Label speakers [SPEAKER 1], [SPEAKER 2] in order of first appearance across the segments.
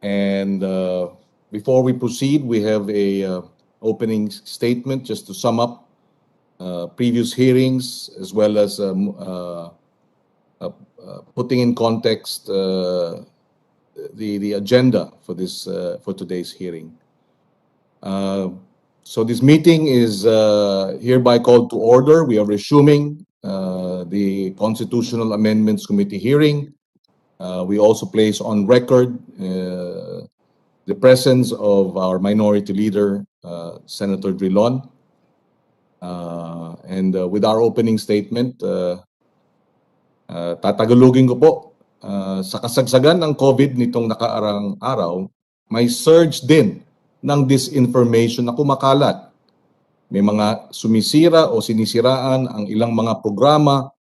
[SPEAKER 1] And before we proceed, we have a opening statement just to sum up previous hearings, as well as putting in context the agenda for this for today's hearing. So this meeting is hereby called to order. We are resuming the Constitutional Amendments Committee hearing. We also place on record the presence of our Minority Leader, Senator Drilon. And with our opening statement, tatagalogin ko po, sa kasagsagan ng COVID nitong nakaarang araw, may surge din ng disinformation na kumakalat. May mga sumisira o sinisiraan ang ilang mga programa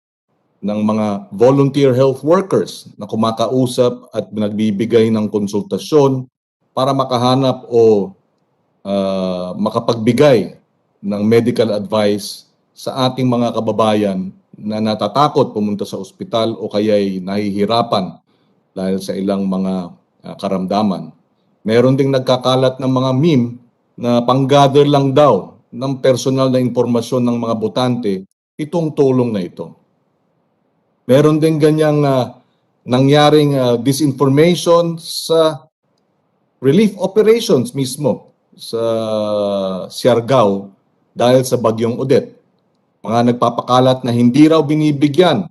[SPEAKER 1] ng mga volunteer health workers na kumakausap at nagbibigay ng konsultasyon para makahanap o makapagbigay ng medical advice sa ating mga kababayan na natatakot pumunta sa ospital o kaya'y nahihirapan dahil sa ilang mga karamdaman. Meron ding nagkakalat ng mga meme na pang-gather lang daw ng personal na impormasyon ng mga botante itong tulong na ito. Meron din ganyang nangyaring disinformation sa relief operations mismo sa Siargao dahil sa bagyong Odette. Mga nagpapakalat na hindi raw binibigyan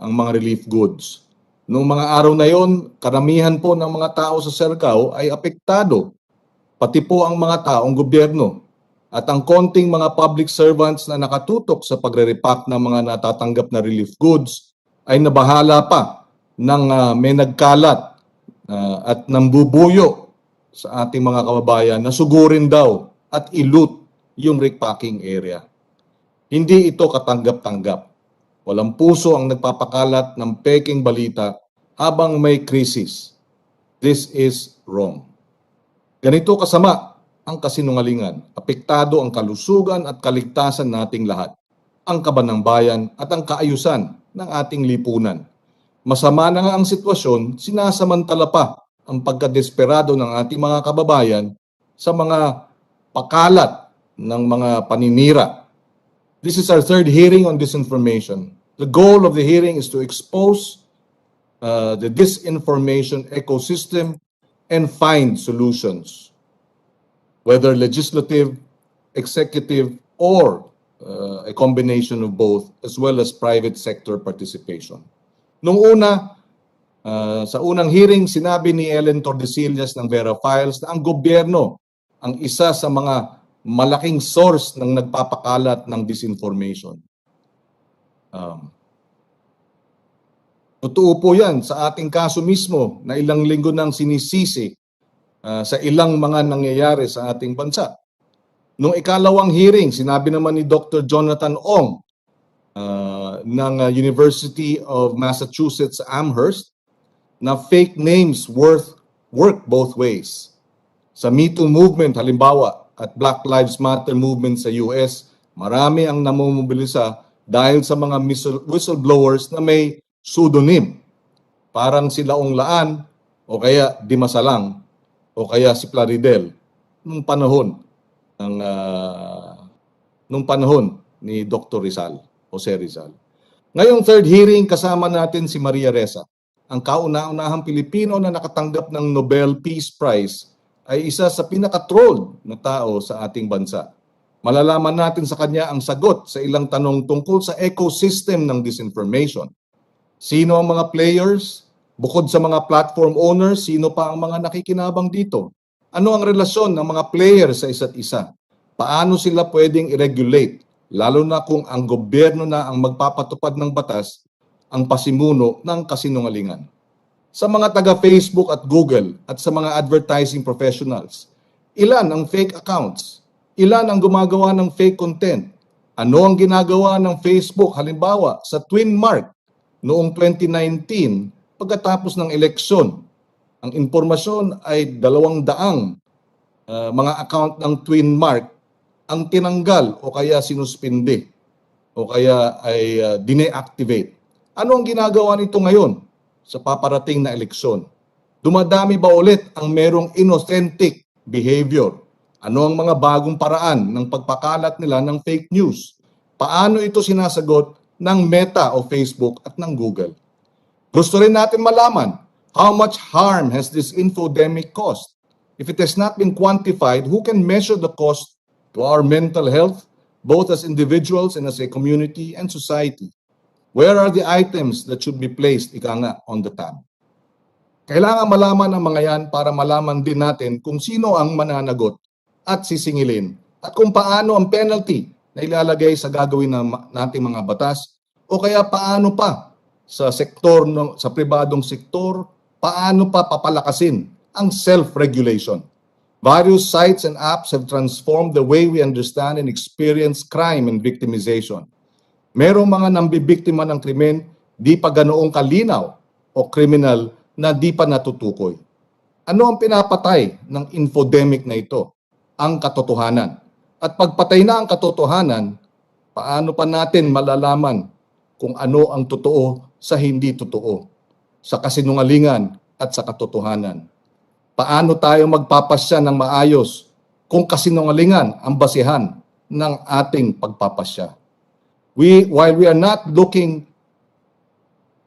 [SPEAKER 1] ang mga relief goods. Noong mga araw na yon, karamihan po ng mga tao sa Siargao ay apektado, pati po ang mga taong gobyerno. At ang konting mga public servants na nakatutok sa pagre-repack ng mga natatanggap na relief goods ay nabahala pa ng may nagkalat at nambubuyo sa ating mga kababayan na sugurin daw at i-loot yung repacking area. Hindi ito katanggap-tanggap. Walang puso ang nagpapakalat ng peking balita habang may krisis. This is wrong. Ganito kasama ang kasinungalingan. Apektado ang kalusugan at kaligtasan nating lahat, ang kaban ng bayan at ang kaayusan ng ating lipunan. Masama na nga ang sitwasyon, sinasamantala pa ang pagkadesperado ng ating mga kababayan sa mga pakalat ng mga paninira. This is our third hearing on disinformation. The goal of the hearing is to expose the disinformation ecosystem and find solutions, whether legislative, executive, or a combination of both, as well as private sector participation. Nung una, sa unang hearing, sinabi ni Ellen Tordesillas ng Vera Files na ang gobyerno ang isa sa mga malaking source ng nagpapakalat ng disinformation. Totoo po yan sa ating kaso mismo na ilang linggo nang sinisisi sa ilang mga nangyayari sa ating bansa. Nung ikalawang hearing, sinabi naman ni Dr. Jonathan Ong ng University of Massachusetts Amherst na fake names work both ways. Sa Me Too movement halimbawa at Black Lives Matter movement sa US, marami ang namomobilisa dahil sa mga whistleblowers na may pseudonym. Parang si Laong Laan o kaya Dimasalang o kaya si Plaridel nung panahon ni Dr. Jose Rizal. Ngayong third hearing, kasama natin si Maria Ressa. Ang kauna-unahang Pilipino na nakatanggap ng Nobel Peace Prize ay isa sa pinaka-trolled na tao sa ating bansa. Malalaman natin sa kanya ang sagot sa ilang tanong tungkol sa ecosystem ng disinformation. Sino ang mga players? Bukod sa mga platform owners, sino pa ang mga nakikinabang dito? Ano ang relasyon ng mga players sa isa't isa? Paano sila pwedeng i-regulate? Lalo na kung ang gobyerno na ang magpapatupad ng batas, ang pasimuno ng kasinungalingan. Sa mga taga-Facebook at Google at sa mga advertising professionals, ilan ang fake accounts? Ilan ang gumagawa ng fake content? Ano ang ginagawa ng Facebook halimbawa sa Twin Mark noong 2019 pagkatapos ng eleksyon? Ang impormasyon ay 200 mga account ng Twin Mark ang tinanggal o kaya sinuspinde o kaya ay dineactivate. Ano ang ginagawa nito ngayon sa paparating na eleksyon? Dumadami ba ulit ang merong inauthentic behavior? Ano ang mga bagong paraan ng pagpakalat nila ng fake news? Paano ito sinasagot ng Meta o Facebook at ng Google? Gusto rin natin malaman, how much harm has this infodemic caused? If it has not been quantified, who can measure the cost to our mental health, both as individuals and as a community and society? Where are the items that should be placed, ika nga, on the tab? Kailangan malaman ang mga yan para malaman din natin kung sino ang mananagot at sisingilin at kung paano ang penalty na ilalagay sa gagawin ng nating mga batas o kaya paano pa sa sektor sa pribadong sektor, paano pa papalakasin ang self-regulation. Various sites and apps have transformed the way we understand and experience crime and victimization. Merong mga nambibiktima ng krimen, di pa ganoong kalinaw o kriminal na di pa natutukoy. Ano ang pinapatay ng infodemic na ito? Ang katotohanan. At pagpatay na ang katotohanan, paano pa natin malalaman kung ano ang totoo sa hindi totoo, sa kasinungalingan at sa katotohanan? Paano tayo magpapasya ng maayos kung kasinungalingan ang basihan ng ating pagpapasya? While we are not looking,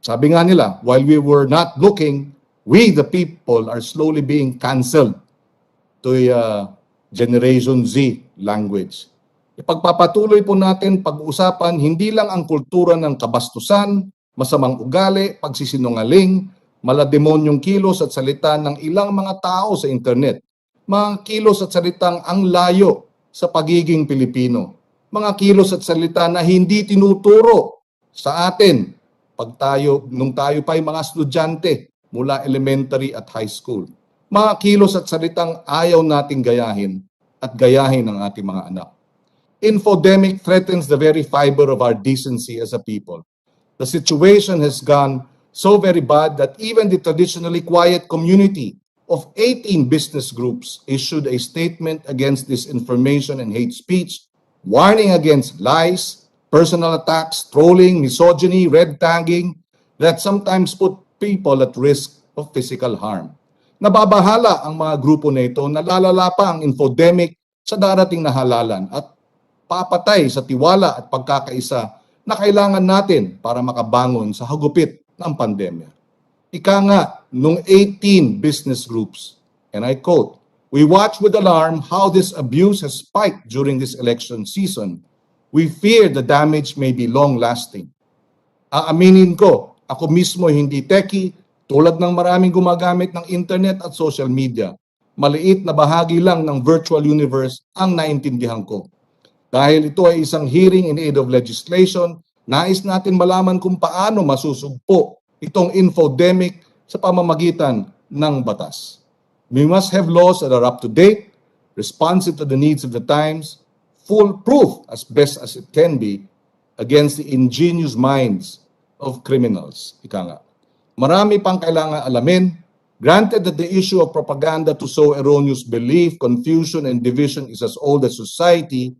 [SPEAKER 1] sabi nga nila, while we were not looking, we the people are slowly being canceled to Generation Z language. Ipagpapatuloy po natin pag-uusapan hindi lang ang kultura ng kabastusan, masamang ugali, pagsisinungaling, malademonyong kilos at salita ng ilang mga tao sa internet. Mga kilos at salitang ang layo sa pagiging Pilipino. Mga kilos at salita na hindi tinuturo sa atin nung tayo pa ay mga estudyante mula elementary at high school. Mga kilos at salitang ayaw nating gayahin at gayahin ng ating mga anak. Infodemic threatens the very fiber of our decency as a people. The situation has gone so very bad that even the traditionally quiet community of 18 business groups issued a statement against disinformation and hate speech, warning against lies, personal attacks, trolling, misogyny, red tagging that sometimes put people at risk of physical harm. Nababahala ang mga grupo na ito na lalala pa ang infodemic sa darating na halalan at papatay sa tiwala at pagkakaisa na kailangan natin para makabangon sa hagupit ng pandemya. Ika nga, nung 18 business groups, and I quote, "We watch with alarm how this abuse has spiked during this election season. We fear the damage may be long-lasting." Aaminin ko, ako mismo hindi techie, tulad ng maraming gumagamit ng internet at social media. Maliit na bahagi lang ng virtual universe ang naintindihan ko. Dahil ito ay isang hearing in aid of legislation, nais natin malaman kung paano masusugpo itong infodemic sa pamamagitan ng batas. We must have laws that are up to date, responsive to the needs of the times, foolproof as best as it can be against the ingenious minds of criminals. Ika nga. Marami pang kailangan alamin. Granted that the issue of propaganda to sow erroneous belief, confusion, and division is as old as society,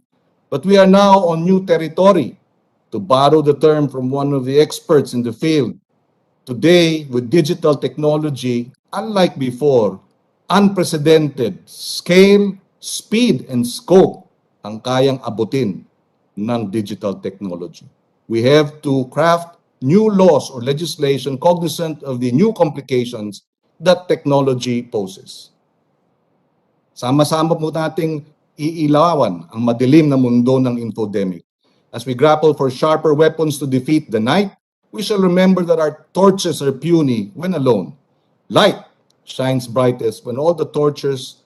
[SPEAKER 1] but we are now on new territory. To borrow the term from one of the experts in the field, today, with digital technology, unlike before, unprecedented scale, speed, and scope ang kayang abutin ng digital technology. We have to craft new laws or legislation cognizant of the new complications that technology poses. Sama-sama po nating iilawan ang madilim na mundo ng infodemic. As we grapple for sharper weapons to defeat the night, we shall remember that our torches are puny when alone. Light shines brightest when all the torches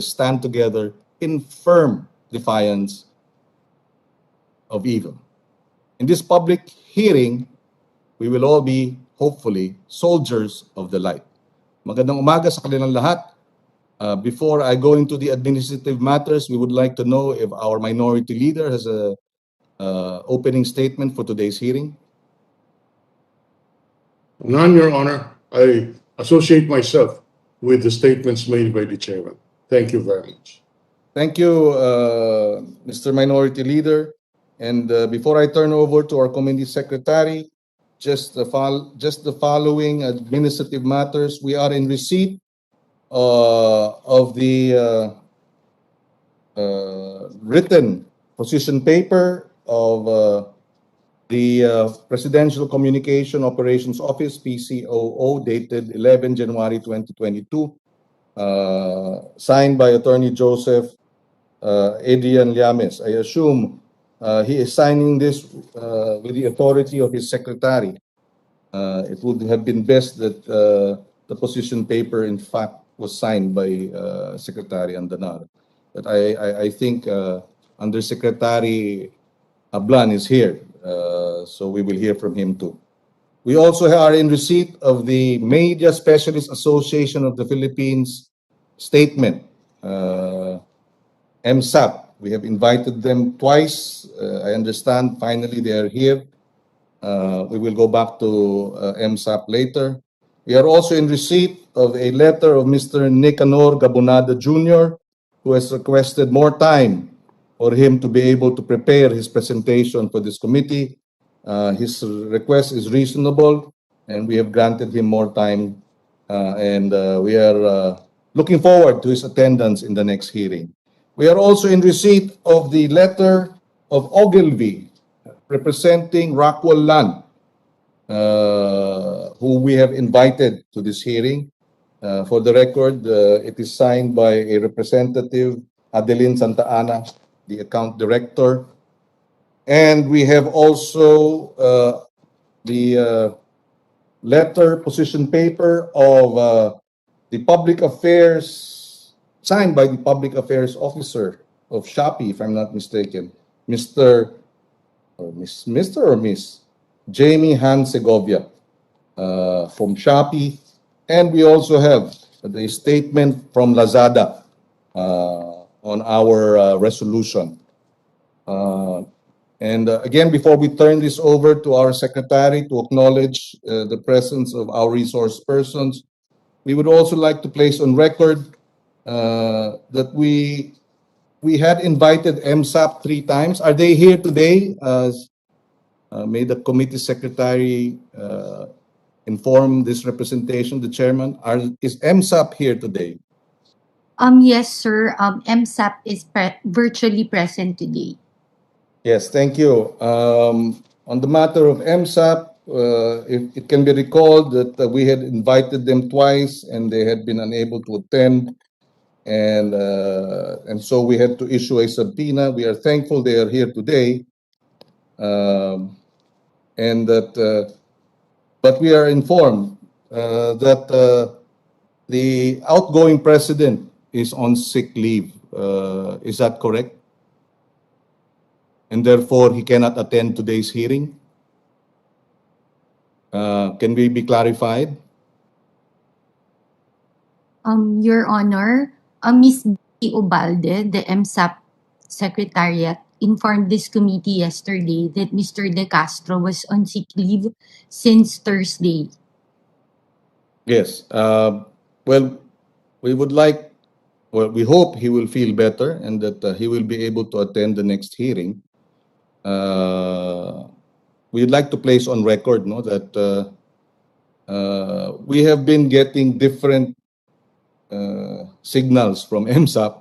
[SPEAKER 1] stand together in firm defiance of evil. In this public hearing, we will all be, hopefully, soldiers of the light. Magandang umaga sa kanilang lahat. Before I go into the administrative matters, we would like to know if our minority leader has a opening statement for today's hearing.
[SPEAKER 2] None, Your Honor. I associate myself with the statements made by the chairman. Thank you very much.
[SPEAKER 1] Thank you, Mr. Minority Leader. And before I turn over to our committee secretary just the following administrative matters. We are in receipt of the written position paper of the Presidential Communication Operations Office, PCOO, dated 11 January 2022, signed by Attorney Joseph Adrian Llames. I assume he is signing this with the authority of his secretary. It would have been best that the position paper, in fact, was signed by Secretary Andanar. But I think Undersecretary Ablan is here, so we will hear from him too. We also are in receipt of the Media Specialist Association of the Philippines statement, MSAP. We have invited them twice. I understand finally they are here. We will go back to MSAP later. We are also in receipt of a letter of Mr. Nicanor Gabonada Jr., who has requested more time for him to be able to prepare his presentation for this committee. His request is reasonable, and we have granted him more time, and we are looking forward to his attendance in the next hearing. We are also in receipt of the letter of Ogilvy, representing Rockwell Land, who we have invited to this hearing. For the record, it is signed by a representative, Adeline Santa Ana, the account director. And we have also the letter position paper of the public affairs, signed by the public affairs officer of Shopee, if I'm not mistaken, Mr. or Miss Jamie Han Segovia from Shopee. And we also have the statement from Lazada on our resolution. And again, before we turn this over to our secretary to acknowledge the presence of our resource persons, we would also like to place on record that we had invited MSAP 3 times. Are they here today? May the committee secretary inform this representation, the chairman. Is MSAP here today?
[SPEAKER 3] Yes, sir. MSAP is virtually present today.
[SPEAKER 1] Yes, thank you. On the matter of MSAP, it can be recalled that we had invited them twice and they had been unable to attend, and so we had to issue a subpoena. We are thankful they are here today, and that, but we are informed that the outgoing president is on sick leave. Is that correct? And therefore, he cannot attend today's hearing? Can we be clarified?
[SPEAKER 3] Your Honor, Ms. B. Ubalde, the MSAP Secretariat, informed this committee yesterday that Mr. De Castro was on sick leave since Thursday.
[SPEAKER 1] Yes. Well, we would like, well, we hope he will feel better and that he will be able to attend the next hearing. We'd like to place on record, no, that we have been getting different signals from MSAP.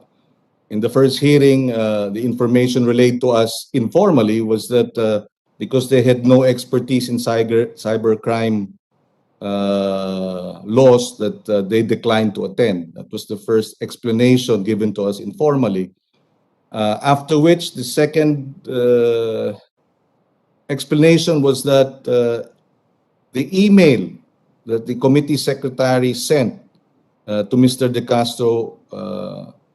[SPEAKER 1] In the first hearing, the information relayed to us informally was that because they had no expertise in cybercrime laws, that they declined to attend. That was the first explanation given to us informally. After which, the second explanation was that the email that the committee secretary sent to Mr. De Castro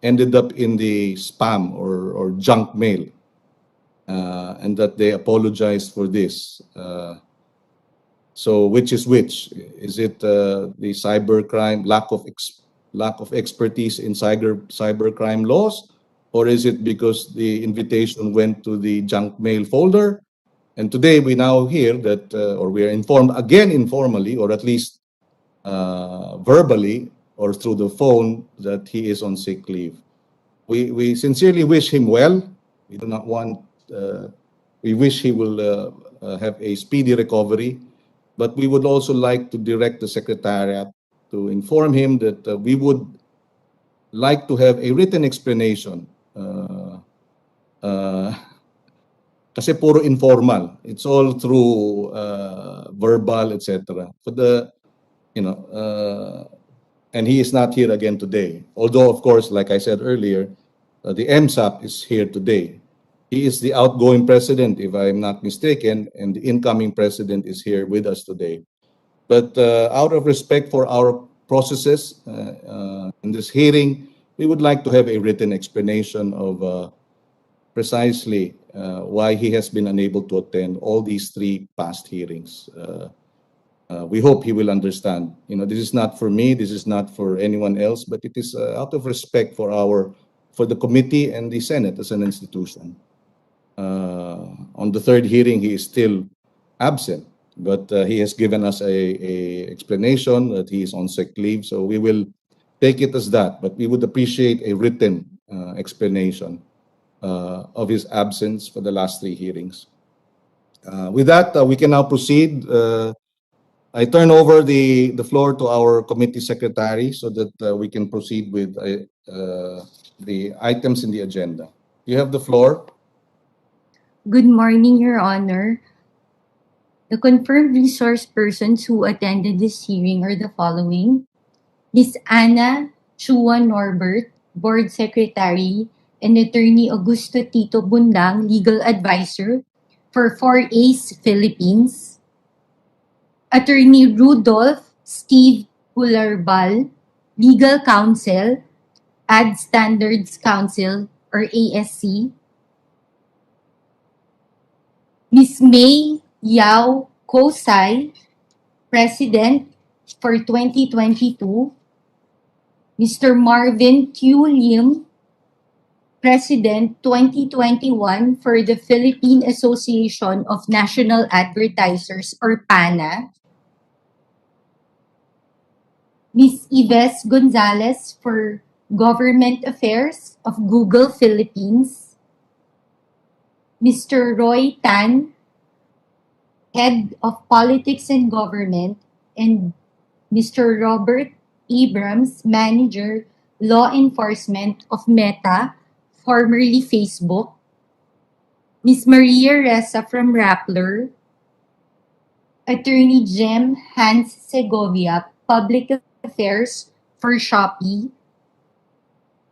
[SPEAKER 1] ended up in the spam or junk mail, and that they apologized for this. So which is which? Is it the cybercrime, lack of expertise in cybercrime laws, or is it because the invitation went to the junk mail folder? And today we now hear that, or we are informed again informally, or at least verbally or through the phone, that he is on sick leave. We sincerely wish him well. We do not want, we wish he will have a speedy recovery. but we would also like to direct the Secretariat to inform him that we would like to have a written explanation. Kasi puro informal. It's all through verbal, etc. And he is not here again today. Although, of course, like I said earlier, the MSAP is here today. He is the outgoing president, if I'm not mistaken, and the incoming president is here with us today. But out of respect for our processes in this hearing, we would like to have a written explanation of precisely why he has been unable to attend all these 3 past hearings. We hope he will understand. This is not for me, this is not for anyone else, but it is out of respect for the committee and the Senate as an institution. On the 3rd hearing, he is still absent, but he has given us a explanation that he is on sick leave, so we will take it as that. But we would appreciate a written explanation of his absence for the last 3 hearings. With that, we can now proceed. I turn over the floor to our committee secretary so that we can proceed with the items in the agenda. You have the floor.
[SPEAKER 3] Good morning, Your Honor. The confirmed resource persons who attended this hearing are the following: Ms. Anna Chua Norbert, Board Secretary, and Attorney Augusto Tito Bundang, Legal Advisor for 4A's Philippines; Attorney Rudolph Steve Hularbal, Legal Counsel, Ad Standards Council or ASC; Ms. May Yao Kosai, President for 2022; Mr. Marvin Q. Lim, President 2021 for the Philippine Association of National Advertisers or PANA; Ms. Yves Gonzalez for Government Affairs of Google Philippines; Mr. Roy Tan, Head of Politics and Government, and Mr. Robert Abrams, Manager, Law Enforcement of Meta, formerly Facebook; Ms. Maria Ressa from Rappler; Attorney Jem Hans Segovia, Public Affairs for Shopee;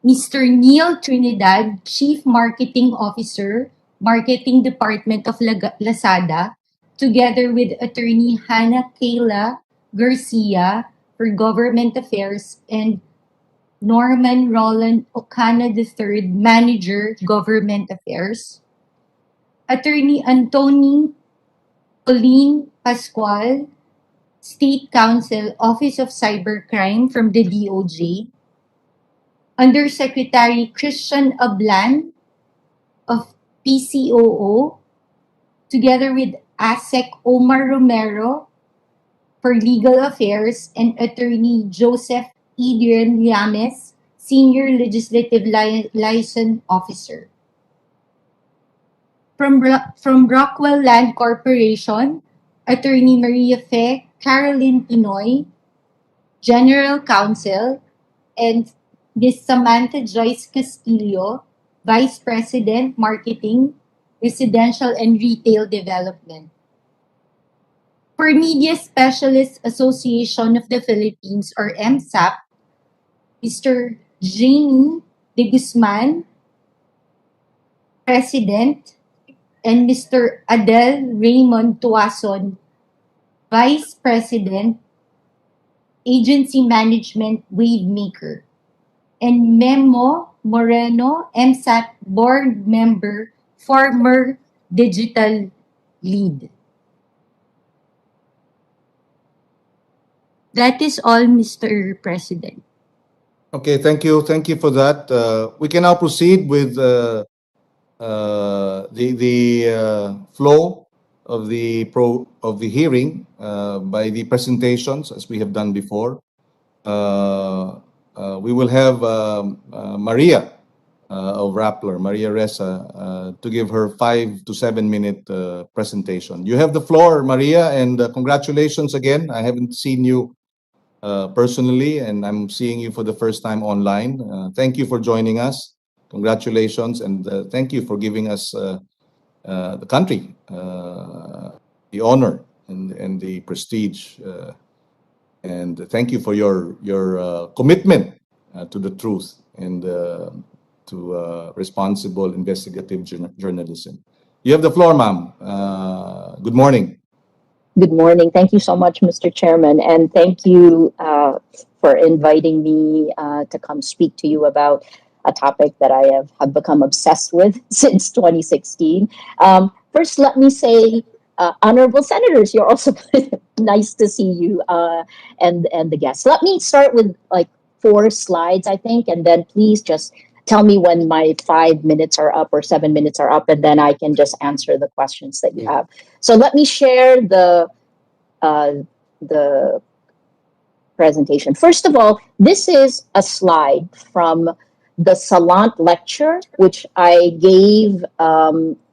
[SPEAKER 3] Mr. Neil Trinidad, Chief Marketing Officer, Marketing Department of Lazada, together with Attorney Hannah Kayla Garcia for Government Affairs, and Norman Roland Ocana III, Manager, Government Affairs; Attorney Antony Pauline Pascual, State Counsel, Office of Cybercrime from the DOJ; Undersecretary Christian Ablan of PCOO, together with ASEC Omar Romero for Legal Affairs, and Attorney Joseph Adrian Llames, Senior Legislative Liaison Officer. From Rockwell Land Corporation, Attorney Maria Fe Caroline Pinoy, General Counsel, and Ms. Samantha Joyce Castillo, Vice President, Marketing, Residential and Retail Development. For Media Specialists Association of the Philippines or MSAP, Mr. Jamie De Guzman, President, and Mr. Adel Raymond Tuason, Vice President, Agency Management Wavemaker, and Memo Moreno, MSAT Board Member, former Digital Lead. That is all, Mr. President.
[SPEAKER 1] Okay, thank you. Thank you for that. We can now proceed with the flow of the hearing by the presentations, as we have done before. We will have Maria of Rappler, Maria Ressa, to give her 5 to 7 minute presentation. You have the floor, Maria, and congratulations again. I haven't seen you personally, and I'm seeing you for the first time online. Thank you for joining us. Congratulations, and thank you for giving us the country the honor and the prestige. And thank you for your commitment to the truth and to responsible investigative journalism. You have the floor, ma'am. Good morning.
[SPEAKER 4] Good morning. Thank you so much, Mr. Chairman, and thank you for inviting me to come speak to you about a topic that I have become obsessed with since 2016. First, let me say, honorable senators, you're also nice to see you and the guests. Let me start with like 4 slides, I think, and then please just tell me when my 5 minutes are up or 7 minutes are up, and then I can just answer the questions that you have. So let me share the presentation. First of all, this is a slide from the Salant lecture, which I gave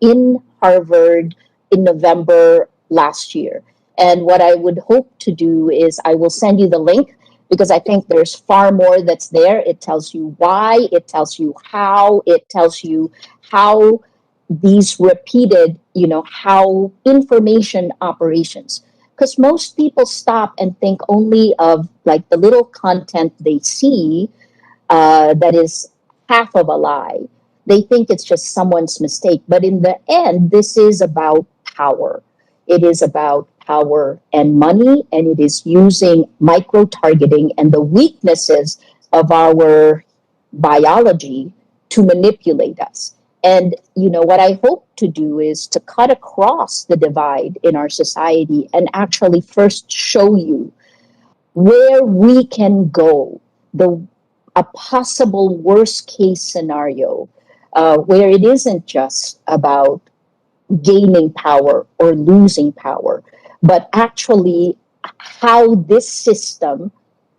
[SPEAKER 4] in Harvard in November last year. And what I would hope to do is I will send you the link because I think there's far more that's there. It tells you why, it tells you how, it tells you how these repeated, how information operations. Because most people stop and think only of like the little content they see that is half of a lie. They think it's just someone's mistake. But in the end, this is about power. It is about power and money, and it is using micro targeting and the weaknesses of our biology to manipulate us. And, what I hope to do is to cut across the divide in our society and actually first show you where we can go, a possible worst case scenario, where it isn't just about gaining power or losing power, but actually how this system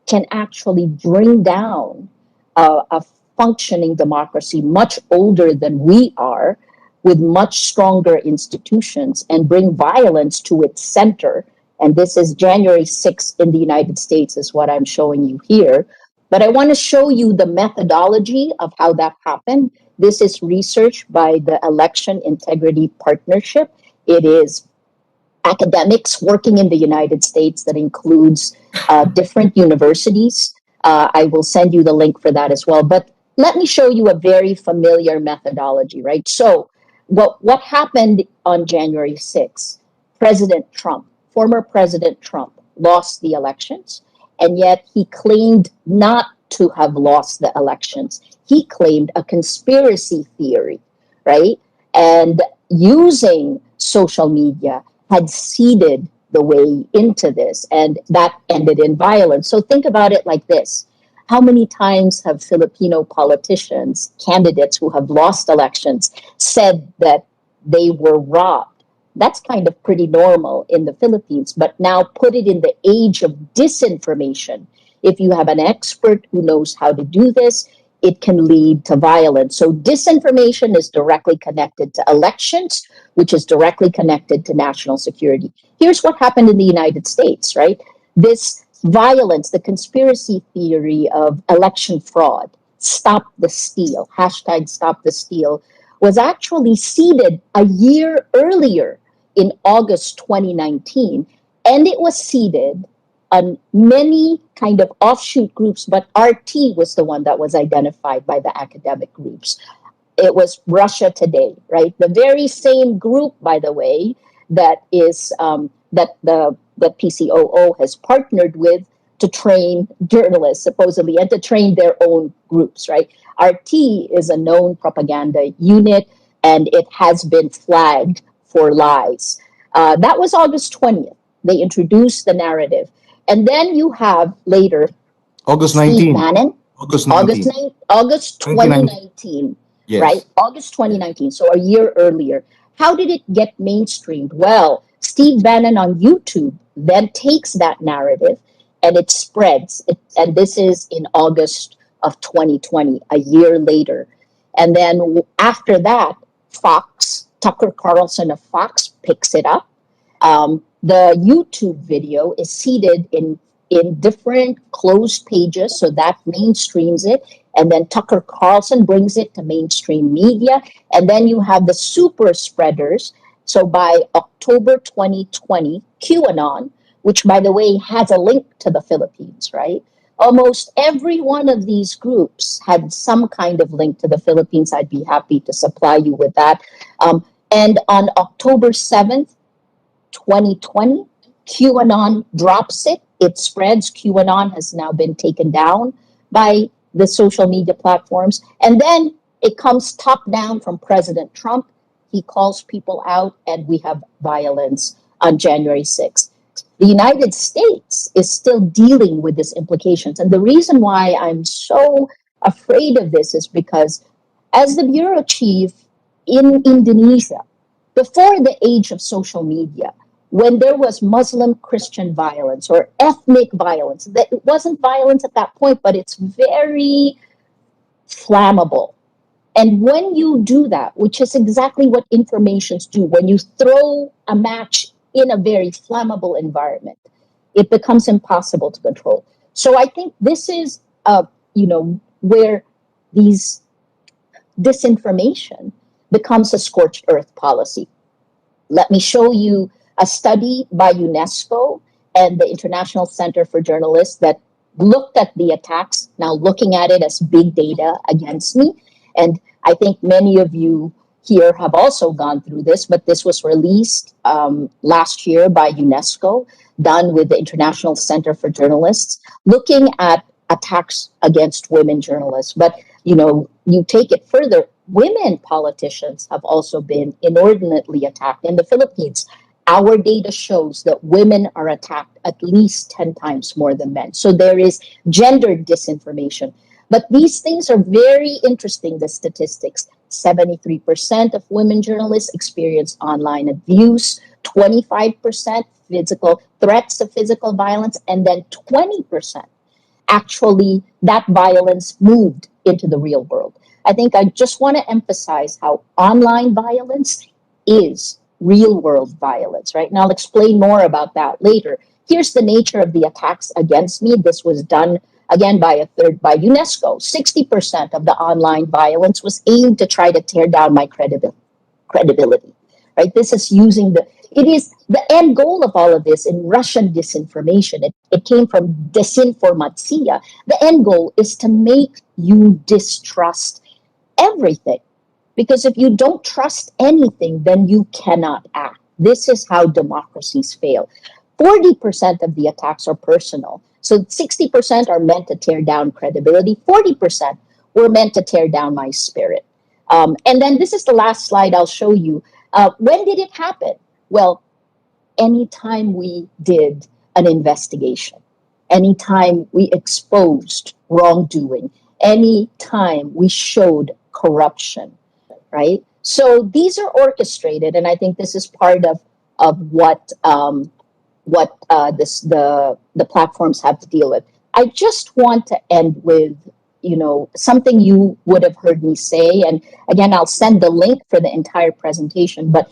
[SPEAKER 4] can actually bring down a functioning democracy much older than we are, with much stronger institutions, and bring violence to its center. And this is January 6th in the United States, is what I'm showing you here. But I want to show you the methodology of how that happened. This is research by the Election Integrity Partnership. It is academics working in the United States that includes different universities. I will send you the link for that as well. But let me show you a very familiar methodology, right? So what happened on January 6th? Former President Trump, lost the elections, and yet he claimed not to have lost the elections. He claimed a conspiracy theory, right? And using social media had seeded the way into this, and that ended in violence. So think about it like this. How many times have Filipino politicians, candidates who have lost elections, said that they were robbed? That's kind of pretty normal in the Philippines, but now put it in the age of disinformation. If you have an expert who knows how to do this, it can lead to violence. So disinformation is directly connected to elections, which is directly connected to national security. Here's what happened in the United States, right? This violence, the conspiracy theory of election fraud, stop the steal, hashtag stop the steal, was actually seeded a year earlier in August 2019. And it was seeded on many kind of offshoot groups, but RT was the one that was identified by the academic groups. It was Russia Today, right? The very same group, by the way, that is that the PCOO has partnered with to train journalists, supposedly, and to train their own groups, right? RT is a known propaganda unit, and it has been flagged for lies. That was August 20th. They introduced the narrative. And then you have later
[SPEAKER 1] August
[SPEAKER 4] Steve
[SPEAKER 1] 19.
[SPEAKER 4] Bannon,
[SPEAKER 1] August 19.
[SPEAKER 4] August 2019,
[SPEAKER 1] Yes.
[SPEAKER 4] right? August 2019, so a year earlier. How did it get mainstreamed? Well, Steve Bannon on YouTube then takes that narrative and it spreads. And this is in August of 2020, a year later. And then after that, Tucker Carlson of Fox picks it up. The YouTube video is seeded in different closed pages, so that mainstreams it. And then Tucker Carlson brings it to mainstream media. And then you have the super spreaders. So by October 2020, QAnon, which by the way has a link to the Philippines, right? Almost every one of these groups had some kind of link to the Philippines. I'd be happy to supply you with that. And on October 7th, 2020, QAnon drops it. It spreads. QAnon has now been taken down by the social media platforms. And then it comes top down from President Trump. He calls people out, and we have violence on January 6th. The United States is still dealing with these implications. And the reason why I'm so afraid of this is because as the bureau chief in Indonesia, before the age of social media, when there was Muslim Christian violence or ethnic violence, that it wasn't violence at that point, but it's very flammable. And when you do that, which is exactly what informations do, when you throw a match in a very flammable environment, it becomes impossible to control. So I think this is, where these disinformation becomes a scorched earth policy. Let me show you a study by UNESCO and the International Center for Journalists that looked at the attacks, now looking at it as big data against me. And I think many of you here have also gone through this, but this was released last year by UNESCO, done with the International Center for Journalists, looking at attacks against women journalists. But, you take it further, women politicians have also been inordinately attacked in the Philippines. Our data shows that women are attacked at least 10 times more than men. So there is gendered disinformation. But these things are very interesting, the statistics. 73% of women journalists experience online abuse, 25% physical threats of physical violence, and then 20% actually that violence moved into the real world. I think I just want to emphasize how online violence is real world violence, right? And I'll explain more about that later. Here's the nature of the attacks against me. This was done again by UNESCO. 60% of the online violence was aimed to try to tear down my credibility, right? This is it is the end goal of all of this in Russian disinformation. It came from Disinformation. The end goal is to make you distrust everything. Because if you don't trust anything, then you cannot act. This is how democracies fail. 40% of the attacks are personal. So 60% are meant to tear down credibility. 40% were meant to tear down my spirit. And then this is the last slide I'll show you. When did it happen? Well, anytime we did an investigation, anytime we exposed wrongdoing, anytime we showed corruption, right? So these are orchestrated, and I think this is part of what the platforms have to deal with. I just want to end with something you would have heard me say, and again I'll send the link for the entire presentation. But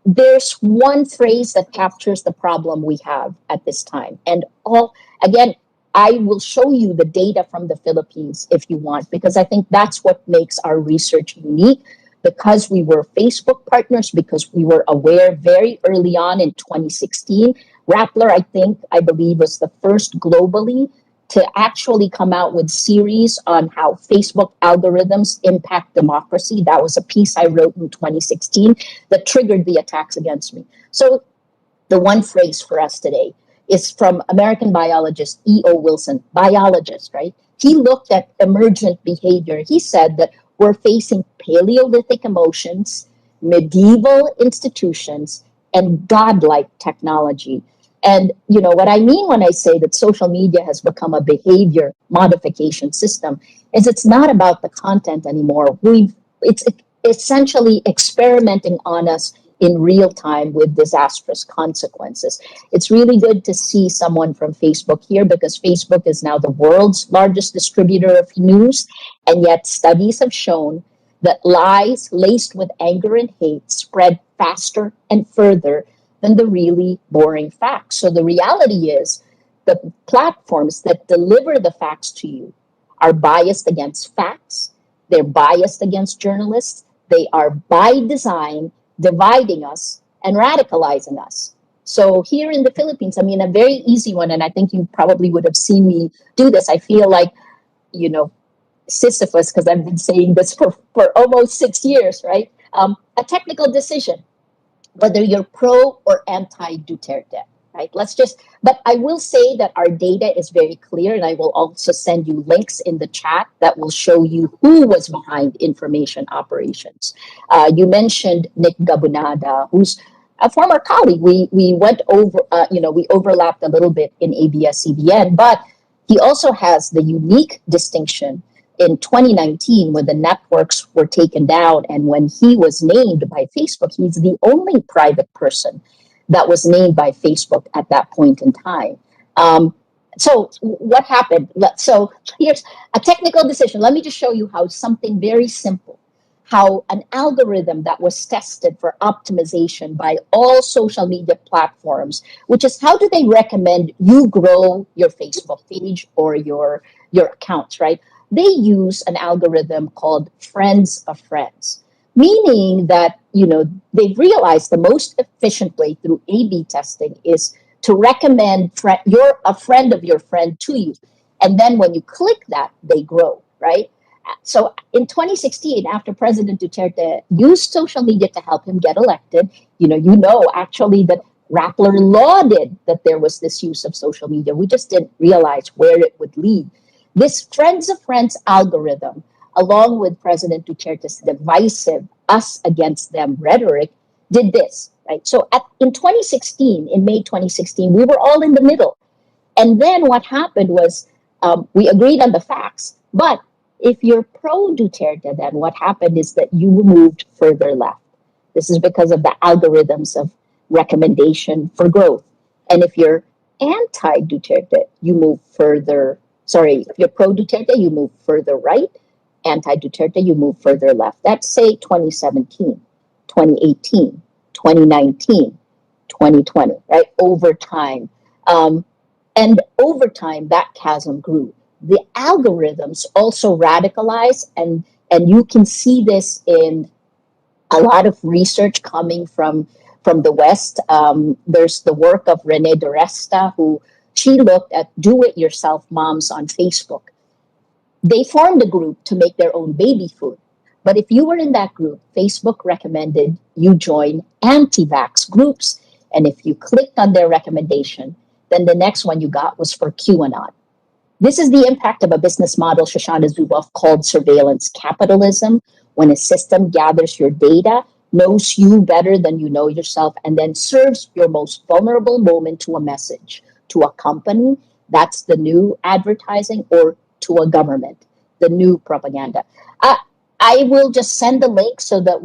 [SPEAKER 4] there's one phrase that captures the problem we have at this time, and I will show you the data from the Philippines if you want, because I think that's what makes our research unique, because we were Facebook partners, because we were aware very early on in 2016. Rappler, I believe, was the first globally to actually come out with series on how Facebook algorithms impact democracy. That was a piece I wrote in 2016 that triggered the attacks against me. So the one phrase for us today is from American biologist E.O. Wilson, biologist, right? He looked at emergent behavior. He said that we're facing Paleolithic emotions, medieval institutions, and godlike technology. And what I mean when I say that social media has become a behavior modification system is it's not about the content anymore. It's essentially experimenting on us in real time with disastrous consequences. It's really good to see someone from Facebook here because Facebook is now the world's largest distributor of news, and yet studies have shown that lies laced with anger and hate spread faster and further than the really boring facts. So the reality is the platforms that deliver the facts to you are biased against facts, they're biased against journalists, they are by design dividing us and radicalizing us. So here in the Philippines, I mean, a very easy one, and I think you probably would have seen me do this. I feel like, you know, Sisyphus, because I've been saying this for almost 6 years, right? A technical decision, whether you're pro or anti Duterte, right? But I will say that our data is very clear, and I will also send you links in the chat that will show you who was behind information operations. You mentioned Nick Gabunada, who's a former colleague. We went over, we overlapped a little bit in ABS-CBN, but he also has the unique distinction in 2019 when the networks were taken down and when he was named by Facebook. He's the only private person that was named by Facebook at that point in time. So what happened? So here's a technical decision. Let me just show you how something very simple, how an algorithm that was tested for optimization by all social media platforms, which is how do they recommend you grow your Facebook page or your accounts, right? They use an algorithm called friends of friends, meaning that, they've realized the most efficient way through A/B testing is to recommend a friend of your friend to you. And then when you click that, they grow, right? So in 2016, after President Duterte used social media to help him get elected, actually that Rappler lauded that there was this use of social media. We just didn't realize where it would lead. This friends of friends algorithm, along with President Duterte's divisive us against them rhetoric, did this, right? So in May 2016, we were all in the middle. And then what happened was we agreed on the facts. But if you're pro Duterte, then what happened is that you moved further left. This is because of the algorithms of recommendation for growth. And if you're anti Duterte, you move further. Sorry, if you're pro Duterte, you move further right. Anti Duterte, you move further left. That's say 2017, 2018, 2019, 2020, right? Over time. And over time, that chasm grew. The algorithms also radicalize, and you can see this in a lot of research coming from the West. There's the work of Renee DeResta, who she looked at do-it-yourself moms on Facebook. They formed a group to make their own baby food. But if you were in that group, Facebook recommended you join anti-vax groups. And if you clicked on their recommendation, then the next one you got was for QAnon. This is the impact of a business model Shoshana Zuboff called surveillance capitalism, when a system gathers your data, knows you better than you know yourself, and then serves your most vulnerable moment to a message, to a company. That's the new advertising, or to a government, the new propaganda. I will just send the link so that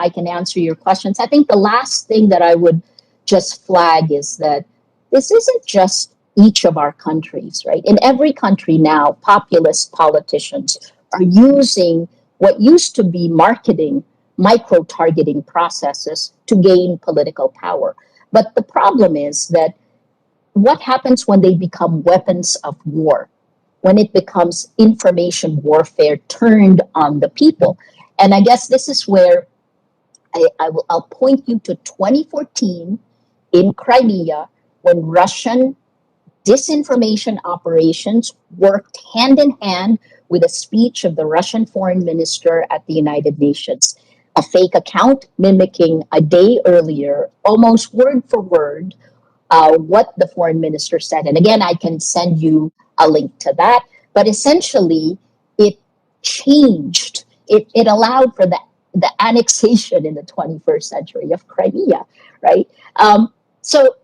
[SPEAKER 4] I can answer your questions. I think the last thing that I would just flag is that this isn't just each of our countries, right? In every country now, populist politicians are using what used to be marketing, micro-targeting processes to gain political power. But the problem is that what happens when they become weapons of war? When it becomes information warfare turned on the people? And I guess this is where I'll point you to 2014 in Crimea, when Russian disinformation operations worked hand in hand with a speech of the Russian foreign minister at the United Nations. A fake account mimicking a day earlier, almost word for word, what the foreign minister said. And again, I can send you a link to that. But essentially, it changed. It allowed for the annexation in the 21st century of Crimea, right? So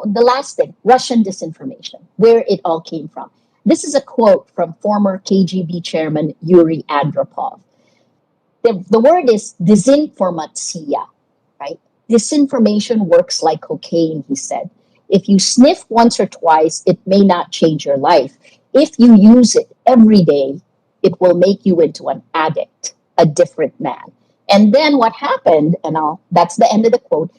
[SPEAKER 4] the last thing, Russian disinformation, where it all came from. This is a quote from former KGB chairman Yuri Andropov. The word is disinformatsiya, right? Disinformation works like cocaine, he said. If you sniff once or twice, it may not change your life. If you use it every day, it will make you into an addict, a different man. And then what happened, and that's the end of the quote,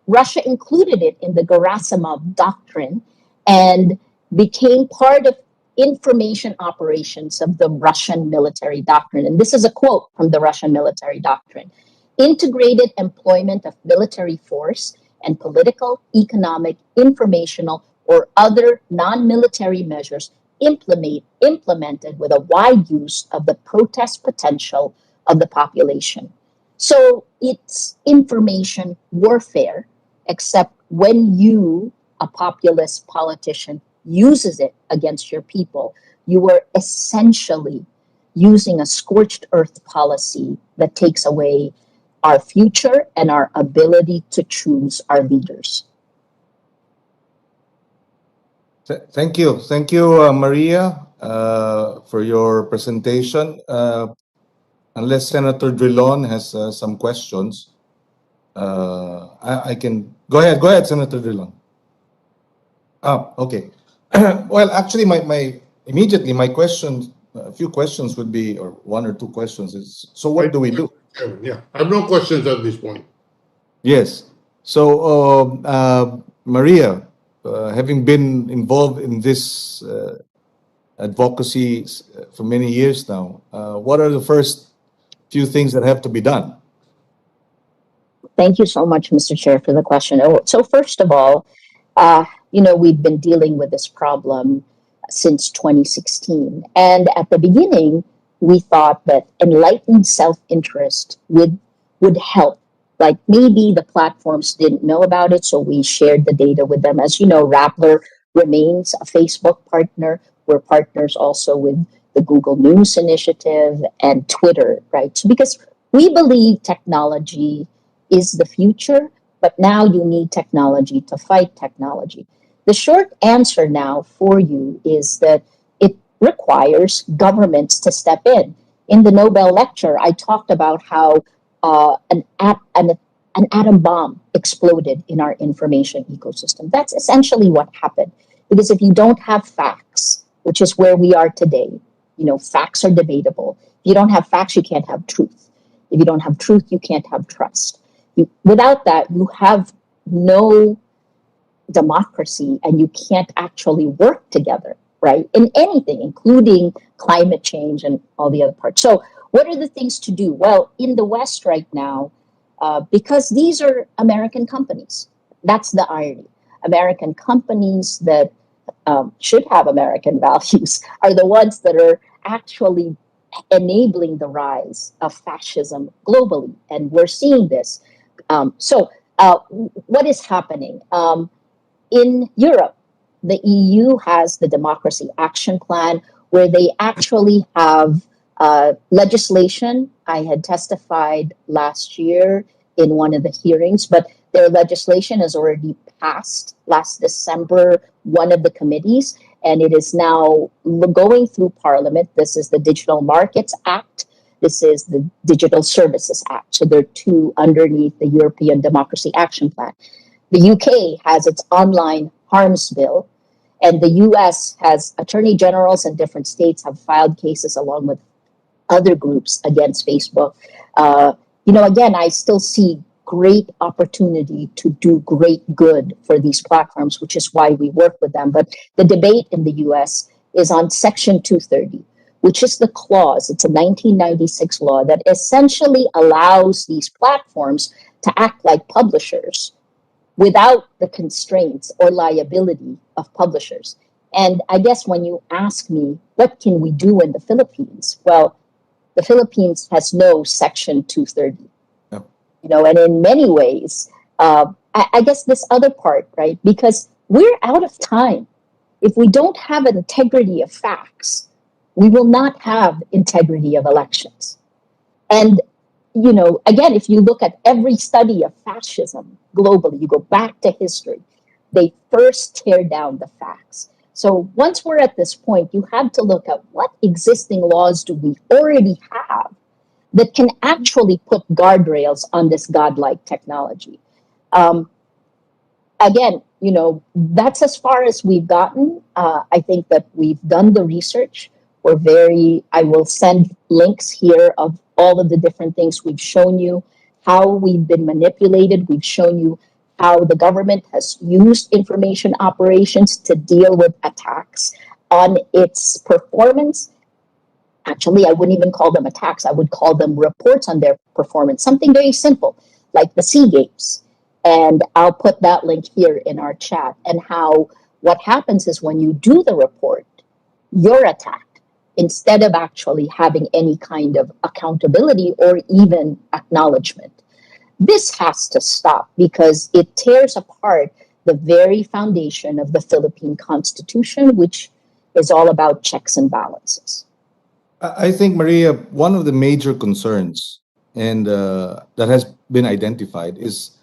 [SPEAKER 4] Russia included it in the Gerasimov doctrine and became part of information operations of the Russian military doctrine. And this is a quote from the Russian military doctrine. Integrated employment of military force and political, economic, informational, or other non-military measures implemented with a wide use of the protest potential of the population. So it's information warfare, except when you, a populist politician, uses it against your people, you are essentially using a scorched earth policy that takes away our future and our ability to choose our leaders.
[SPEAKER 1] Thank you. Thank you, Maria, for your presentation. Unless Senator Drilon has some questions, I can go ahead. Go ahead, Senator Drilon. Okay. Well, actually, immediately my questions, a few questions would be, or one or two questions is, so what do we do?
[SPEAKER 2] Yeah, I have no questions at this point.
[SPEAKER 1] Yes. So, Maria, having been involved in this advocacy for many years now, what are the first few things that have to be done?
[SPEAKER 4] Thank you so much, Mr. Chair, for the question. So first of all, we've been dealing with this problem since 2016. And at the beginning, we thought that enlightened self-interest would help. Like maybe the platforms didn't know about it, so we shared the data with them. As you know, Rappler remains a Facebook partner. We're partners also with the Google News Initiative and Twitter, right? So because we believe technology is the future, but now you need technology to fight technology. The short answer now for you is that it requires governments to step in. In the Nobel lecture, I talked about how an atom bomb exploded in our information ecosystem. That's essentially what happened. Because if you don't have facts, which is where we are today, facts are debatable. If you don't have facts, you can't have truth. If you don't have truth, you can't have trust. Without that, you have no democracy and you can't actually work together, right? In anything, including climate change and all the other parts. So what are the things to do? Well, in the West right now, because these are American companies, that's the irony. American companies that should have American values are the ones that are actually enabling the rise of fascism globally. And we're seeing this. So what is happening? In Europe, the EU has the Democracy Action Plan, where they actually have legislation. I had testified last year in one of the hearings, but their legislation has already passed last December, one of the committees, and it is now going through Parliament. This is the Digital Markets Act. This is the Digital Services Act. So there are two underneath the European Democracy Action Plan. The UK has its online harms bill, and the US has attorney generals in different states have filed cases along with other groups against Facebook. Again, I still see great opportunity to do great good for these platforms, which is why we work with them. But the debate in the US is on Section 230, which is the clause, it's a 1996 law that essentially allows these platforms to act like publishers without the constraints or liability of publishers. And I guess when you ask me, what can we do in the Philippines? Well, the Philippines has no Section 230.
[SPEAKER 1] No.
[SPEAKER 4] And in many ways, I guess this other part, right? Because we're out of time. If we don't have an integrity of facts, we will not have integrity of elections. And again, if you look at every study of fascism globally, you go back to history, they first tear down the facts. So once we're at this point, you have to look at what existing laws do we already have that can actually put guardrails on this godlike technology. Again, that's as far as we've gotten. I think that we've done the research. I will send links here of all of the different things we've shown you, how we've been manipulated. We've shown you how the government has used information operations to deal with attacks on its performance. Actually, I wouldn't even call them attacks. I would call them reports on their performance. Something very simple, like the SEA Games. And I'll put that link here in our chat. And how what happens is when you do the report, you're attacked instead of actually having any kind of accountability or even acknowledgement. This has to stop because it tears apart the very foundation of the Philippine Constitution, which is all about checks and balances.
[SPEAKER 1] I think, Maria, one of the major concerns and that has been identified is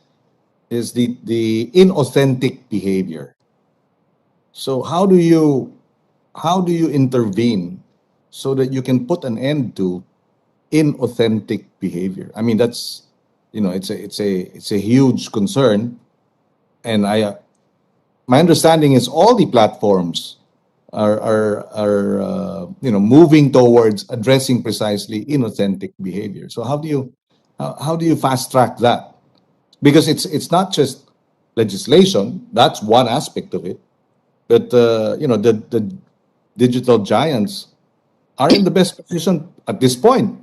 [SPEAKER 1] the inauthentic behavior. So how do you intervene so that you can put an end to inauthentic behavior? I mean, that's it's a huge concern, and my understanding is all the platforms are moving towards addressing precisely inauthentic behavior. So how do you fast track that? Because it's not just legislation. That's one aspect of it, but the digital giants are in the best position at this point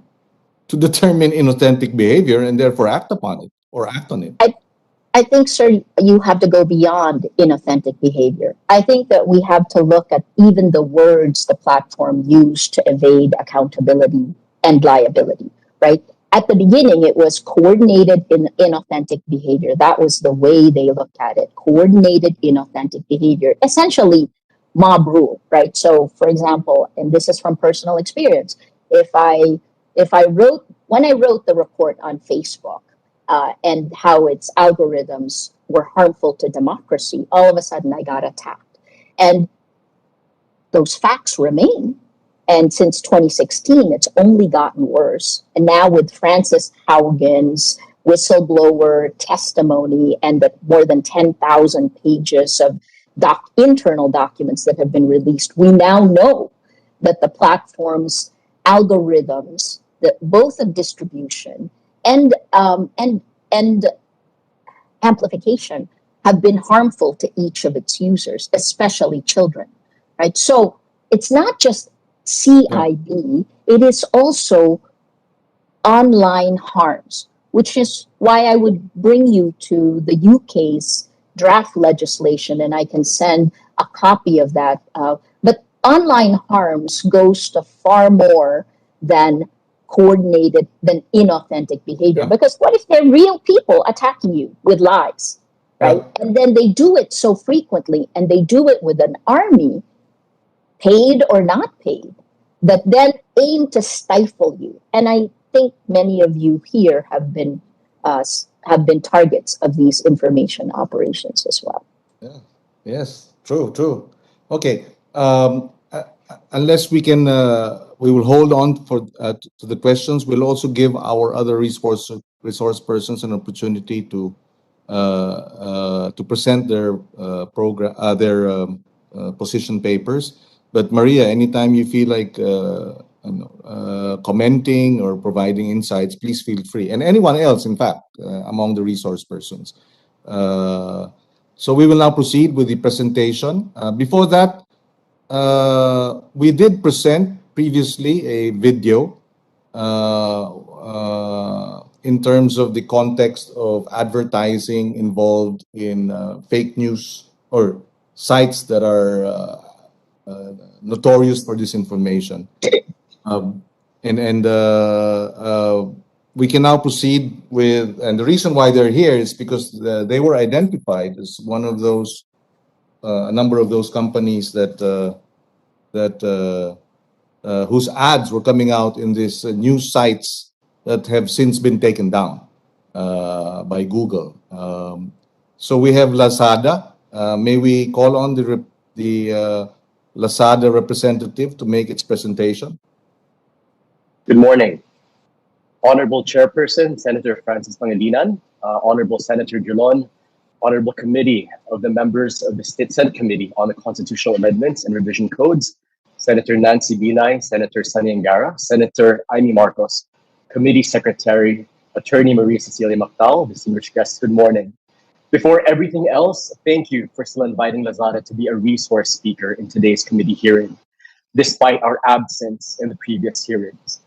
[SPEAKER 1] to determine inauthentic behavior and therefore act upon it or act on it.
[SPEAKER 4] I think, sir, you have to go beyond inauthentic behavior. I think that we have to look at even the words the platform used to evade accountability and liability, right? At the beginning, it was coordinated inauthentic behavior. That was the way they looked at it. Coordinated inauthentic behavior, essentially mob rule, right? So, for example, and this is from personal experience, if I when I wrote the report on Facebook, and how its algorithms were harmful to democracy, all of a sudden I got attacked. And those facts remain. And since 2016, it's only gotten worse. And now with Francis Haugen's whistleblower testimony and the more than 10,000 pages of internal documents that have been released, we now know that the platform's algorithms, that both of distribution and amplification, have been harmful to each of its users, especially children, right? So it's not just CIB, it is also online harms, which is why I would bring you to the UK's draft legislation, and I can send a copy of that. But online harms goes to far more than coordinated, than inauthentic behavior.
[SPEAKER 1] Yeah.
[SPEAKER 4] Because what if they're real people attacking you with lies, right?
[SPEAKER 1] Yeah.
[SPEAKER 4] And then they do it so frequently, and they do it with an army, paid or not paid, that then aim to stifle you. And I think many of you here have been targets of these information operations as well.
[SPEAKER 1] Yeah. Yes. True. Okay. Unless we can, we will hold on to the questions. We'll also give our other resource persons an opportunity to present their position papers. But Maria, anytime you feel like commenting or providing insights, please feel free. And anyone else, in fact, among the resource persons. So we will now proceed with the presentation. Before that, we did present previously a video in terms of the context of advertising involved in fake news or sites that are notorious for disinformation. We can now proceed with, and the reason why they're here is because they were identified as one of those, a number of those companies whose ads were coming out in these news sites that have since been taken down by Google. So we have Lazada. May we call on the Lazada representative to make its presentation?
[SPEAKER 5] Good morning. Honorable Chairperson, Senator Francis Pangilinan, Honorable Senator Drilon, Honorable Committee of the members of the State Senate Committee on the Constitutional Amendments and Revision Codes, Senator Nancy Binay, Senator Sonny Angara, Senator Amy Marcos, Committee Secretary, Attorney Maria Cecilia Mactal, distinguished guests, good morning. Before everything else, thank you for still inviting Lazada to be a resource speaker in today's committee hearing, despite our absence in the previous hearings.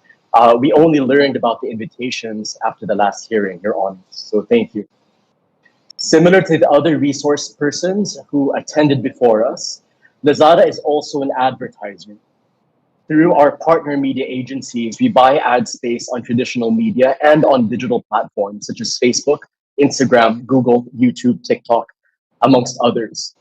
[SPEAKER 5] We only learned about the invitations after the last hearing, Your Honor, so thank you. Similar to the other resource persons who attended before us, Lazada is also an advertiser. Through our partner media agencies, we buy ad space on traditional media and on digital platforms such as Facebook, Instagram, Google, YouTube, TikTok, amongst others.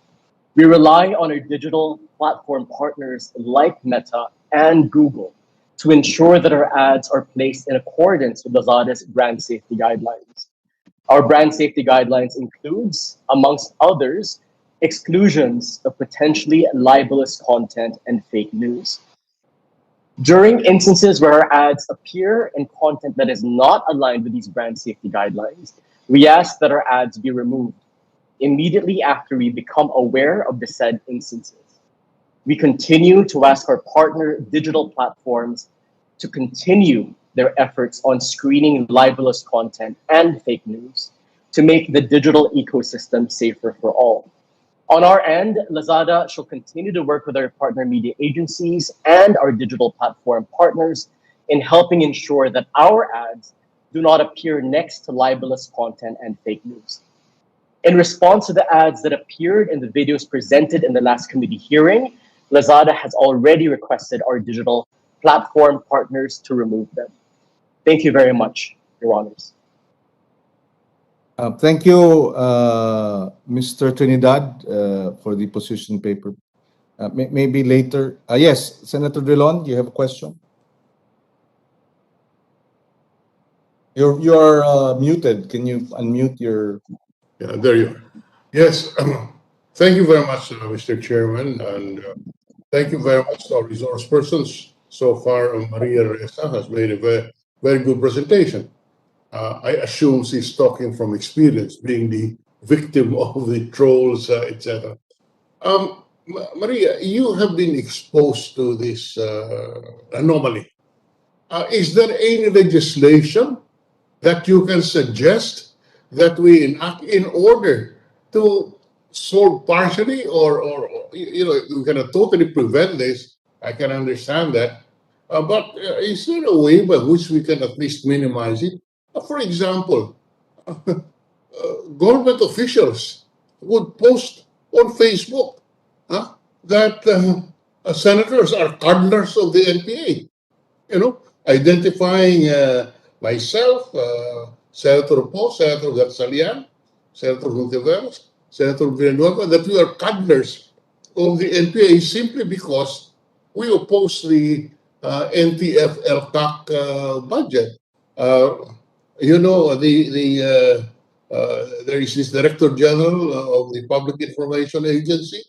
[SPEAKER 5] We rely on our digital platform partners like Meta and Google to ensure that our ads are placed in accordance with Lazada's brand safety guidelines. Our brand safety guidelines includes, amongst others, exclusions of potentially libelous content and fake news. During instances where our ads appear in content that is not aligned with these brand safety guidelines, we ask that our ads be removed immediately after we become aware of the said instances. We continue to ask our partner digital platforms to continue their efforts on screening libelous content and fake news to make the digital ecosystem safer for all. On our end, Lazada shall continue to work with our partner media agencies and our digital platform partners in helping ensure that our ads do not appear next to libelous content and fake news. In response to the ads that appeared in the videos presented in the last committee hearing, Lazada has already requested our digital platform partners to remove them. Thank you very much, Your Honors.
[SPEAKER 1] Thank you, Mr. Trinidad, for the position paper. Maybe later. Yes, Senator Drilon, you have a question? You're muted. Can you unmute your...
[SPEAKER 2] Yeah, there you are. Yes, thank you very much, Mr. Chairman, and thank you very much to our resource persons. So far, Maria Reza has made a very, very good presentation. I assume she's talking from experience, being the victim of the trolls, etc. Maria, you have been exposed to this anomaly. Is there any legislation that you can suggest that we enact in order to solve partially, or we cannot totally prevent this? I can understand that. But is there a way by which we can at least minimize it? For example, government officials would post on Facebook that senators are cardinals of the NPA, identifying myself, Senator Poe, Senator Gatsalian, Senator Monteveros, Senator Villanueva, that we are cardinals of the NPA simply because we oppose the NTF-LCAC budget. There is this Director General of the Public Information Agency,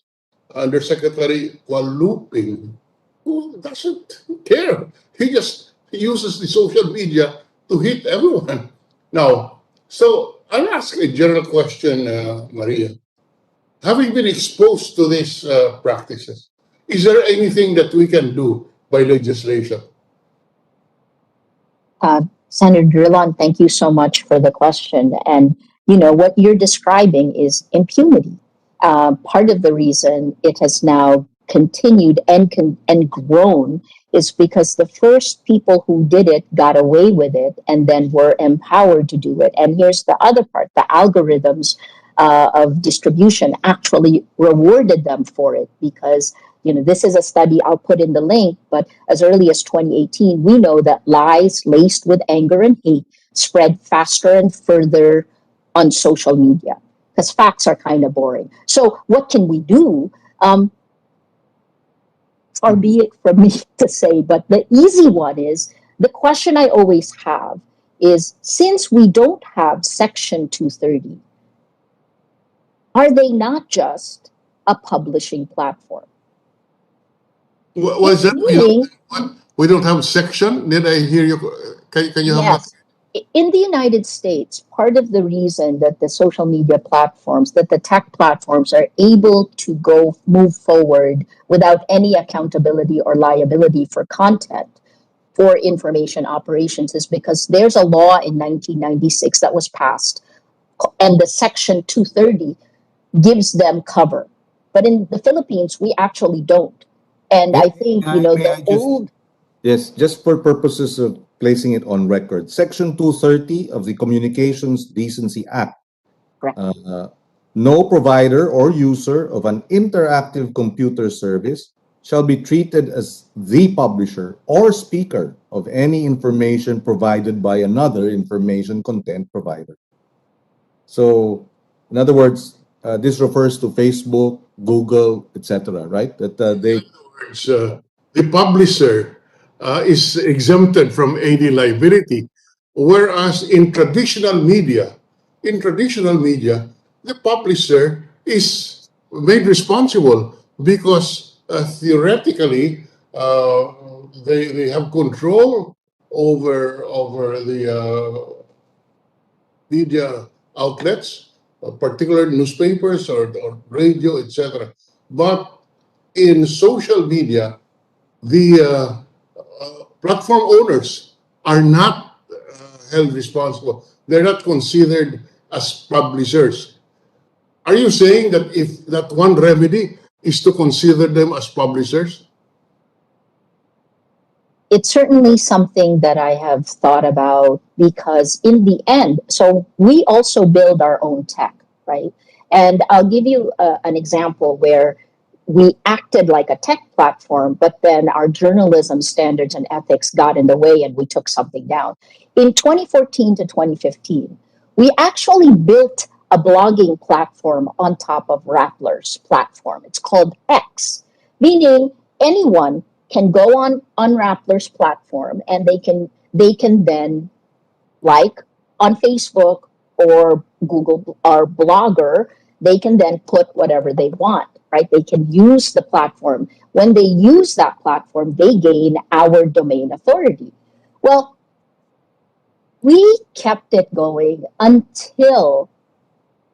[SPEAKER 2] Undersecretary Waluping, who doesn't care. He just uses the social media to hit everyone. Now, so I'll ask a general question, Maria. Having been exposed to these practices, is there anything that we can do by legislation?
[SPEAKER 4] Senator Drilon, thank you so much for the question. And, what you're describing is impunity. Part of the reason it has now continued and grown is because the first people who did it got away with it and then were empowered to do it. And here's the other part, the algorithms of distribution actually rewarded them for it because this is a study I'll put in the link, but as early as 2018, we know that lies laced with anger and hate spread faster and further on social media because facts are kind of boring. So what can we do? Far be it from me to say, but the easy one is, the question I always have is, since we don't have Section 230, are they not just a publishing platform?
[SPEAKER 2] Was that we don't have section? Did I hear you? Can you have
[SPEAKER 4] Yes. in the United States, part of the reason that the social media platforms, that the tech platforms are able to move forward without any accountability or liability for content for information operations is because there's a law in 1996 that was passed, and the Section 230 gives them cover. But in the Philippines, we actually don't. And I think,
[SPEAKER 1] May
[SPEAKER 4] the
[SPEAKER 1] I just
[SPEAKER 4] old,
[SPEAKER 1] Yes, just for purposes of placing it on record, Section 230 of the Communications Decency Act,
[SPEAKER 4] correct.
[SPEAKER 1] no provider or user of an interactive computer service shall be treated as the publisher or speaker of any information provided by another information content provider. So, in other words, this refers to Facebook, Google, etc., right? That they
[SPEAKER 2] Words, the publisher is exempted from any liability, whereas in traditional media, the publisher is made responsible because theoretically they have control over the media outlets, particular newspapers or radio, etc. But in social media, the platform owners are not held responsible. They're not considered as publishers. Are you saying that if that one remedy is to consider them as publishers?
[SPEAKER 4] It's certainly something that I have thought about because in the end, so we also build our own tech, right? And I'll give you an example where we acted like a tech platform, but then our journalism standards and ethics got in the way and we took something down. In 2014 to 2015, we actually built a blogging platform on top of Rappler's platform. It's called X, meaning anyone can go on Rappler's platform and they can then, like on Facebook or Google or Blogger, they can then put whatever they want, right? They can use the platform. When they use that platform, they gain our domain authority. Well, we kept it going until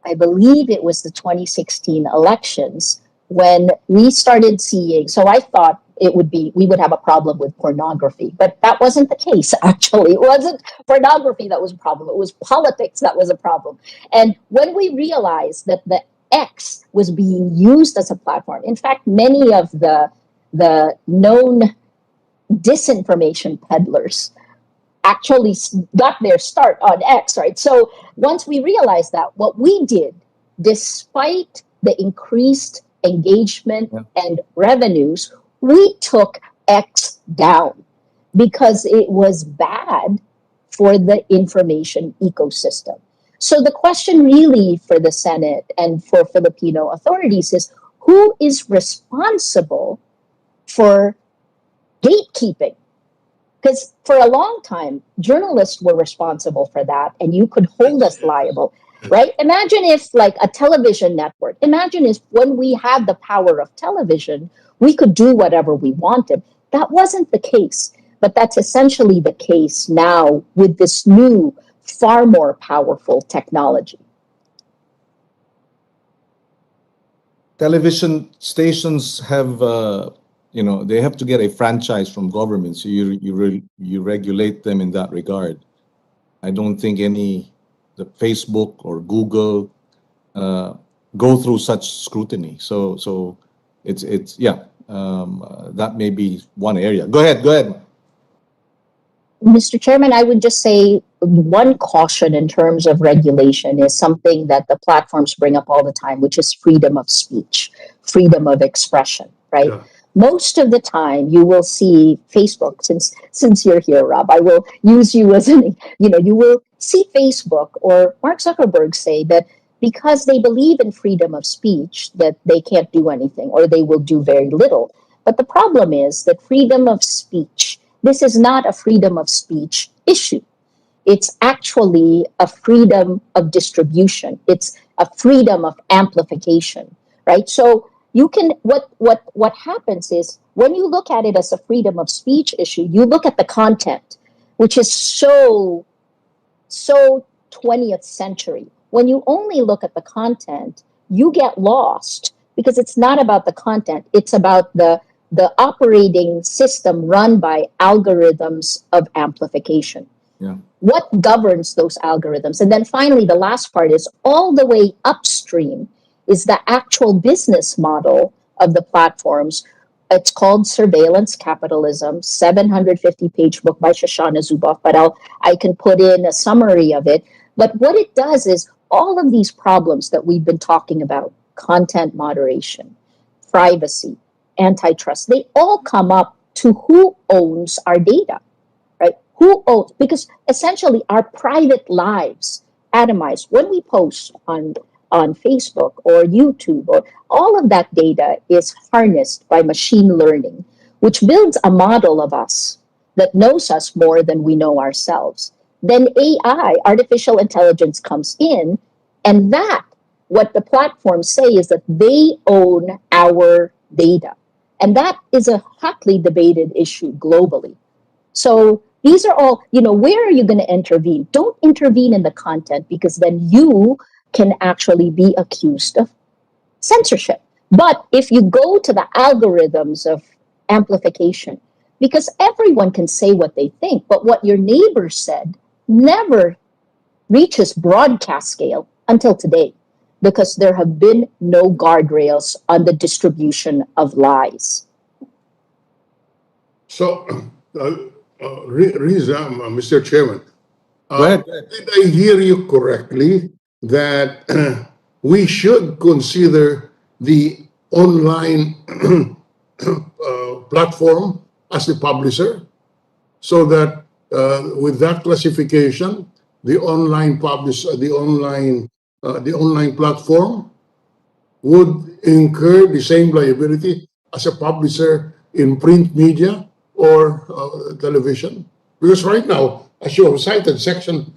[SPEAKER 4] I believe it was the 2016 elections when we started seeing. So I thought we would have a problem with pornography, but that wasn't the case. Actually, it wasn't pornography that was a problem. It was politics that was a problem. And when we realized that the X was being used as a platform, in fact, many of the known disinformation peddlers actually got their start on X, right? So once we realized that, what we did, despite the increased engagement and revenues, we took X down because it was bad for the information ecosystem. So the question really for the Senate and for Filipino authorities is who is responsible for gatekeeping? Because for a long time, journalists were responsible for that, and you could hold us liable, right? Imagine if, like a television network, imagine if when we had the power of television, we could do whatever we wanted. That wasn't the case, but that's essentially the case now with this new, far more powerful technology.
[SPEAKER 1] television stations have they have to get a franchise from government, so you regulate them in that regard. I don't think the Facebook or Google go through such scrutiny. So it's yeah, that may be one area. Go ahead.
[SPEAKER 4] Mr. Chairman, I would just say one caution in terms of regulation is something that the platforms bring up all the time, which is freedom of speech, freedom of expression, right?
[SPEAKER 2] Yeah.
[SPEAKER 4] Most of the time, you will see Facebook. Since you're here, Rob, I will use you as you will see Facebook or Mark Zuckerberg say that because they believe in freedom of speech, that they can't do anything or they will do very little. But the problem is that freedom of speech. This is not a freedom of speech issue. It's actually a freedom of distribution. It's a freedom of amplification, right? So you can what happens is when you look at it as a freedom of speech issue, you look at the content, which is so so 20th century. When you only look at the content, you get lost because it's not about the content, it's about the operating system run by algorithms of amplification.
[SPEAKER 1] Yeah.
[SPEAKER 4] What governs those algorithms? And then finally, the last part is all the way upstream is the actual business model of the platforms. It's called Surveillance Capitalism, 750-page book by Shoshana Zuboff, but I can put in a summary of it. But what it does is all of these problems that we've been talking about, content moderation, privacy, antitrust, they all come up to who owns our data, right? Who owns, because essentially our private lives atomized when we post on Facebook or YouTube, or all of that data is harnessed by machine learning, which builds a model of us that knows us more than we know ourselves. Then AI, artificial intelligence, comes in, and that, what the platforms say is that they own our data. And that is a hotly debated issue globally. So these are all, where are you going to intervene? Don't intervene in the content because then you can actually be accused of censorship. But if you go to the algorithms of amplification, because everyone can say what they think, but what your neighbor said never reaches broadcast scale until today because there have been no guardrails on the distribution of lies.
[SPEAKER 2] So, Riza, Mr. Chairman,
[SPEAKER 1] Go ahead.
[SPEAKER 2] did I hear you correctly that we should consider the online platform as the publisher, so that with that classification, the online the online platform would incur the same liability as a publisher in print media or television? Because right now, as you have cited, Section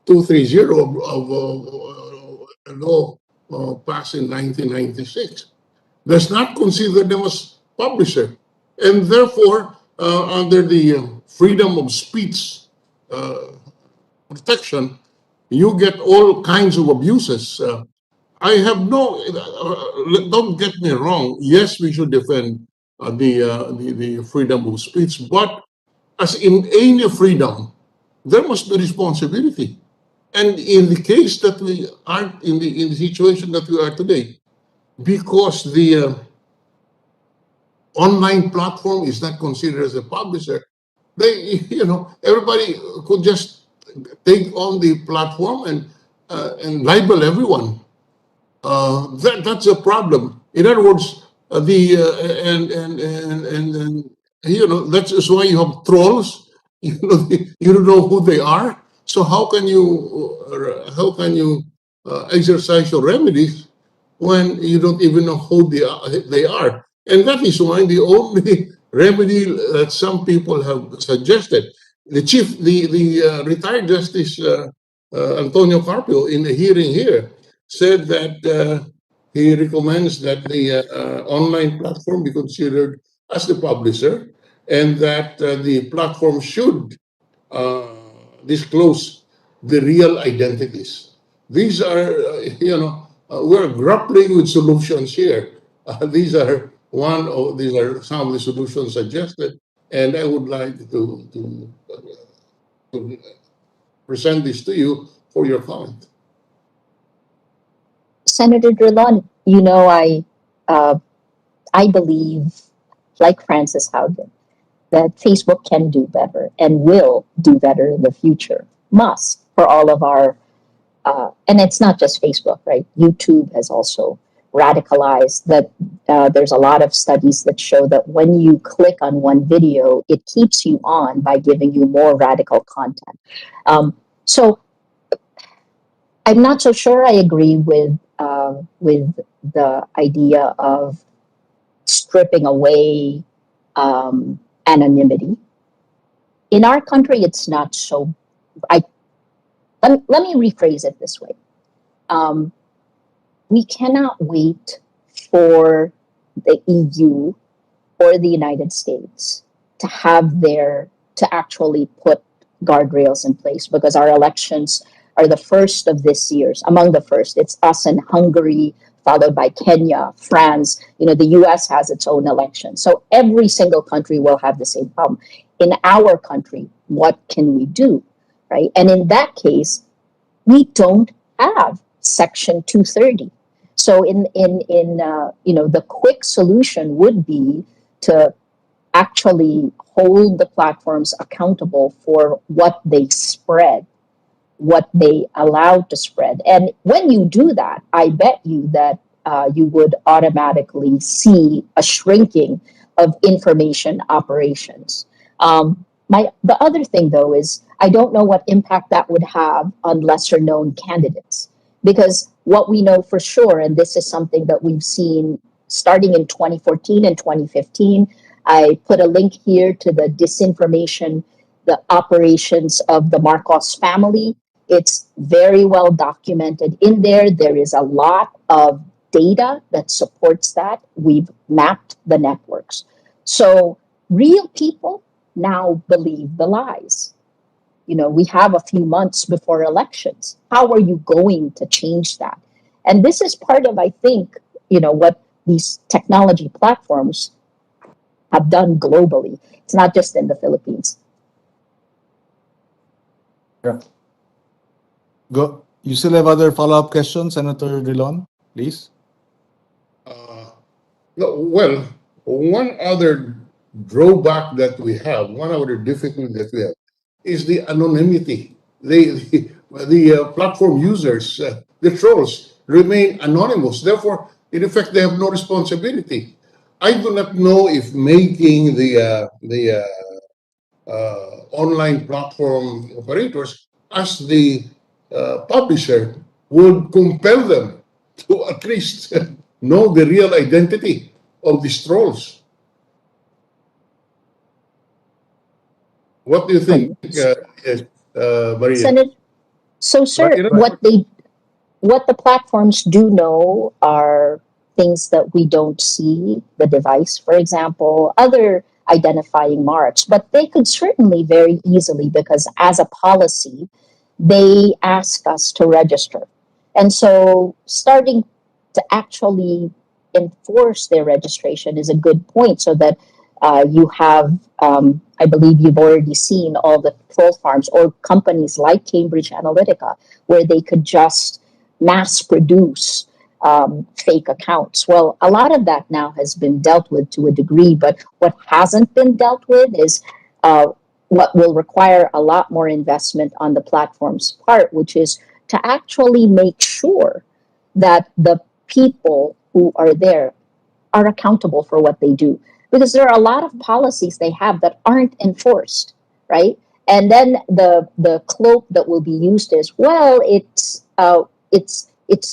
[SPEAKER 2] 230 of a law passed in 1996 does not consider them as publisher. And therefore, under the freedom of speech protection, you get all kinds of abuses. I have no, don't get me wrong. Yes, we should defend the freedom of speech, but as in any freedom, there must be responsibility. And in the case that we are in the situation that we are today, because the online platform is not considered as a publisher, they, everybody could just take on the platform and libel everyone. That's a problem. In other words, the and that's why you have trolls. You don't know who they are. So how can you exercise your remedies when you don't even know who they are? And that is why the only remedy that some people have suggested, the retired Justice Antonio Carpio, in the hearing here, said that he recommends that the online platform be considered as the publisher, and that the platform should uh, disclose the real identities. These are, we're grappling with solutions here. These are some of the solutions suggested, and I would like to present this to you for your comment.
[SPEAKER 4] Senator Drilon, I believe, like Francis Haugen, that Facebook can do better and will do better in the future. Must, for all of our, and it's not just Facebook, right? YouTube has also radicalized that. There's a lot of studies that show that when you click on one video, it keeps you on by giving you more radical content. So I'm not so sure I agree with the idea of stripping away anonymity. In our country, it's not so. Let me rephrase it this way. We cannot wait for the EU or the United States to actually put guardrails in place, because our elections are the first of this year's, among the first. It's us and Hungary, followed by Kenya, France. The US has its own election. So every single country will have the same problem. In our country, what can we do, right? And in that case, we don't have Section 230. So the quick solution would be to actually hold the platforms accountable for what they spread, what they allow to spread. And when you do that, I bet you that you would automatically see a shrinking of information operations. The other thing, though, is I don't know what impact that would have on lesser known candidates. Because what we know for sure, and this is something that we've seen starting in 2014 and 2015, I put a link here to the disinformation, the operations of the Marcos family. It's very well documented in there. There is a lot of data that supports that. We've mapped the networks. So real people now believe the lies. We have a few months before elections. How are you going to change that? And this is part of, I think, what these technology platforms have done globally. It's not just in the Philippines.
[SPEAKER 1] Yeah. Go. You still have other follow-up questions, Senator Drilon, please?
[SPEAKER 2] No, well, one other drawback that we have, one other difficulty that we have, is the anonymity. The platform users, the trolls, remain anonymous. Therefore, in effect, they have no responsibility. I do not know if making the online platform operators as the publisher would compel them to at least know the real identity of these trolls. What do you think, Maria?
[SPEAKER 4] Senate, so, sir, what the platforms do know are things that we don't see, the device, for example, other identifying marks, but they could certainly very easily, because as a policy, they ask us to register. And so starting to actually enforce their registration is a good point, so that you have, I believe you've already seen all the troll farms or companies like Cambridge Analytica, where they could just mass produce fake accounts. Well, a lot of that now has been dealt with to a degree, but what hasn't been dealt with is what will require a lot more investment on the platform's part, which is to actually make sure that the people who are there are accountable for what they do. Because there are a lot of policies they have that aren't enforced, right? And then the cloak that will be used is, well, it's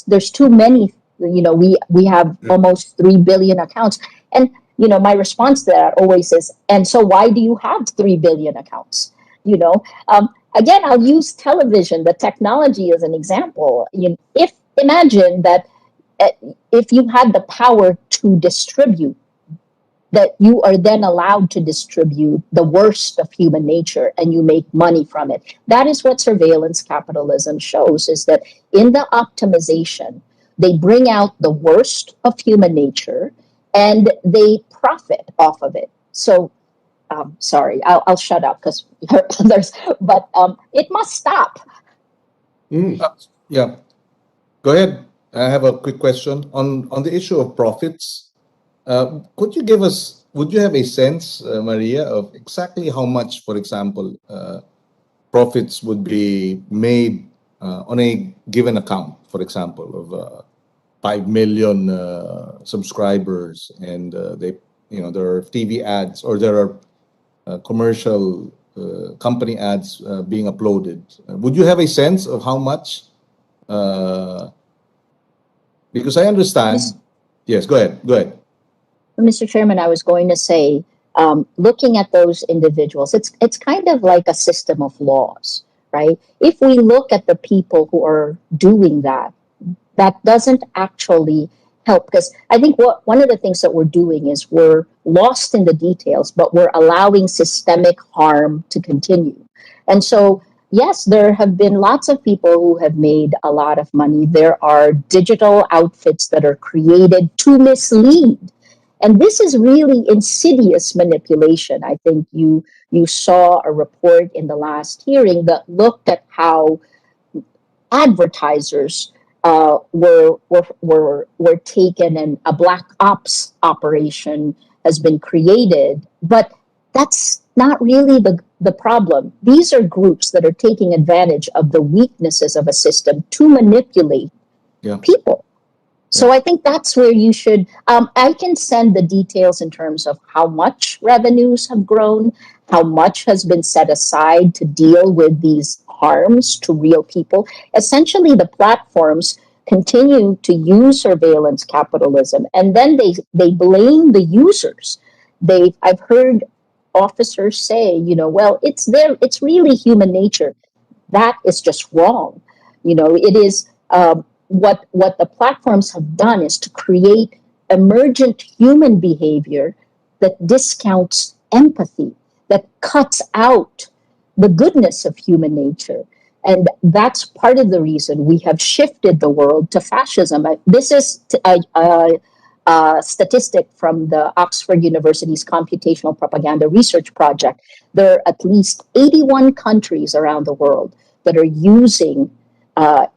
[SPEAKER 4] there's too many. We have almost 3 billion accounts, and my response to that always is, and so why do you have 3 billion accounts? Again, I'll use television, the technology, as an example. If imagine that if you had the power to distribute, that you are then allowed to distribute the worst of human nature and you make money from it. That is what surveillance capitalism shows, is that in the optimization, they bring out the worst of human nature and they profit off of it. So, sorry, I'll shut up because there are others, but it must stop.
[SPEAKER 1] Yeah. Go ahead. I have a quick question on the issue of profits. Would you have a sense, Maria, of exactly how much, for example, profits would be made on a given account, for example, of 5 million subscribers, and there are TV ads, or there are commercial company ads being uploaded. Would you have a sense of how much? Because I understand. Yes, go ahead.
[SPEAKER 4] Mr. Chairman, I was going to say, looking at those individuals, it's kind of like a system of laws, right? If we look at the people who are doing that, that doesn't actually help, because I think one of the things that we're doing is we're lost in the details, but we're allowing systemic harm to continue. And so, yes, there have been lots of people who have made a lot of money. There are digital outfits that are created to mislead. And this is really insidious manipulation. I think you saw a report in the last hearing that looked at how advertisers were taken, and a black ops operation has been created. But that's not really the problem. These are groups that are taking advantage of the weaknesses of a system to manipulate
[SPEAKER 1] Yeah.
[SPEAKER 4] people. So I think that's where you should. I can send the details in terms of how much revenues have grown, how much has been set aside to deal with these harms to real people. Essentially, the platforms continue to use surveillance capitalism, and then they blame the users. I've heard officers say, well, it's really human nature. That is just wrong. It is what the platforms have done is to create emergent human behavior that discounts empathy, that cuts out the goodness of human nature. And that's part of the reason we have shifted the world to fascism. This is a statistic from the Oxford University's Computational Propaganda Research Project. There are at least 81 countries around the world that are using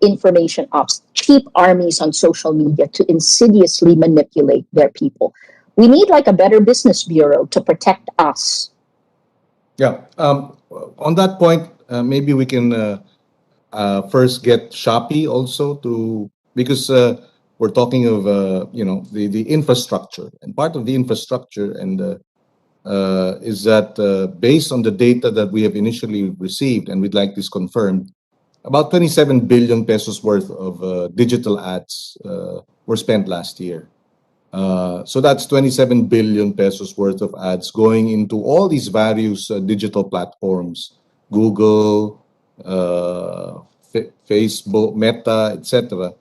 [SPEAKER 4] information ops, cheap armies on social media to insidiously manipulate their people. We need like a better business bureau to protect us.
[SPEAKER 1] Yeah. On that point, maybe we can first get Shopee also to, because we're talking of the infrastructure, and part of the infrastructure and is that based on the data that we have initially received, and we'd like this confirmed, about 27 billion pesos worth of digital ads were spent last year. So that's 27 billion pesos worth of ads going into all these various digital platforms, Google, Facebook, Meta, etc.,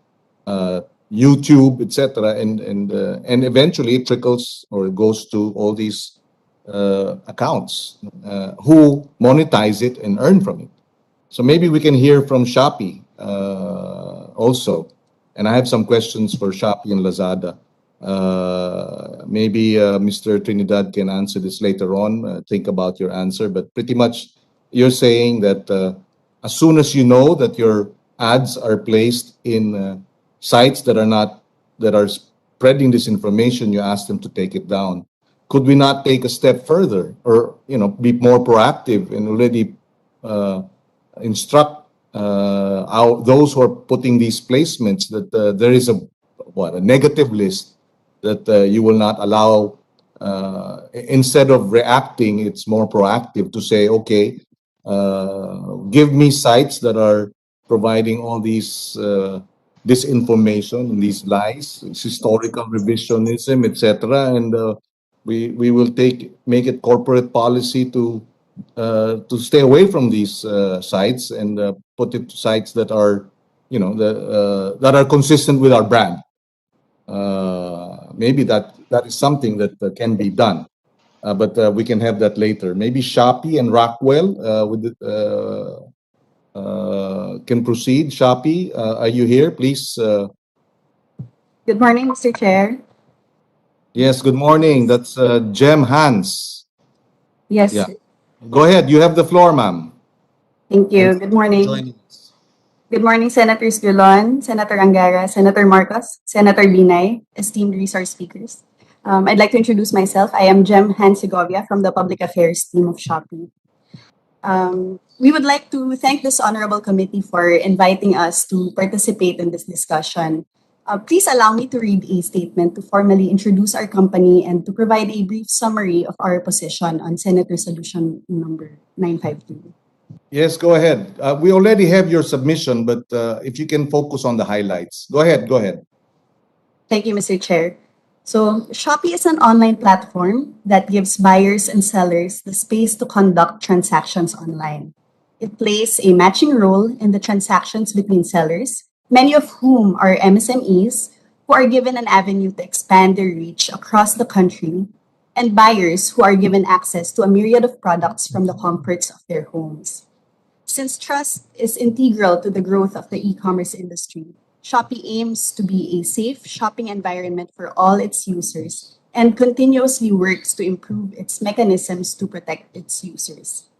[SPEAKER 1] YouTube, etc., and eventually it trickles or goes to all these accounts who monetize it and earn from it. So maybe we can hear from Shopee also. And I have some questions for Shopee and Lazada. Maybe Mr. Trinidad can answer this later on. Think about your answer. But pretty much you're saying that as soon as you know that your ads are placed in sites that are spreading this information, you ask them to take it down. Could we not take a step further, or be more proactive and already instruct those who are putting these placements that there is a negative list that you will not allow. Instead of reacting, it's more proactive to say, okay, give me sites that are providing all these disinformation, these lies, historical revisionism, etc., and we will make it corporate policy to stay away from these sites and put it to sites that are, that are consistent with our brand. Maybe that is something that can be done, but we can have that later. Maybe Shopee and Rockwell can proceed. Shopee, are you here? Please.
[SPEAKER 6] Good morning, Mr. Chair.
[SPEAKER 1] Yes, good morning. That's Jem Hans.
[SPEAKER 6] Yes,
[SPEAKER 1] Yeah. Go ahead. You have the floor, ma'am.
[SPEAKER 6] thank you.
[SPEAKER 1] And
[SPEAKER 6] Good morning.
[SPEAKER 1] joining us.
[SPEAKER 6] Good morning, Senators Dulon, Senator Angara, Senator Marcos, Senator Binay, esteemed resource speakers. I'd like to introduce myself. I am Jem Hans Segovia from the Public Affairs team of Shopee. We would like to thank this honorable committee for inviting us to participate in this discussion. Please allow me to read a statement to formally introduce our company and to provide a brief summary of our position on Senate Resolution number 952.
[SPEAKER 1] Yes, go ahead. We already have your submission, but if you can focus on the highlights. Go ahead, go ahead.
[SPEAKER 6] Thank you, Mr. Chair. So, Shopee is an online platform that gives buyers and sellers the space to conduct transactions online. It plays a matching role in the transactions between sellers, many of whom are MSMEs, who are given an avenue to expand their reach across the country, and buyers who are given access to a myriad of products from the comforts of their homes. Since trust is integral to the growth of the e-commerce industry, Shopee aims to be a safe shopping environment for all its users and continuously works to improve its mechanisms to protect its users.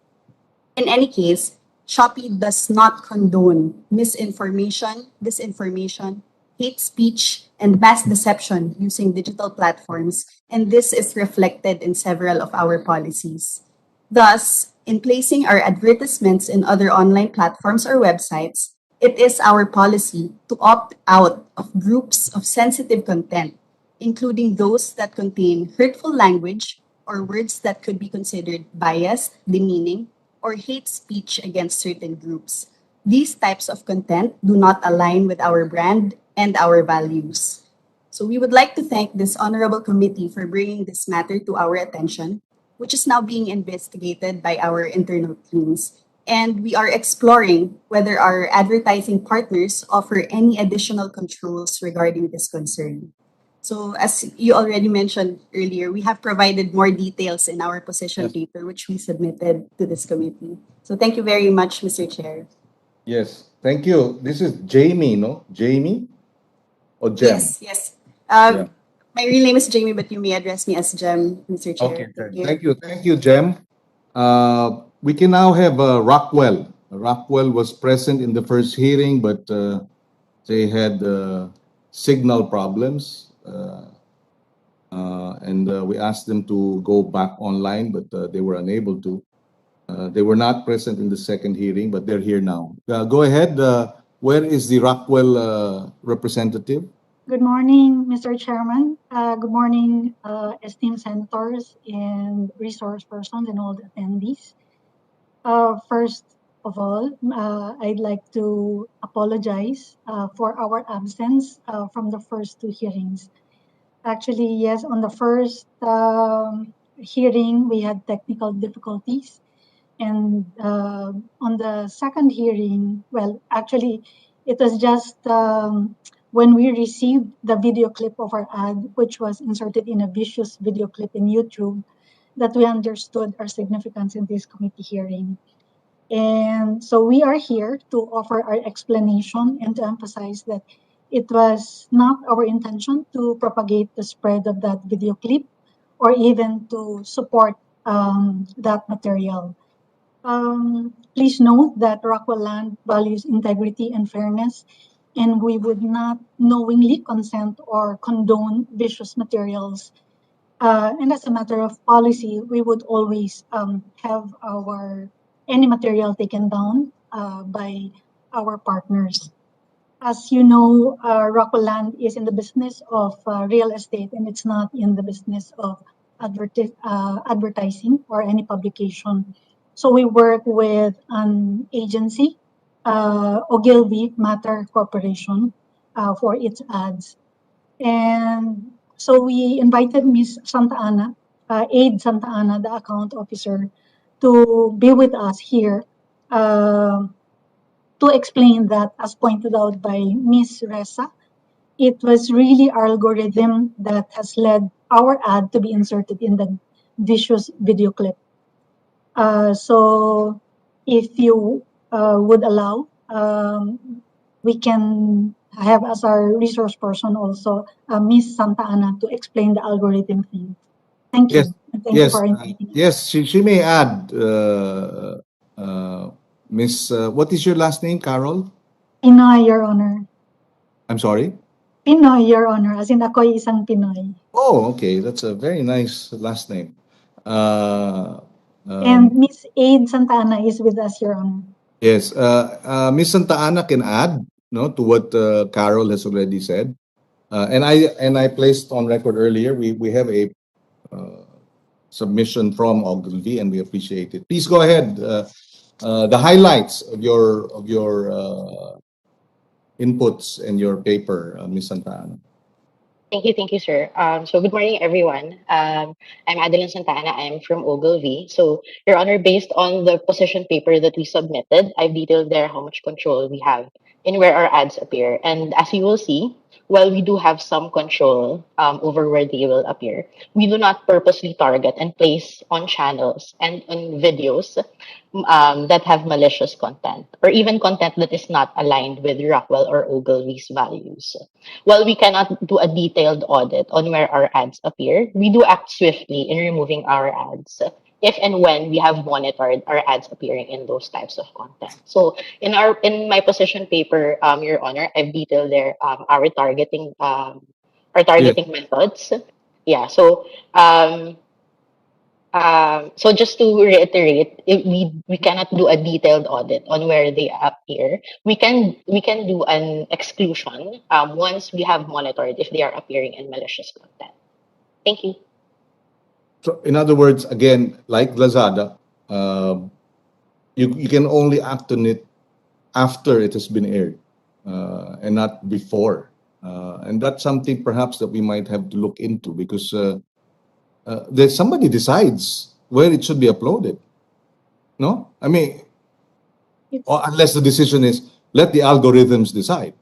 [SPEAKER 6] In any case, Shopee does not condone misinformation, disinformation, hate speech, and mass deception using digital platforms, and this is reflected in several of our policies. Thus, in placing our advertisements in other online platforms or websites, it is our policy to opt out of groups of sensitive content, including those that contain hurtful language or words that could be considered biased, demeaning, or hate speech against certain groups. These types of content do not align with our brand and our values. So we would like to thank this honorable committee for bringing this matter to our attention, which is now being investigated by our internal teams. And we are exploring whether our advertising partners offer any additional controls regarding this concern. So as you already mentioned earlier, we have provided more details in our position
[SPEAKER 1] Yes.
[SPEAKER 6] paper, which we submitted to this committee. So thank you very much, Mr. Chair.
[SPEAKER 1] Yes, thank you. This is Jamie, no? Jamie or Jem?
[SPEAKER 6] Yes, yes.
[SPEAKER 1] Yeah.
[SPEAKER 6] My real name is Jamie, but you may address me as Jem, Mr.
[SPEAKER 1] Okay,
[SPEAKER 6] Chair. Thank
[SPEAKER 1] Jem.
[SPEAKER 6] you.
[SPEAKER 1] Thank you, Jem. We can now have Rockwell. Rockwell was present in the first hearing, but they had signal problems, and we asked them to go back online, but they were unable to. They were not present in the second hearing, but they're here now. Go ahead. Where is the Rockwell representative?
[SPEAKER 7] Good morning, Mr. Chairman. Good morning, esteemed senators and resource persons and all the attendees. First of all, I'd like to apologize for our absence from the first two hearings. Actually, yes, on the first hearing, we had technical difficulties. And on the second hearing, well, actually, it was just when we received the video clip of our ad, which was inserted in a vicious video clip in YouTube, that we understood our significance in this committee hearing. And so we are here to offer our explanation and to emphasize that it was not our intention to propagate the spread of that video clip or even to support that material. Please note that Rockwell Land values integrity and fairness, and we would not knowingly consent or condone vicious materials. And as a matter of policy, we would always have any material taken down by our partners. As you know, Rockwell Land is in the business of real estate, and it's not in the business of advertising or any publication. So we work with an agency, Ogilvy Matter Corporation, for its ads. And so we invited Ms. Santa Ana, Aide Santa Ana, the account officer, to be with us here to explain that, as pointed out by Ms. Ressa, it was really our algorithm that has led our ad to be inserted in the vicious video clip. So if you would allow, we can have as our resource person also Ms. Santa Ana to explain the algorithm thing. Thank
[SPEAKER 1] Yes,
[SPEAKER 7] you. And thank you
[SPEAKER 1] yes,
[SPEAKER 7] for inviting us.
[SPEAKER 1] yes. She may add, Miss. What is your last name, Carol?
[SPEAKER 7] Pinoy, Your Honor.
[SPEAKER 1] I'm sorry.
[SPEAKER 7] Pinoy, Your Honor. As in ako'y isang Pinoy.
[SPEAKER 1] Oh, okay. That's a very nice last name.
[SPEAKER 7] And Miss Aide Santa Ana is with us, Your Honor.
[SPEAKER 1] Yes, Miss Santa Ana can add, no, to what Carol has already said. And I placed on record earlier. We have a submission from Ogilvy, and we appreciate it. Please go ahead. The highlights of your inputs in your paper, Miss Santa Ana.
[SPEAKER 8] Thank you, sir. So good morning, everyone. I'm Adeline Santana. I'm from Ogilvy. So, Your Honor, based on the position paper that we submitted, I've detailed there how much control we have in where our ads appear. And as you will see, while we do have some control over where they will appear, we do not purposely target and place on channels and on videos that have malicious content or even content that is not aligned with Rockwell or Ogilvy's values. While we cannot do a detailed audit on where our ads appear, we do act swiftly in removing our ads if and when we have monitored our ads appearing in those types of content. So in my position paper, Your Honor, I've detailed there our
[SPEAKER 1] Yes.
[SPEAKER 8] targeting methods. Yeah. So just to reiterate, if we cannot do a detailed audit on where they appear. We can do an exclusion once we have monitored if they are appearing in malicious content. Thank you.
[SPEAKER 1] So in other words, again, like Lazada, you can only act on it after it has been aired, and not before. And that's something perhaps that we might have to look into, because there's somebody decides where it should be uploaded. No, I mean, or unless the decision is let the algorithms decide.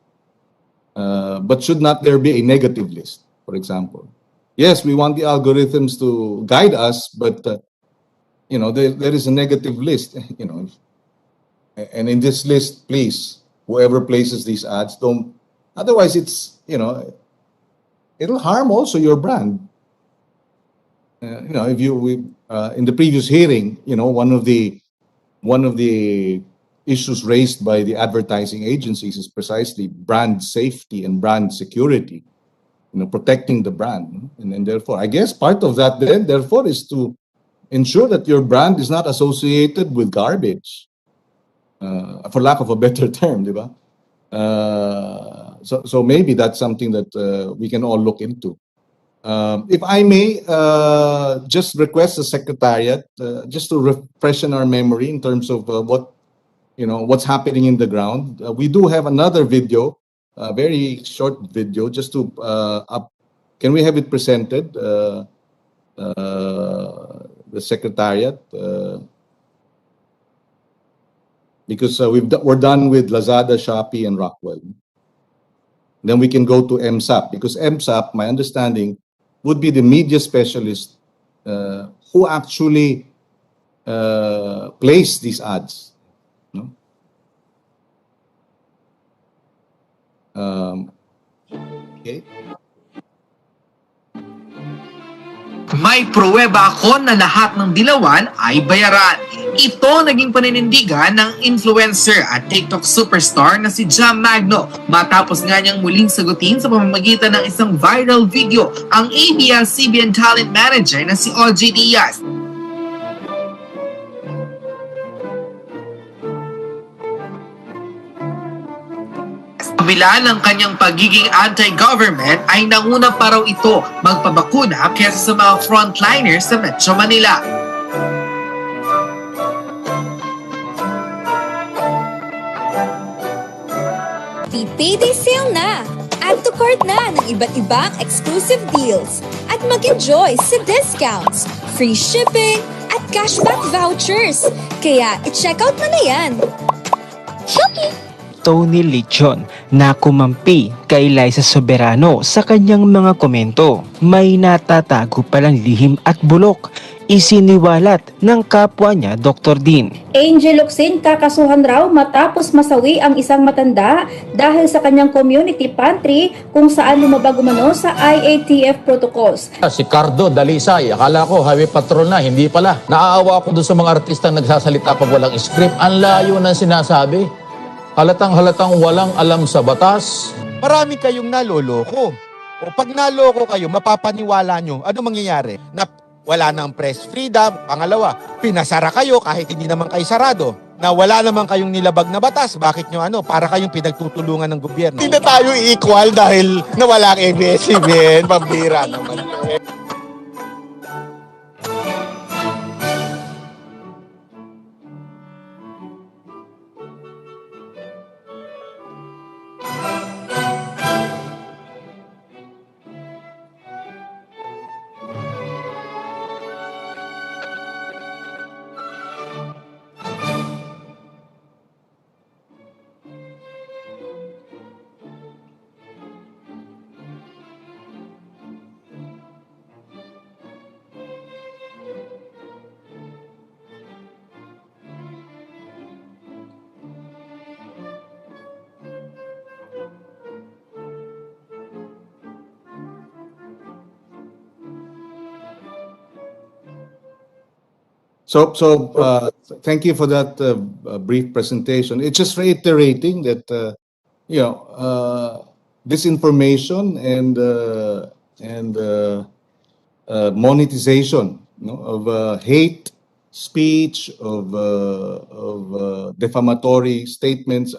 [SPEAKER 1] But should not there be a negative list, for example? Yes, we want the algorithms to guide us, but there is a negative list. And in this list, please, whoever places these ads, don't. Otherwise, it'll harm also your brand. If in the previous hearing, one of the issues raised by the advertising agencies is precisely brand safety and brand security, protecting the brand. And therefore, I guess part of that then, therefore, is to ensure that your brand is not associated with garbage, for lack of a better term, di ba? So maybe that's something that we can all look into. If I may, just request the secretariat just to refreshen our memory in terms of what's happening in the ground. We do have another video, a very short video, just to can we have it presented, the secretariat, because we're done with Lazada, Shopee, and Rockwell. Then we can go to MSAP, because MSAP, my understanding, would be the media specialist who actually place these ads. No? Okay.
[SPEAKER 9] May pruweba ako na lahat ng dilawan ay bayaran. Ito naging paninindigan ng influencer at TikTok superstar na si Jam Magno matapos nga niyang muling sagutin sa pamamagitan ng isang viral video ang ABS-CBN talent manager na si OG Diaz. Kabila ng kanyang pagiging anti-government ay nanguna pa raw ito magpabakuna kesa sa mga frontliners sa Metro Manila.
[SPEAKER 10] Payday sale na! Add to cart na ng iba't ibang exclusive deals at mag-enjoy sa discounts, free shipping at cashback vouchers. Kaya i-check out mo na yan! Shopee!
[SPEAKER 11] Tony Lechon na kumampi kay Liza Soberano sa kanyang mga komento. May natatago palang lihim at bulok. Isiniwalat ng kapwa niya Dr. Dean.
[SPEAKER 12] Angel Locsin kakasuhan raw matapos masawi ang isang matanda dahil sa kanyang community pantry kung saan lumabag umano sa IATF protocols.
[SPEAKER 13] Si Cardo Dalisay, akala ko highway patrol na, hindi pala. Naaawa ako doon sa mga artistang nagsasalita pag walang script. Ang layo ng sinasabi. Halatang walang alam sa batas.
[SPEAKER 14] Marami kayong naloloko. O pag naloko kayo, mapapaniwala nyo, ano mangyayari? Na wala nang press freedom. Pangalawa, pinasara kayo kahit hindi naman kayo sarado. Na wala naman kayong nilabag na batas. Bakit nyo para kayong pinagtutulungan ng gobyerno? Hindi na tayo equal dahil nawala ang ABS-CBN. Pambira naman.
[SPEAKER 1] Thank you for that brief presentation. It's just reiterating that disinformation and monetization, of hate speech, of defamatory statements,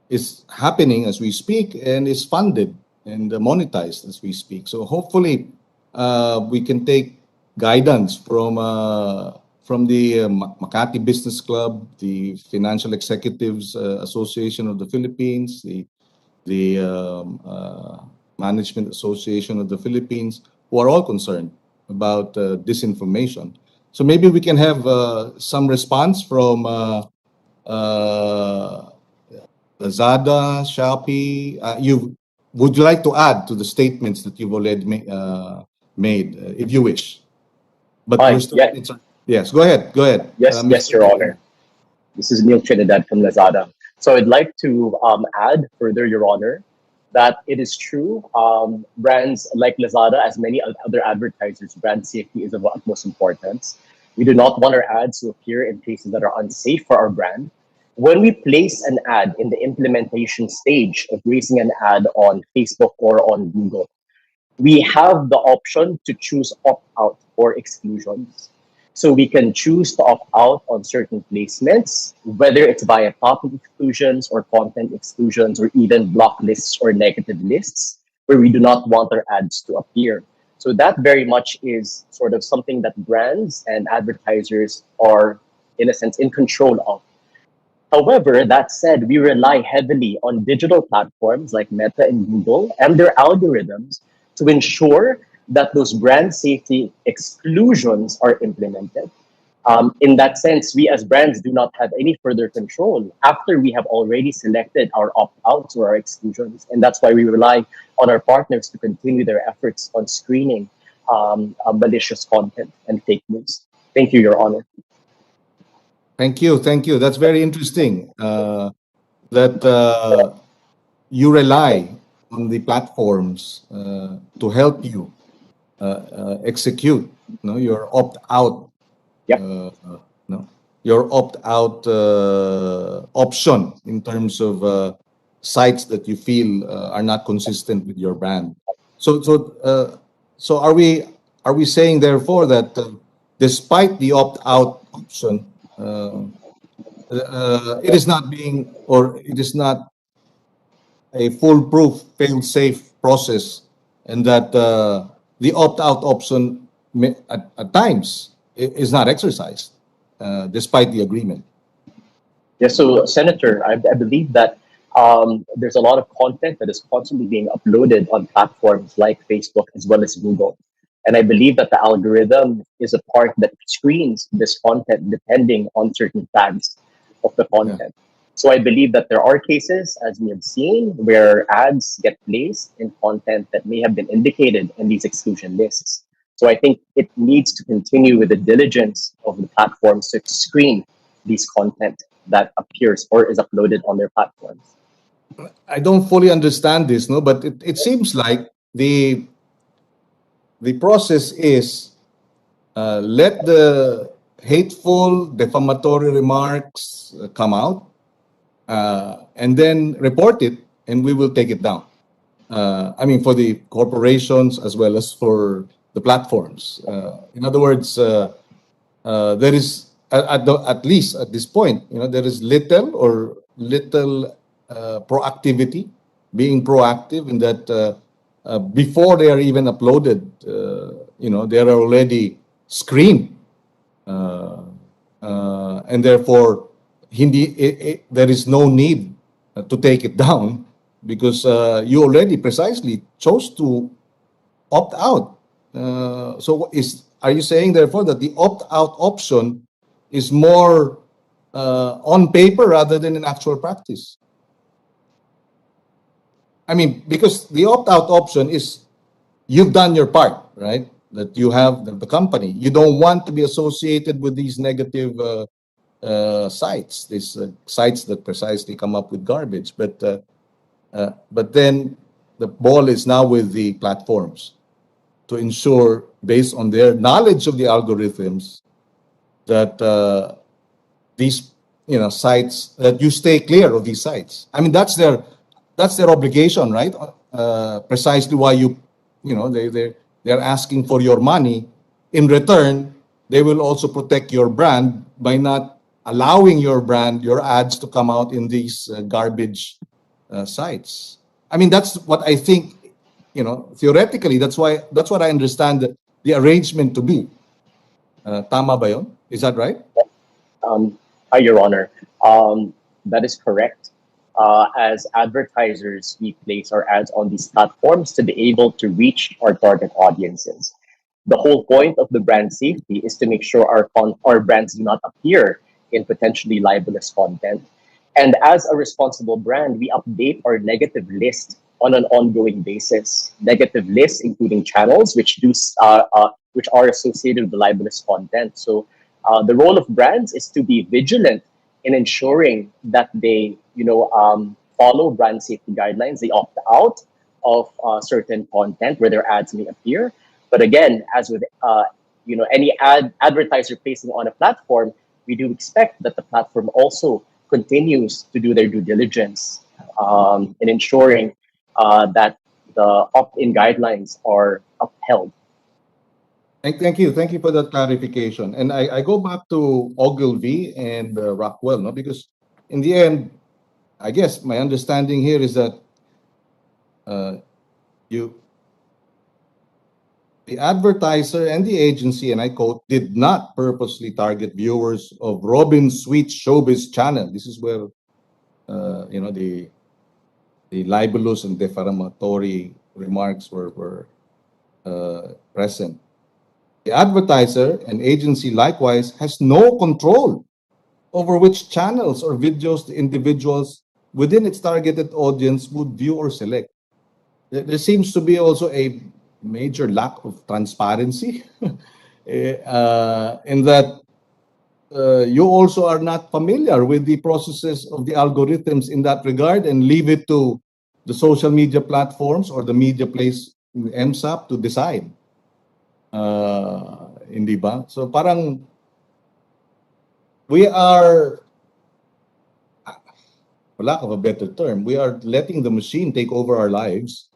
[SPEAKER 1] is happening as we speak and is funded and monetized as we speak. So hopefully, we can take guidance from the Makati Business Club, the Financial Executives Association of the Philippines, the Management Association of the Philippines, who are all concerned about disinformation. So maybe we can have some response from Lazada, Shopee. Would you like to add to the statements that you've already made, if you wish? But
[SPEAKER 5] Hi,
[SPEAKER 1] we're still.
[SPEAKER 5] yeah.
[SPEAKER 1] Yes, go ahead. Go ahead.
[SPEAKER 5] Yes, yes, Your Honor. This is Neil Trinidad from Lazada. So I'd like to add further, Your Honor, that it is true. Brands like Lazada, as many other advertisers, brand safety is of utmost importance. We do not want our ads to appear in places that are unsafe for our brand. When we place an ad in the implementation stage of raising an ad on Facebook or on Google, we have the option to choose opt-out or exclusions. So we can choose to opt out on certain placements, whether it's via topic exclusions or content exclusions or even block lists or negative lists, where we do not want our ads to appear. So that very much is sort of something that brands and advertisers are, in a sense, in control of. However, that said, we rely heavily on digital platforms like Meta and Google and their algorithms to ensure that those brand safety exclusions are implemented. In that sense, we as brands do not have any further control after we have already selected our opt-outs or our exclusions. And that's why we rely on our partners to continue their efforts on screening malicious content and fake news. Thank you, Your Honor.
[SPEAKER 1] Thank you. That's very interesting. That you rely on the platforms to help you execute, your opt-out,
[SPEAKER 5] Yep.
[SPEAKER 1] your opt-out option in terms of sites that you feel are not consistent with your brand. So are we saying therefore that despite the opt-out option, it is not being, or it is not a foolproof, fail-safe process, and that the opt-out option at times is not exercised despite the agreement?
[SPEAKER 5] Yes, so Senator, I believe that there's a lot of content that is constantly being uploaded on platforms like Facebook as well as Google. And I believe that the algorithm is a part that screens this content depending on certain tags of the content. So I believe that there are cases, as we have seen, where ads get placed in content that may have been indicated in these exclusion lists. So I think it needs to continue with the diligence of the platforms to screen these content that appears or is uploaded on their platforms.
[SPEAKER 1] I don't fully understand this, but it seems like the process is let the hateful, defamatory remarks come out, and then report it, and we will take it down. I mean, for the corporations as well as for the platforms. In other words, there is, at least at this point, there is little proactivity, being proactive in that before they are even uploaded, they are already screened, and therefore there is no need to take it down because you already precisely chose to opt out. So are you saying therefore that the opt-out option is more on paper rather than in actual practice? I mean, because the opt-out option is you've done your part, right? That you have the company. You don't want to be associated with these negative sites, these sites that precisely come up with garbage. But then the ball is now with the platforms. to ensure, based on their knowledge of the algorithms, that these sites, that you stay clear of these sites. I mean, that's their obligation, right? Precisely why they're asking for your money. In return, they will also protect your brand by not allowing your ads to come out in these garbage sites. I mean, that's what I think. Theoretically, that's what I understand the arrangement to be. Tama ba yun? Is that right?
[SPEAKER 5] Hi, Your Honor. That is correct. As advertisers, we place our ads on these platforms to be able to reach our target audiences. The whole point of the brand safety is to make sure our brands do not appear in potentially libelous content. And as a responsible brand, we update our negative list on an ongoing basis. Negative lists, including channels which are associated with libelous content. So the role of brands is to be vigilant in ensuring that they, follow brand safety guidelines. They opt out of certain content where their ads may appear. But again, as with any advertiser placing on a platform, we do expect that the platform also continues to do their due diligence in ensuring that the opt-in guidelines are upheld.
[SPEAKER 1] Thank you for that clarification. And I go back to Ogilvy and Rockwell, no? Because in the end, I guess my understanding here is that the advertiser and the agency, and I quote, did not purposely target viewers of Robin Sweet's Showbiz channel. This is where the libelous and defamatory remarks were present. The advertiser and agency likewise has no control over which channels or videos the individuals within its targeted audience would view or select. There seems to be also a major lack of transparency in that you also are not familiar with the processes of the algorithms in that regard and leave it to the social media platforms or the media place, MSAP, to decide. Hindi ba? So parang we are, for lack of a better term, we are letting the machine take over our lives.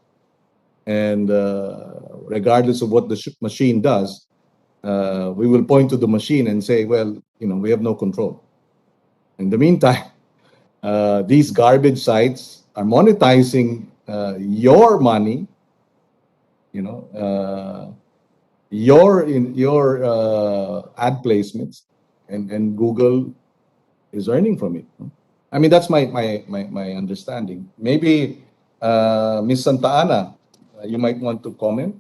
[SPEAKER 1] And regardless of what the machine does, we will point to the machine and say, well, we have no control. In the meantime, these garbage sites are monetizing your money, your ad placements, and Google is earning from it. I mean, that's my understanding. Maybe Ms. Santa Ana, you might want to comment.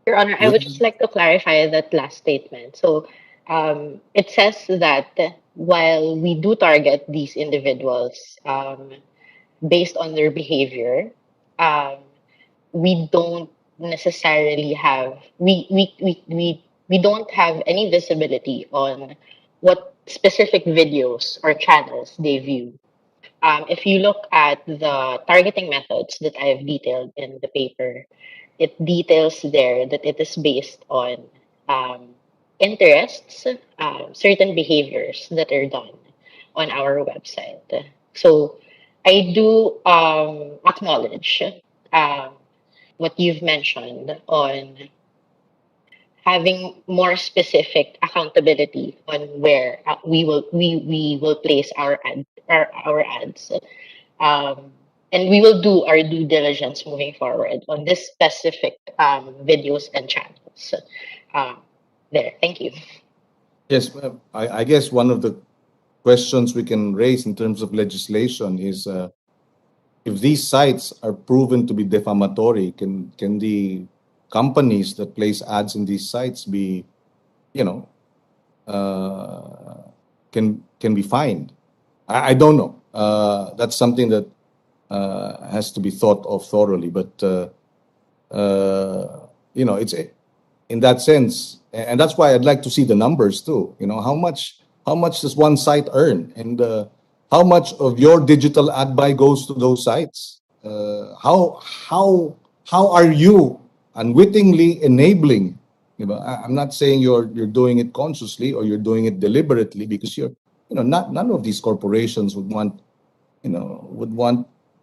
[SPEAKER 8] Your Honor, I would just like to clarify that last statement. So it says that while we do target these individuals based on their behavior, we don't necessarily have we don't have any visibility on what specific videos or channels they view. If you look at the targeting methods that I have detailed in the paper, it details there that it is based on interests, certain behaviors that are done on our website. So I do acknowledge what you've mentioned on having more specific accountability on where we will place our ads, and we will do our due diligence moving forward on this specific videos and channels. There, thank you.
[SPEAKER 1] Yes, I guess one of the questions we can raise in terms of legislation is if these sites are proven to be defamatory, can the companies that place ads in these sites be, can be fined? I don't know. That's something that has to be thought of thoroughly. But it's in that sense, and that's why I'd like to see the numbers too. How much does one site earn, and how much of your digital ad buy goes to those sites? How how are you unwittingly enabling? I'm not saying you're doing it consciously or you're doing it deliberately, because none of these corporations would want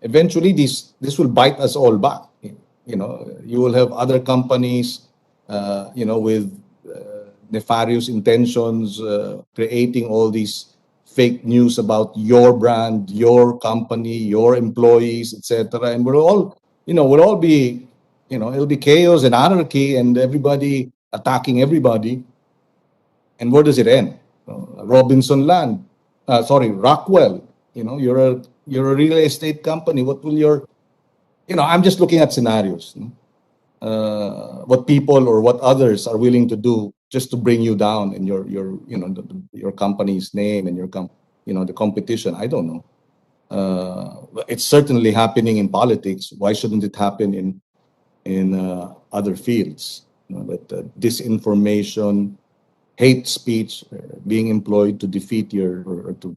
[SPEAKER 1] eventually this will bite us all back. You will have other companies with nefarious intentions, creating all these fake news about your brand, your company, your employees, etc. And we'll all be, it'll be chaos and anarchy and everybody attacking everybody. And where does it end? Robinson Land, Rockwell. You're a real estate company. What will your, I'm just looking at scenarios. What people or what others are willing to do just to bring you down in your company's name and the competition. I don't know. It's certainly happening in politics. Why shouldn't it happen in other fields? That disinformation, hate speech being employed to defeat or to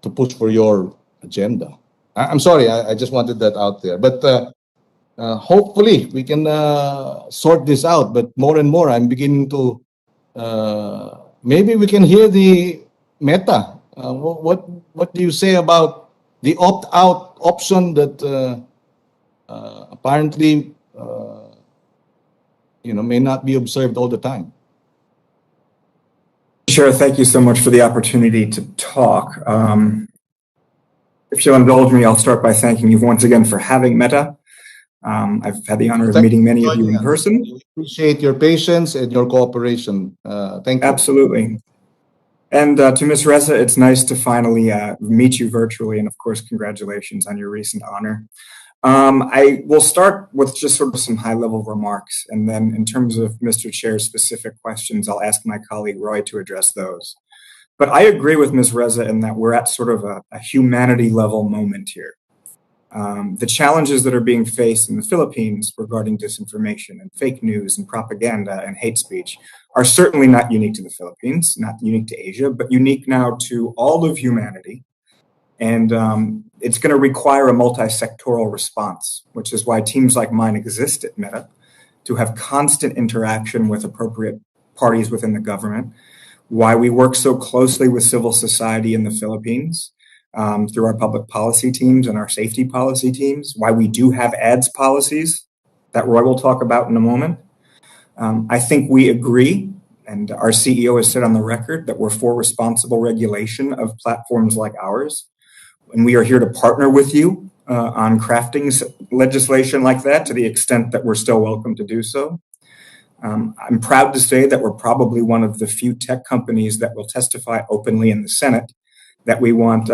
[SPEAKER 1] push for your agenda. I'm sorry, I just wanted that out there. But hopefully we can sort this out. But more and more, I'm beginning to maybe we can hear the Meta. What do you say about the opt-out option that apparently may not be observed all the time?
[SPEAKER 15] Chair, thank you so much for the opportunity to talk. If you'll indulge me, I'll start by thanking you once again for having Meta. I've had the honor of meeting many of you in person.
[SPEAKER 1] We appreciate your patience and your cooperation. Thank you.
[SPEAKER 15] Absolutely. And to Ms. Reza, it's nice to finally meet you virtually, and of course, congratulations on your recent honor. I will start with just sort of some high-level remarks, and then in terms of Mr. Chair's specific questions, I'll ask my colleague Roy to address those. But I agree with Ms. Reza in that we're at sort of a humanity-level moment here. The challenges that are being faced in the Philippines regarding disinformation and fake news and propaganda and hate speech are certainly not unique to the Philippines, not unique to Asia, but unique now to all of humanity. And it's going to require a multi-sectoral response, which is why teams like mine exist at Meta, to have constant interaction with appropriate parties within the government, why we work so closely with civil society in the Philippines through our public policy teams and our safety policy teams, why we do have ads policies that Roy will talk about in a moment. I think we agree, and our CEO has said on the record that we're for responsible regulation of platforms like ours. And we are here to partner with you on crafting legislation like that to the extent that we're still welcome to do so. I'm proud to say that we're probably one of the few tech companies that will testify openly in the Senate that we want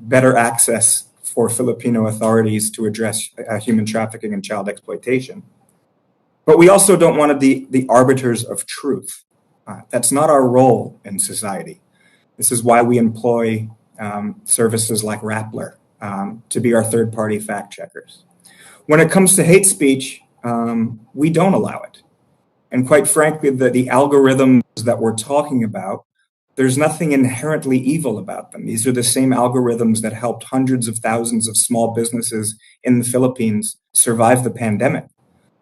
[SPEAKER 15] better access for Filipino authorities to address human trafficking and child exploitation. But we also don't want to be the arbiters of truth. That's not our role in society. This is why we employ services like Rappler to be our third-party fact checkers. When it comes to hate speech, we don't allow it. And quite frankly, the algorithms that we're talking about, there's nothing inherently evil about them. These are the same algorithms that helped hundreds of thousands of small businesses in the Philippines survive the pandemic.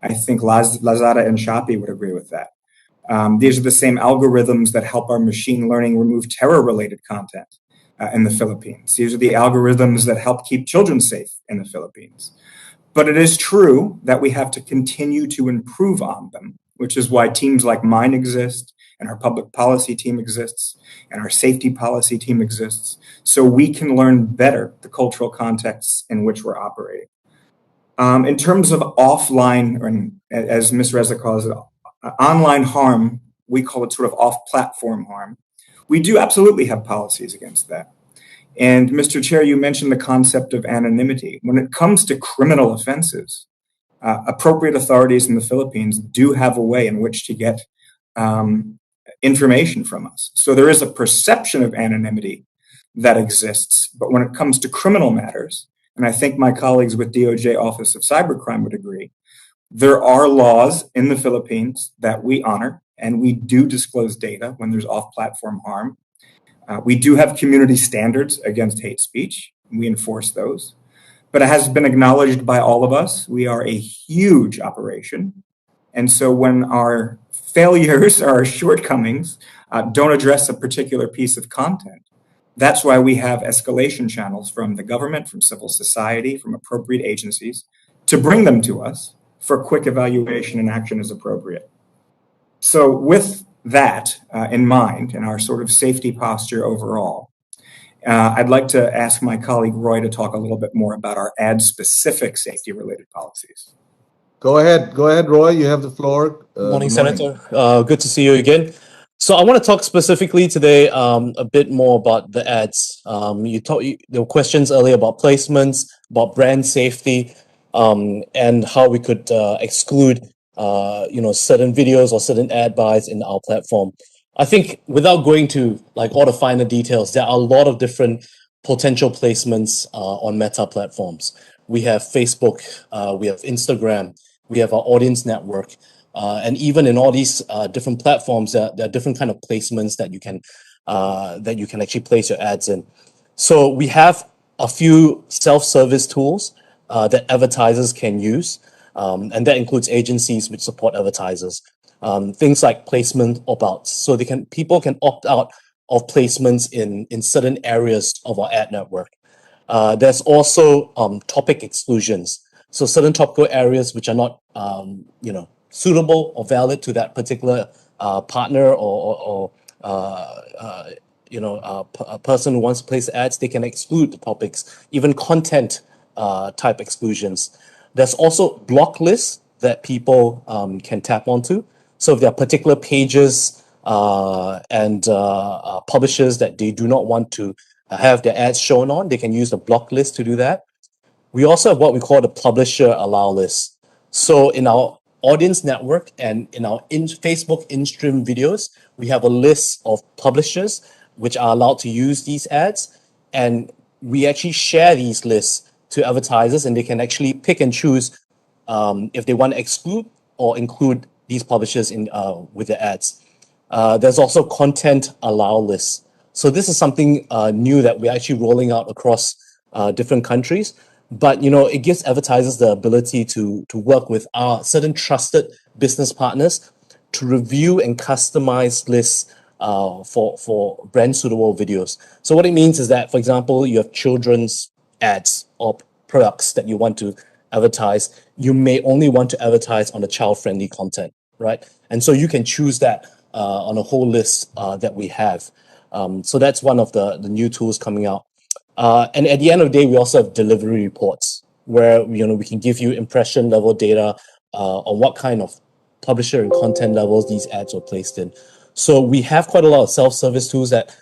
[SPEAKER 15] I think Lazada and Shopee would agree with that. These are the same algorithms that help our machine learning remove terror-related content in the Philippines. These are the algorithms that help keep children safe in the Philippines. But it is true that we have to continue to improve on them, which is why teams like mine exist, and our public policy team exists, and our safety policy team exists, so we can learn better the cultural contexts in which we're operating. In terms of offline, or as Ms. Reza calls it, online harm, we call it sort of off-platform harm. We do absolutely have policies against that. And Mr. Chair, you mentioned the concept of anonymity. When it comes to criminal offenses, appropriate authorities in the Philippines do have a way in which to get information from us. So there is a perception of anonymity that exists. But when it comes to criminal matters, and I think my colleagues with DOJ Office of Cybercrime would agree, there are laws in the Philippines that we honor, and we do disclose data when there's off-platform harm. We do have community standards against hate speech. We enforce those. but it has been acknowledged by all of us. We are a huge operation. And so when our failures or our shortcomings don't address a particular piece of content, that's why we have escalation channels from the government, from civil society, from appropriate agencies to bring them to us for quick evaluation and action as appropriate. So with that in mind and our sort of safety posture overall, I'd like to ask my colleague Roy to talk a little bit more about our ad-specific safety-related policies.
[SPEAKER 1] Go ahead, Roy. You have the floor.
[SPEAKER 16] Morning, Senator. Good to see you again. So I want to talk specifically today a bit more about the ads. There were questions earlier about placements, about brand safety, and how we could exclude certain videos or certain ad buys in our platform. I think without going to like all the finer details, there are a lot of different potential placements on Meta platforms. We have Facebook, we have Instagram, we have our audience network, and even in all these different platforms, there are different kind of placements that you can actually place your ads in. So we have a few self-service tools that advertisers can use, and that includes agencies which support advertisers. Things like placement opt-outs, so people can opt out of placements in certain areas of our ad network. There's also topic exclusions. So certain topical areas which are not, suitable or valid to that particular partner or a person who wants to place ads, they can exclude the topics, even content type exclusions. There's also block lists that people can tap onto. So if there are particular pages and publishers that they do not want to have their ads shown on, they can use the block list to do that. We also have what we call the publisher allow list. So in our audience network and in our Facebook in-stream videos, we have a list of publishers which are allowed to use these ads. And we actually share these lists to advertisers, and they can actually pick and choose if they want to exclude or include these publishers in with the ads. There's also content allow lists. So this is something new that we're actually rolling out across different countries. But it gives advertisers the ability to work with our certain trusted business partners to review and customize lists for brand suitable videos. So what it means is that, for example, you have children's ads or products that you want to advertise. You may only want to advertise on the child-friendly content, right? And so you can choose that on a whole list that we have. So that's one of the new tools coming out. And at the end of the day, we also have delivery reports where we can give you impression level data on what kind of publisher and content levels these ads were placed in. So we have quite a lot of self-service tools that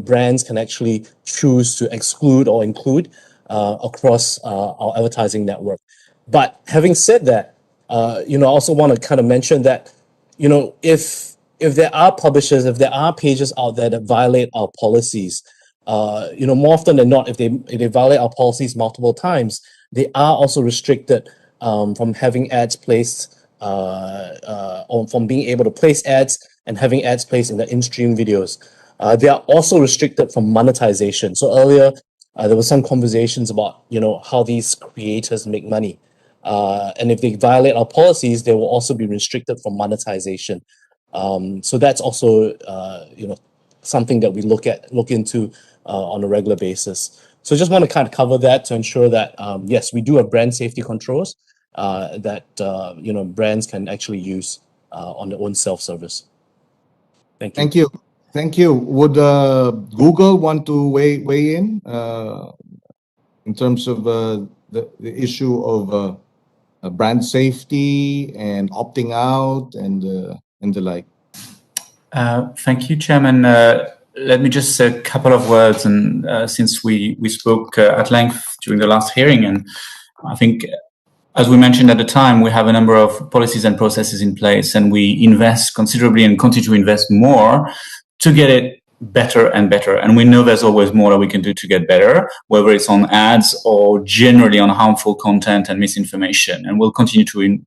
[SPEAKER 16] brands can actually choose to exclude or include across our advertising network. But having said that, I also want to kind of mention that if there are publishers, if there are pages out there that violate our policies, more often than not, if they violate our policies multiple times, they are also restricted from having ads placed, or from being able to place ads and having ads placed in the in-stream videos. They are also restricted from monetization. So earlier, there were some conversations about how these creators make money, and if they violate our policies, they will also be restricted from monetization. So that's also something that we look into on a regular basis. So just want to kind of cover that to ensure that yes, we do have brand safety controls that brands can actually use on their own self-service. Thank you.
[SPEAKER 1] Thank you. Would Google want to weigh in terms of the issue of brand safety and opting out and the like?
[SPEAKER 17] Thank you, Chairman. Let me just say a couple of words, and since we spoke at length during the last hearing, and I think, as we mentioned at the time, we have a number of policies and processes in place, and we invest considerably and continue to invest more to get it better and better. And we know there's always more that we can do to get better, whether it's on ads or generally on harmful content and misinformation. And we'll continue to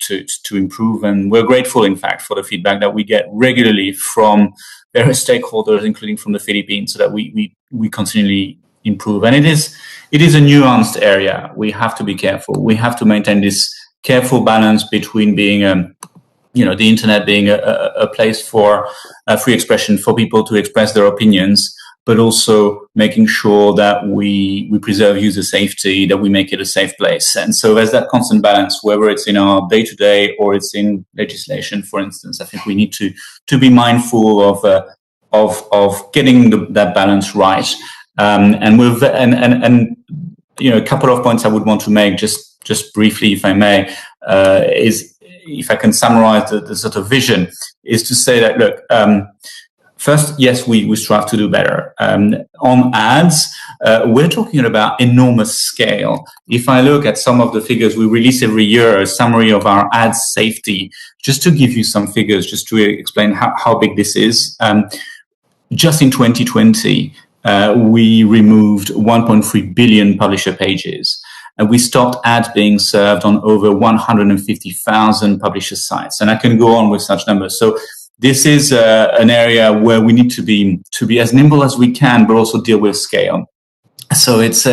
[SPEAKER 17] improve. And we're grateful, in fact, for the feedback that we get regularly from various stakeholders, including from the Philippines, so that we continually improve. And it is a nuanced area. We have to be careful. We have to maintain this careful balance between being the internet being a place for free expression for people to express their opinions, but also making sure that we preserve user safety, that we make it a safe place. And so there's that constant balance, whether it's in our day-to-day or it's in legislation, for instance. I think we need to be mindful of getting that balance right. And a couple of points I would want to make just briefly, if I may, is if I can summarize the sort of vision, is to say that, look, first, yes, we strive to do better. On ads, we're talking about enormous scale. If I look at some of the figures we release every year, a summary of our ad safety, just to give you some figures, just to explain how big this is. Just in 2020, we removed 1.3 billion publisher pages. And we stopped ads being served on over 150,000 publisher sites. And I can go on with such numbers. So this is an area where we need to be as nimble as we can, but also deal with scale. So it's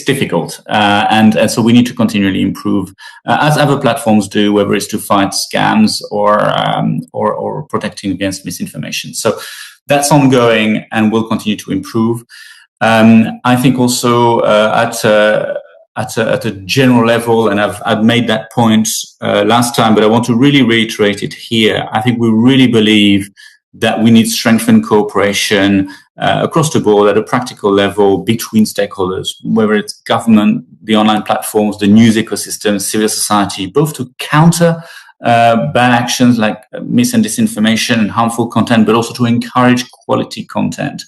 [SPEAKER 17] difficult, and so we need to continually improve, as other platforms do, whether it's to fight scams or protecting against misinformation. So that's ongoing, and we'll continue to improve. I think also at a general level, and I've made that point last time, but I want to really reiterate it here. I think we really believe that we need strengthened cooperation across the board at a practical level between stakeholders, whether it's government, the online platforms, the news ecosystem, civil society, both to counter bad actions like mis and disinformation and harmful content, but also to encourage quality content.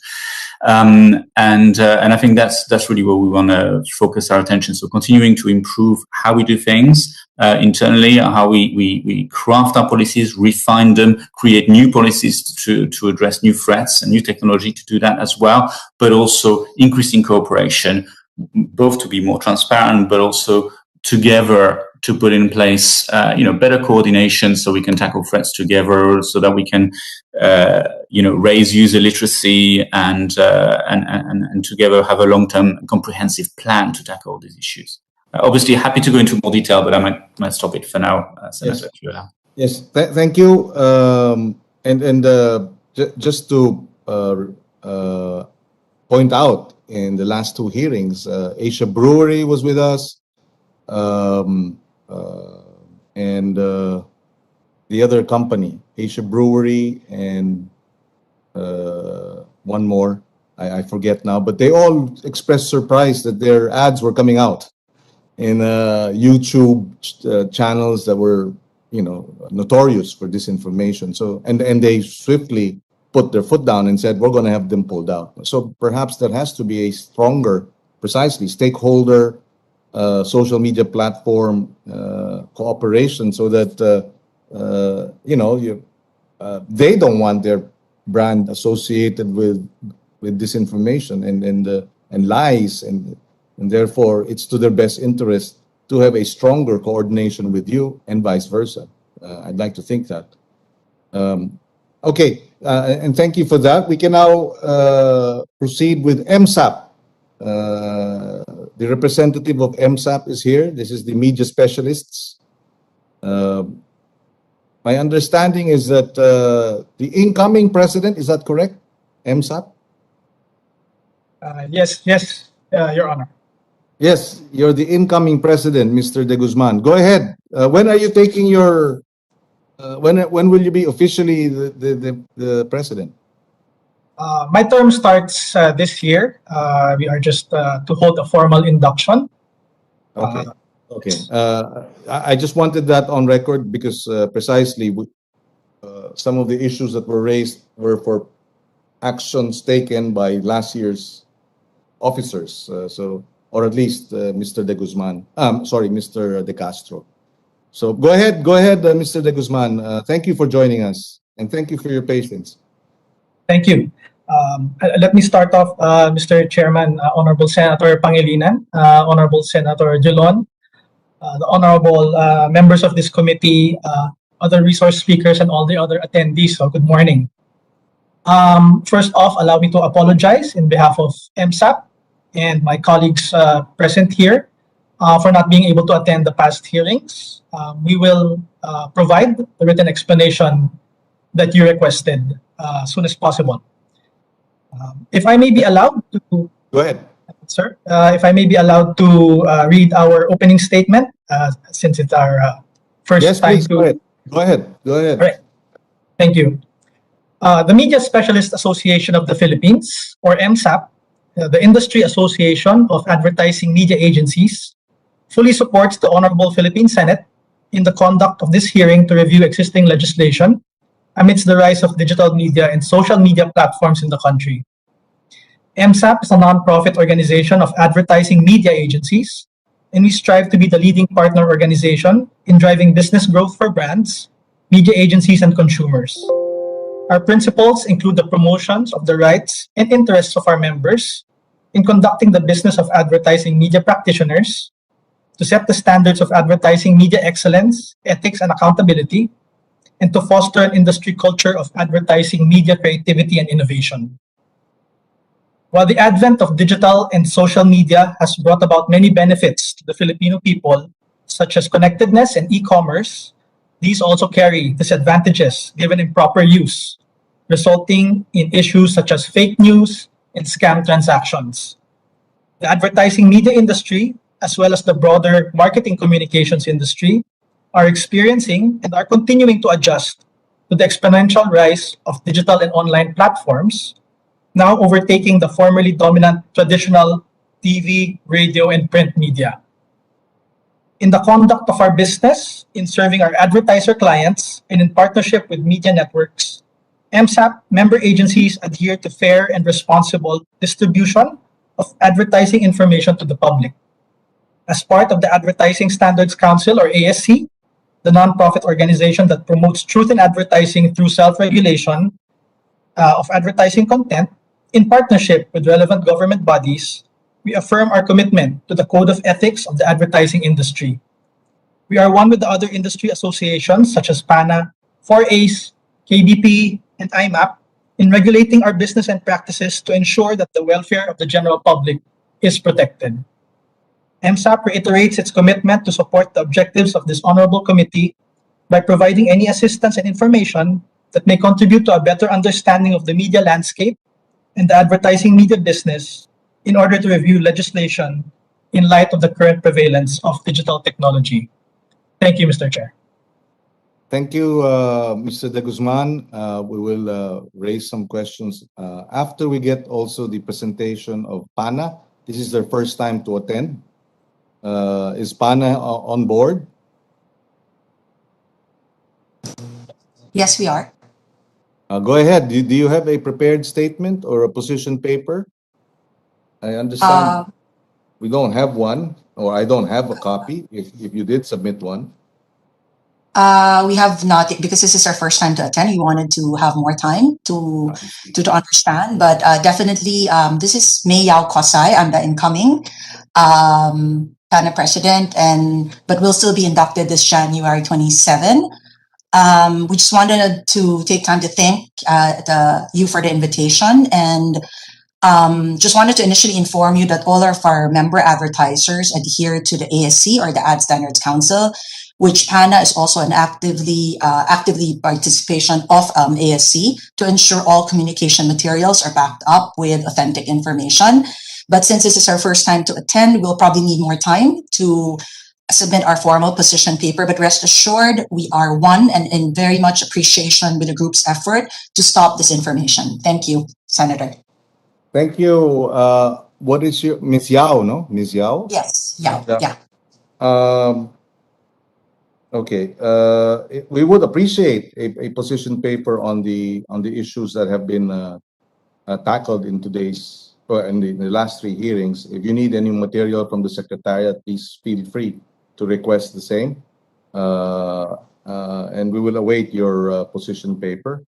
[SPEAKER 17] And I think that's really where we want to focus our attention. So continuing to improve how we do things internally, how we craft our policies, refine them, create new policies to address new threats and new technology to do that as well, but also increasing cooperation, both to be more transparent, but also together to put in place, better coordination so we can tackle threats together, so that we can, raise user literacy and together have a long-term comprehensive plan to tackle these issues. Obviously, happy to go into more detail, but I might stop it for now, Senator.
[SPEAKER 1] Yes, thank you. Just to point out, in the last two hearings, Asia Brewery was with us. And the other company, Asia Brewery, and one more, I forget now, but they all expressed surprise that their ads were coming out in YouTube channels that were, notorious for disinformation. So, and they swiftly put their foot down and said, we're going to have them pulled out. So perhaps there has to be a stronger, precisely, stakeholder social media platform cooperation, so that they don't want their brand associated with disinformation and lies, and therefore it's to their best interest to have a stronger coordination with you, and vice versa. I'd like to think that. Okay, and thank you for that. We can now proceed with MSAP. The representative of MSAP is here. This is the media specialists. My understanding is that the incoming president, is that correct? MSAP?
[SPEAKER 18] Yes, Your Honor.
[SPEAKER 1] Yes, you're the incoming president, Mr. De Guzman. Go ahead. When are you taking your? When will you be officially the president?
[SPEAKER 18] My term starts this year. We are just to hold a formal induction.
[SPEAKER 1] Okay. Okay. I just wanted that on record because precisely some of the issues that were raised were for actions taken by last year's officers. Or at least Mr. De Guzman. Mr. De Castro. So go ahead, Mr. De Guzman. Thank you for joining us, and thank you for your patience.
[SPEAKER 18] Thank you. Let me start off, Mr. Chairman, Honorable Senator Pangilinan, Honorable Senator Dulon, the honorable members of this committee, other resource speakers, and all the other attendees. So good morning. First off, allow me to apologize in behalf of MSAP and my colleagues present here for not being able to attend the past hearings. We will provide the written explanation that you requested as soon as possible. If I may be allowed to,
[SPEAKER 1] Go ahead.
[SPEAKER 18] sir, if I may be allowed to read our opening statement, since it's our first
[SPEAKER 1] Yes,
[SPEAKER 18] time
[SPEAKER 1] please,
[SPEAKER 18] to.
[SPEAKER 1] go ahead. Go ahead. Go ahead.
[SPEAKER 18] All right. Thank you. The Media Specialist Association of the Philippines, or MSAP, the Industry Association of Advertising Media Agencies, fully supports the Honorable Philippine Senate in the conduct of this hearing to review existing legislation amidst the rise of digital media and social media platforms in the country. MSAP is a non-profit organization of advertising media agencies, and we strive to be the leading partner organization in driving business growth for brands, media agencies, and consumers. Our principles include the promotions of the rights and interests of our members in conducting the business of advertising media practitioners, to set the standards of advertising media excellence, ethics, and accountability, and to foster an industry culture of advertising media creativity and innovation. While the advent of digital and social media has brought about many benefits to the Filipino people, such as connectedness and e-commerce, these also carry disadvantages given improper use, resulting in issues such as fake news and scam transactions. The advertising media industry, as well as the broader marketing communications industry, are experiencing and are continuing to adjust to the exponential rise of digital and online platforms, now overtaking the formerly dominant traditional TV, radio, and print media. In the conduct of our business, in serving our advertiser clients, and in partnership with media networks, MSAP member agencies adhere to fair and responsible distribution of advertising information to the public. As part of the Advertising Standards Council, or ASC, the nonprofit organization that promotes truth in advertising through self-regulation of advertising content, in partnership with relevant government bodies, we affirm our commitment to the Code of Ethics of the advertising industry. We are one with the other industry associations such as PANA, 4ACE, KBP, and IMAP in regulating our business and practices to ensure that the welfare of the general public is protected. MSAP reiterates its commitment to support the objectives of this honorable committee by providing any assistance and information that may contribute to a better understanding of the media landscape and the advertising media business in order to review legislation in light of the current prevalence of digital technology. Thank you, Mr. Chair.
[SPEAKER 1] Thank you, Mr. De Guzman. We will raise some questions after we get also the presentation of PANA. This is their first time to attend. Is PANA on board?
[SPEAKER 19] Yes, we are.
[SPEAKER 1] Go ahead. Do you have a prepared statement or a position paper? I understand we don't have one, or I don't have a copy, if you did submit one.
[SPEAKER 19] We have not, because this is our first time to attend. We wanted to have more time to understand, but definitely this is May Yao Kosai. I'm the incoming PANA president, but we'll still be inducted this January 27. We just wanted to take time to thank you for the invitation, and just wanted to initially inform you that all of our member advertisers adhere to the ASC, or the Ad Standards Council, which PANA is also an actively participation of ASC, to ensure all communication materials are backed up with authentic information. But since this is our first time to attend, we'll probably need more time to submit our formal position paper, but rest assured we are one and in very much appreciation with the group's effort to stop disinformation. Thank you, Senator.
[SPEAKER 1] Thank you. What is your Ms. Yao? No, Ms. Yao.
[SPEAKER 19] Yes, Yao. Yeah.
[SPEAKER 1] Okay. We would appreciate a position paper on the issues that have been tackled in today's, or in the last three hearings. If you need any material from the Secretariat, please feel free to request the same, and we will await your position paper.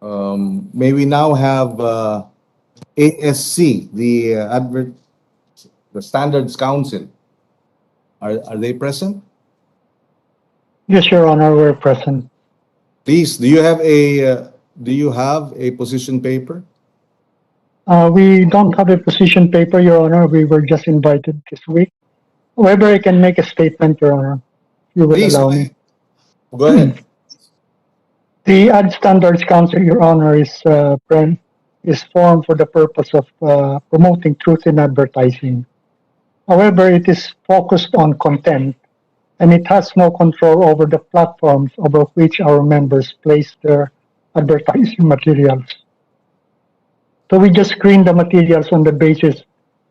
[SPEAKER 1] May we now have ASC, the Standards Council. Are they present?
[SPEAKER 20] Yes, Your Honor, we're present.
[SPEAKER 1] Please, do you have a position paper?
[SPEAKER 20] We don't have a position paper, Your Honor. We were just invited this week. However, I can make a statement, Your Honor, if you will
[SPEAKER 1] Please,
[SPEAKER 20] allow me.
[SPEAKER 1] go ahead.
[SPEAKER 20] The Ad Standards Council, Your Honor, is formed for the purpose of promoting truth in advertising. However, it is focused on content, and it has no control over the platforms over which our members place their advertising materials. So we just screen the materials on the basis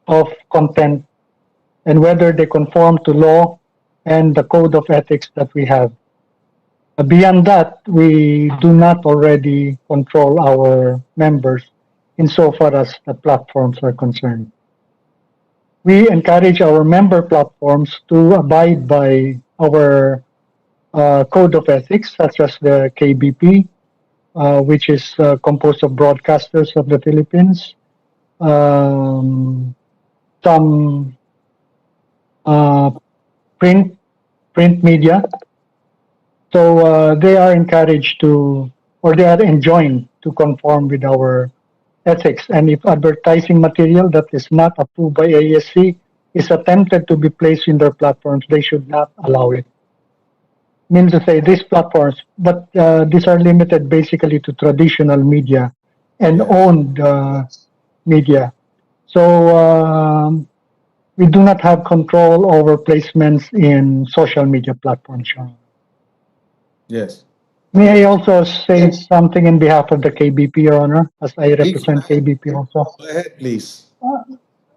[SPEAKER 20] of content and whether they conform to law and the code of ethics that we have. Beyond that, we do not already control our members insofar as the platforms are concerned. We encourage our member platforms to abide by our code of ethics, such as the KBP, which is composed of broadcasters of the Philippines, some print media. So they are encouraged to, or they are enjoined to conform with our ethics. And if advertising material that is not approved by ASC is attempted to be placed in their platforms, they should not allow it. Means to say these platforms, but these are limited basically to traditional media and owned media. So we do not have control over placements in social media platforms.
[SPEAKER 1] Yes.
[SPEAKER 20] May I also say something in behalf of the KBP, Your Honor, as I represent KBP also?
[SPEAKER 1] Go ahead, please.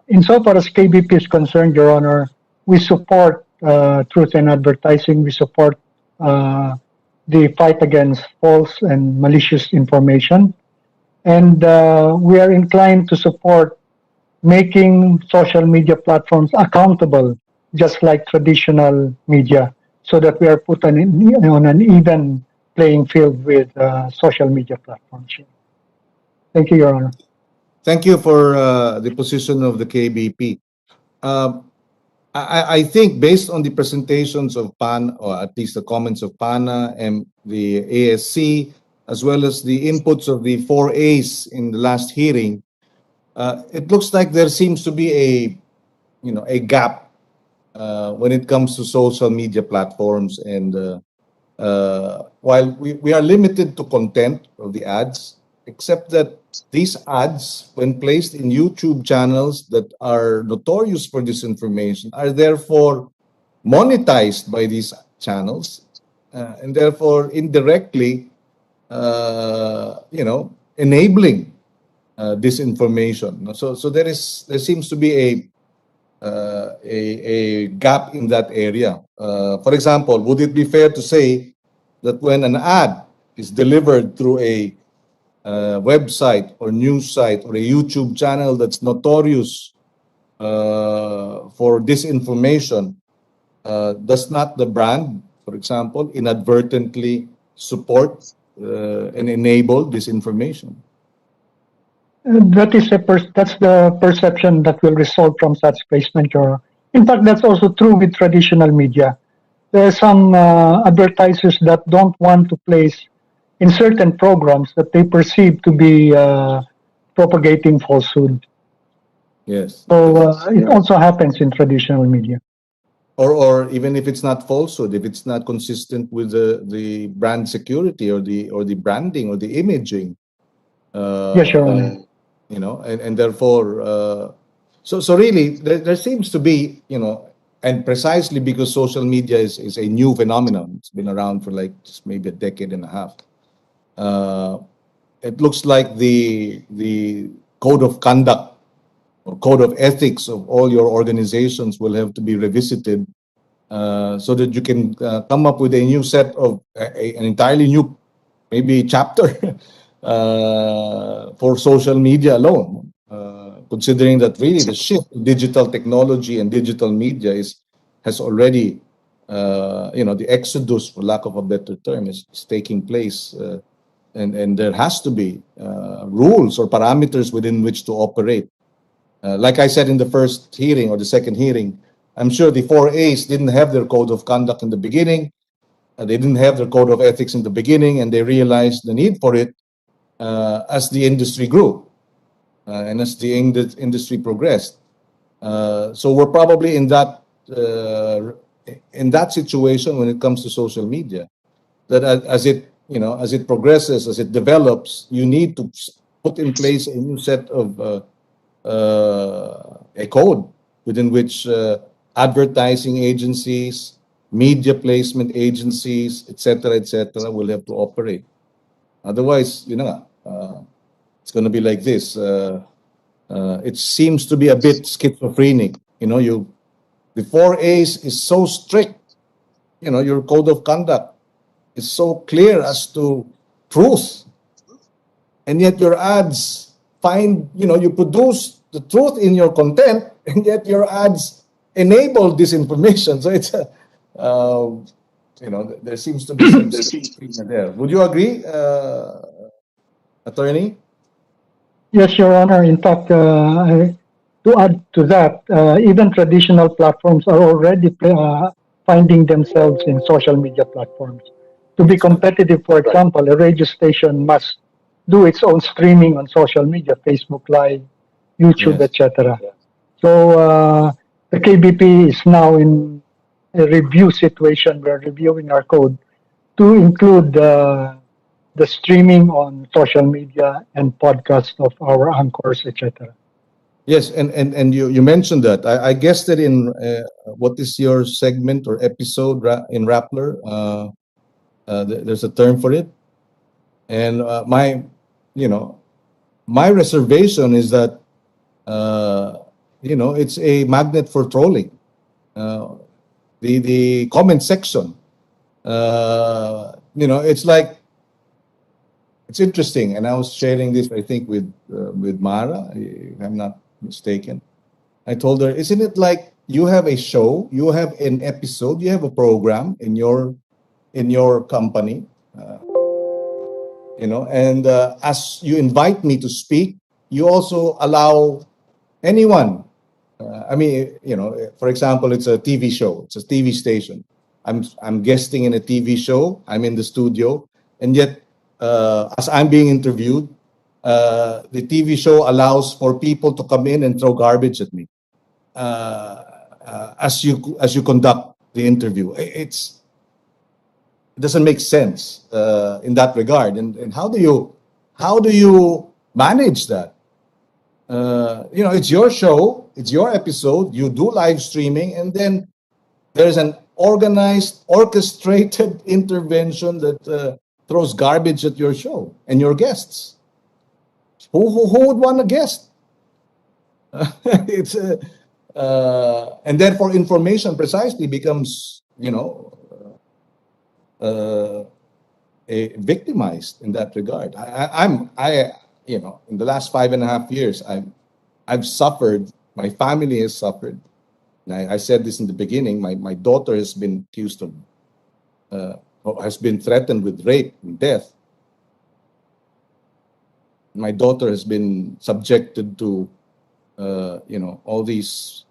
[SPEAKER 20] Insofar as KBP is concerned, Your Honor, we support truth in advertising. We support the fight against false and malicious information. And we are inclined to support making social media platforms accountable, just like traditional media, so that we are put on an even playing field with social media platforms. Thank you, Your Honor.
[SPEAKER 1] Thank you for the position of the KBP. I think based on the presentations of PAN, or at least the comments of PANA and the ASC, as well as the inputs of the 4As in the last hearing, it looks like there seems to be a gap when it comes to social media platforms. And while we are limited to content of the ads, except that these ads, when placed in YouTube channels that are notorious for disinformation, are therefore monetized by these channels, and therefore indirectly, enabling disinformation. So there seems to be a gap in that area. For example, would it be fair to say that when an ad is delivered through a website or news site or a YouTube channel that's notorious for disinformation, does not the brand, for example, inadvertently support and enable disinformation?
[SPEAKER 20] That's the perception that will result from such placement, Your Honor. In fact, that's also true with traditional media. There are some advertisers that don't want to place in certain programs that they perceive to be propagating falsehood.
[SPEAKER 1] Yes.
[SPEAKER 20] So it also happens in traditional media.
[SPEAKER 1] Or even if it's not falsehood, if it's not consistent with the brand security or the branding or the imaging.
[SPEAKER 20] Yes, Your Honor.
[SPEAKER 1] And therefore, so really there seems to be, and precisely because social media is a new phenomenon, it's been around for like just maybe a decade and a half. It looks like the code of conduct or code of ethics of all your organizations will have to be revisited so that you can come up with a new set of an entirely new maybe chapter for social media alone, considering that really the shift in digital technology and digital media has already the exodus, for lack of a better term, is taking place, and there has to be rules or parameters within which to operate. Like I said in the first hearing or the second hearing, I'm sure the 4As didn't have their code of conduct in the beginning. They didn't have their code of ethics in the beginning, and they realized the need for it as the industry grew. and as the industry progressed. So we're probably in that situation when it comes to social media. That as it progresses, as it develops, you need to put in place a new set of a code within which advertising agencies, media placement agencies, etc., will have to operate. Otherwise, it's going to be like this. It seems to be a bit schizophrenic. The 4As is so strict. Your code of conduct is so clear as to truth, and yet your ads you produce the truth in your content, and yet your ads enable disinformation. So it's there seems to be some schizophrenia there. Would you agree, attorney?
[SPEAKER 20] Yes, Your Honor. In fact, to add to that, even traditional platforms are already finding themselves in social media platforms. To be competitive, for example, a radio station must do its own streaming on social media, Facebook Live, YouTube,
[SPEAKER 1] Yes.
[SPEAKER 20] etc. So the KBP is now in a review situation. We're reviewing our code to include the streaming on social media and podcast of our anchors, etc.
[SPEAKER 1] Yes, and you mentioned that. I guess that in what is your segment or episode in Rappler? There's a term for it, and my reservation is that it's a magnet for trolling. The comment section, it's like, it's interesting, and I was sharing this, I think, with Mara, if I'm not mistaken. I told her, isn't it like you have a show, you have an episode, you have a program in your company, and as you invite me to speak, you also allow anyone. For example, it's a TV show, it's a TV station. I'm guesting in a TV show. I'm in the studio, and yet as I'm being interviewed, the TV show allows for people to come in and throw garbage at me as you conduct the interview. It doesn't make sense in that regard. And how do you manage that? It's your show, it's your episode. You do live streaming, and then there's an organized, orchestrated intervention that throws garbage at your show and your guests. Who would want a guest? It's and therefore information precisely becomes victimized in that regard. In the last 5.5 years, I've suffered. My family has suffered. And I said this in the beginning. My daughter has been accused of, has been threatened with rape and death. My daughter has been subjected to, all these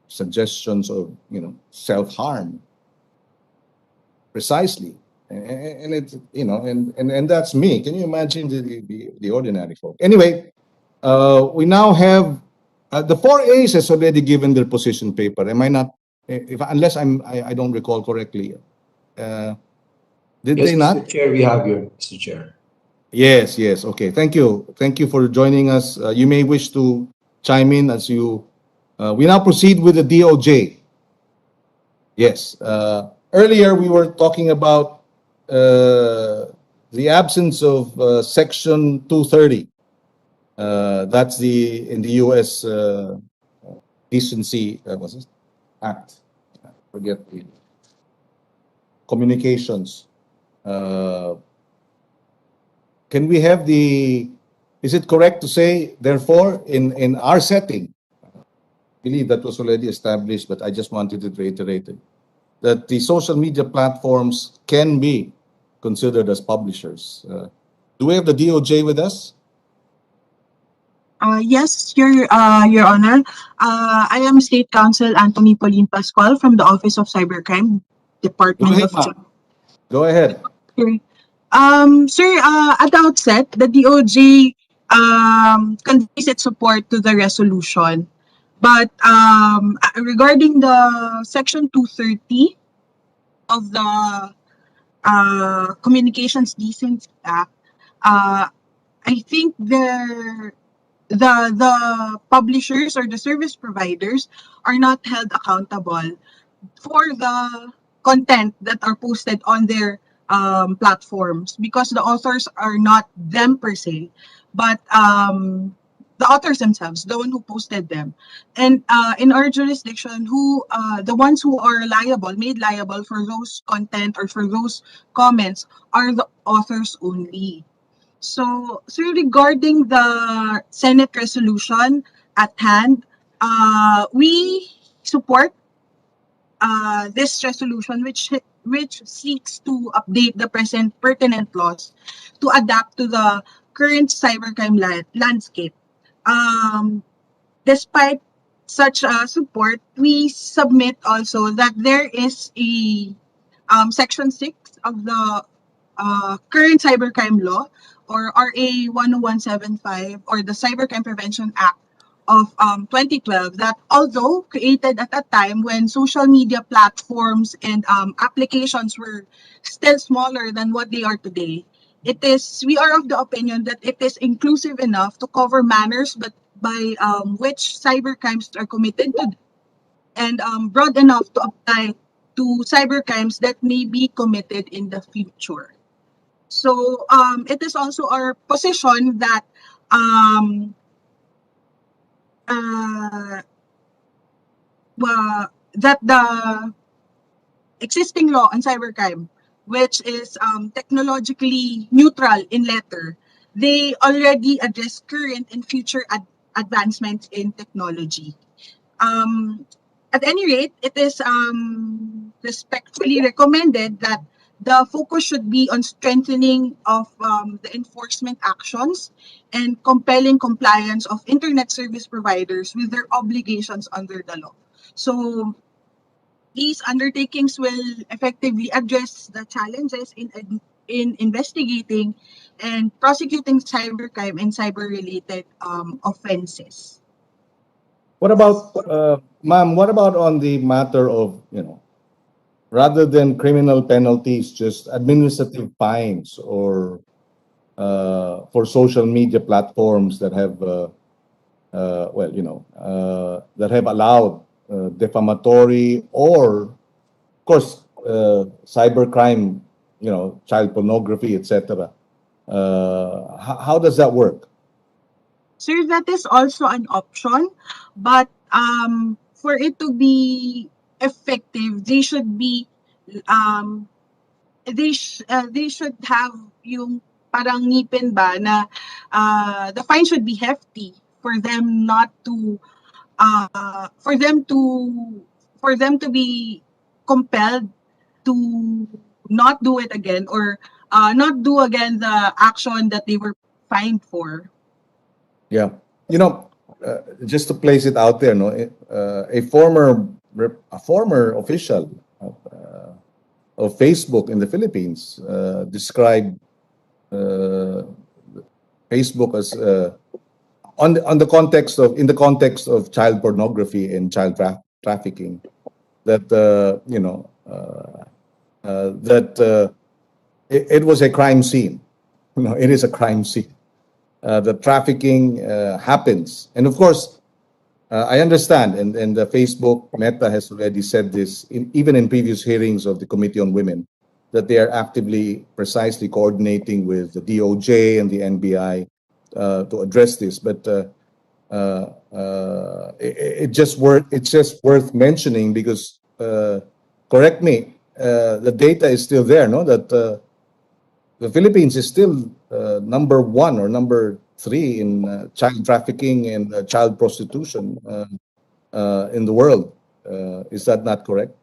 [SPEAKER 1] suggestions of, self-harm. Precisely, and it's and that's me. Can you imagine the ordinary folk? Anyway, we now have the 4As has already given their position paper. Am I not? Unless I don't recall correctly. Did
[SPEAKER 21] Yes,
[SPEAKER 1] they not?
[SPEAKER 21] Mr. Chair, we have you, Mr. Chair.
[SPEAKER 1] Yes. Okay. Thank you for joining us. You may wish to chime in as you. We now proceed with the DOJ. Yes. Earlier we were talking about the absence of Section 230. That's in the U.S. Decency Act. I forget the communications. Can we have is it correct to say, therefore, in our setting, I believe that was already established, but I just wanted to reiterate it, that the social media platforms can be considered as publishers. Do we have the DOJ with us?
[SPEAKER 22] Yes, Your Honor. I am State Counsel Anthony Pauline Pascual from the Office of Cybercrime, Department of Justice.
[SPEAKER 1] Go ahead.
[SPEAKER 22] Sir, at the outset, the DOJ conveys its support to the resolution. But regarding the Section 230 of the Communications Decency Act, I think the publishers or the service providers are not held accountable for the content that are posted on their platforms, because the authors are not them per se, but the authors themselves, the one who posted them. And in our jurisdiction, who the ones who are made liable for those content or for those comments are the authors only. So regarding the Senate resolution at hand, we support this resolution, which seeks to update the present pertinent laws to adapt to the current cybercrime landscape. Despite such support, we submit also that there is a Section 6 of the current cybercrime law, or RA 10175, or the Cybercrime Prevention Act of 2012, that although created at a time when social media platforms and applications were still smaller than what they are today, we are of the opinion that it is inclusive enough to cover manners but by which cybercrimes are committed to, and broad enough to apply to cybercrimes that may be committed in the future. So it is also our position that that the existing law on cybercrime, which is technologically neutral in letter, they already address current and future advancements in technology. At any rate, it is respectfully recommended that the focus should be on strengthening of the enforcement actions and compelling compliance of internet service providers with their obligations under the law. So these undertakings will effectively address the challenges in investigating and prosecuting cybercrime and cyber-related offenses.
[SPEAKER 1] What about, ma'am, what about on the matter of, rather than criminal penalties, just administrative fines, or for social media platforms that have, that have allowed defamatory or, of course, cybercrime, child pornography, etc. How does that work?
[SPEAKER 22] Sir, that is also an option, but for it to be effective, they should be they should have yung parang ngipin ba na the fine should be hefty for them not to for them to be compelled to not do it again, or not do again the action that they were fined for.
[SPEAKER 1] Yeah, just to place it out there, a former official of Facebook in the Philippines described Facebook as in the context of child pornography and child trafficking, that it was a crime scene. It is a crime scene. The trafficking happens, and of course, I understand, and the Facebook Meta has already said this, even in previous hearings of the Committee on Women, that they are actively, precisely coordinating with the DOJ and the NBI to address this. But it's just worth mentioning because, correct me, the data is still there, no? That the Philippines is still number 1 or number 3 in child trafficking and child prostitution in the world. Is that not correct?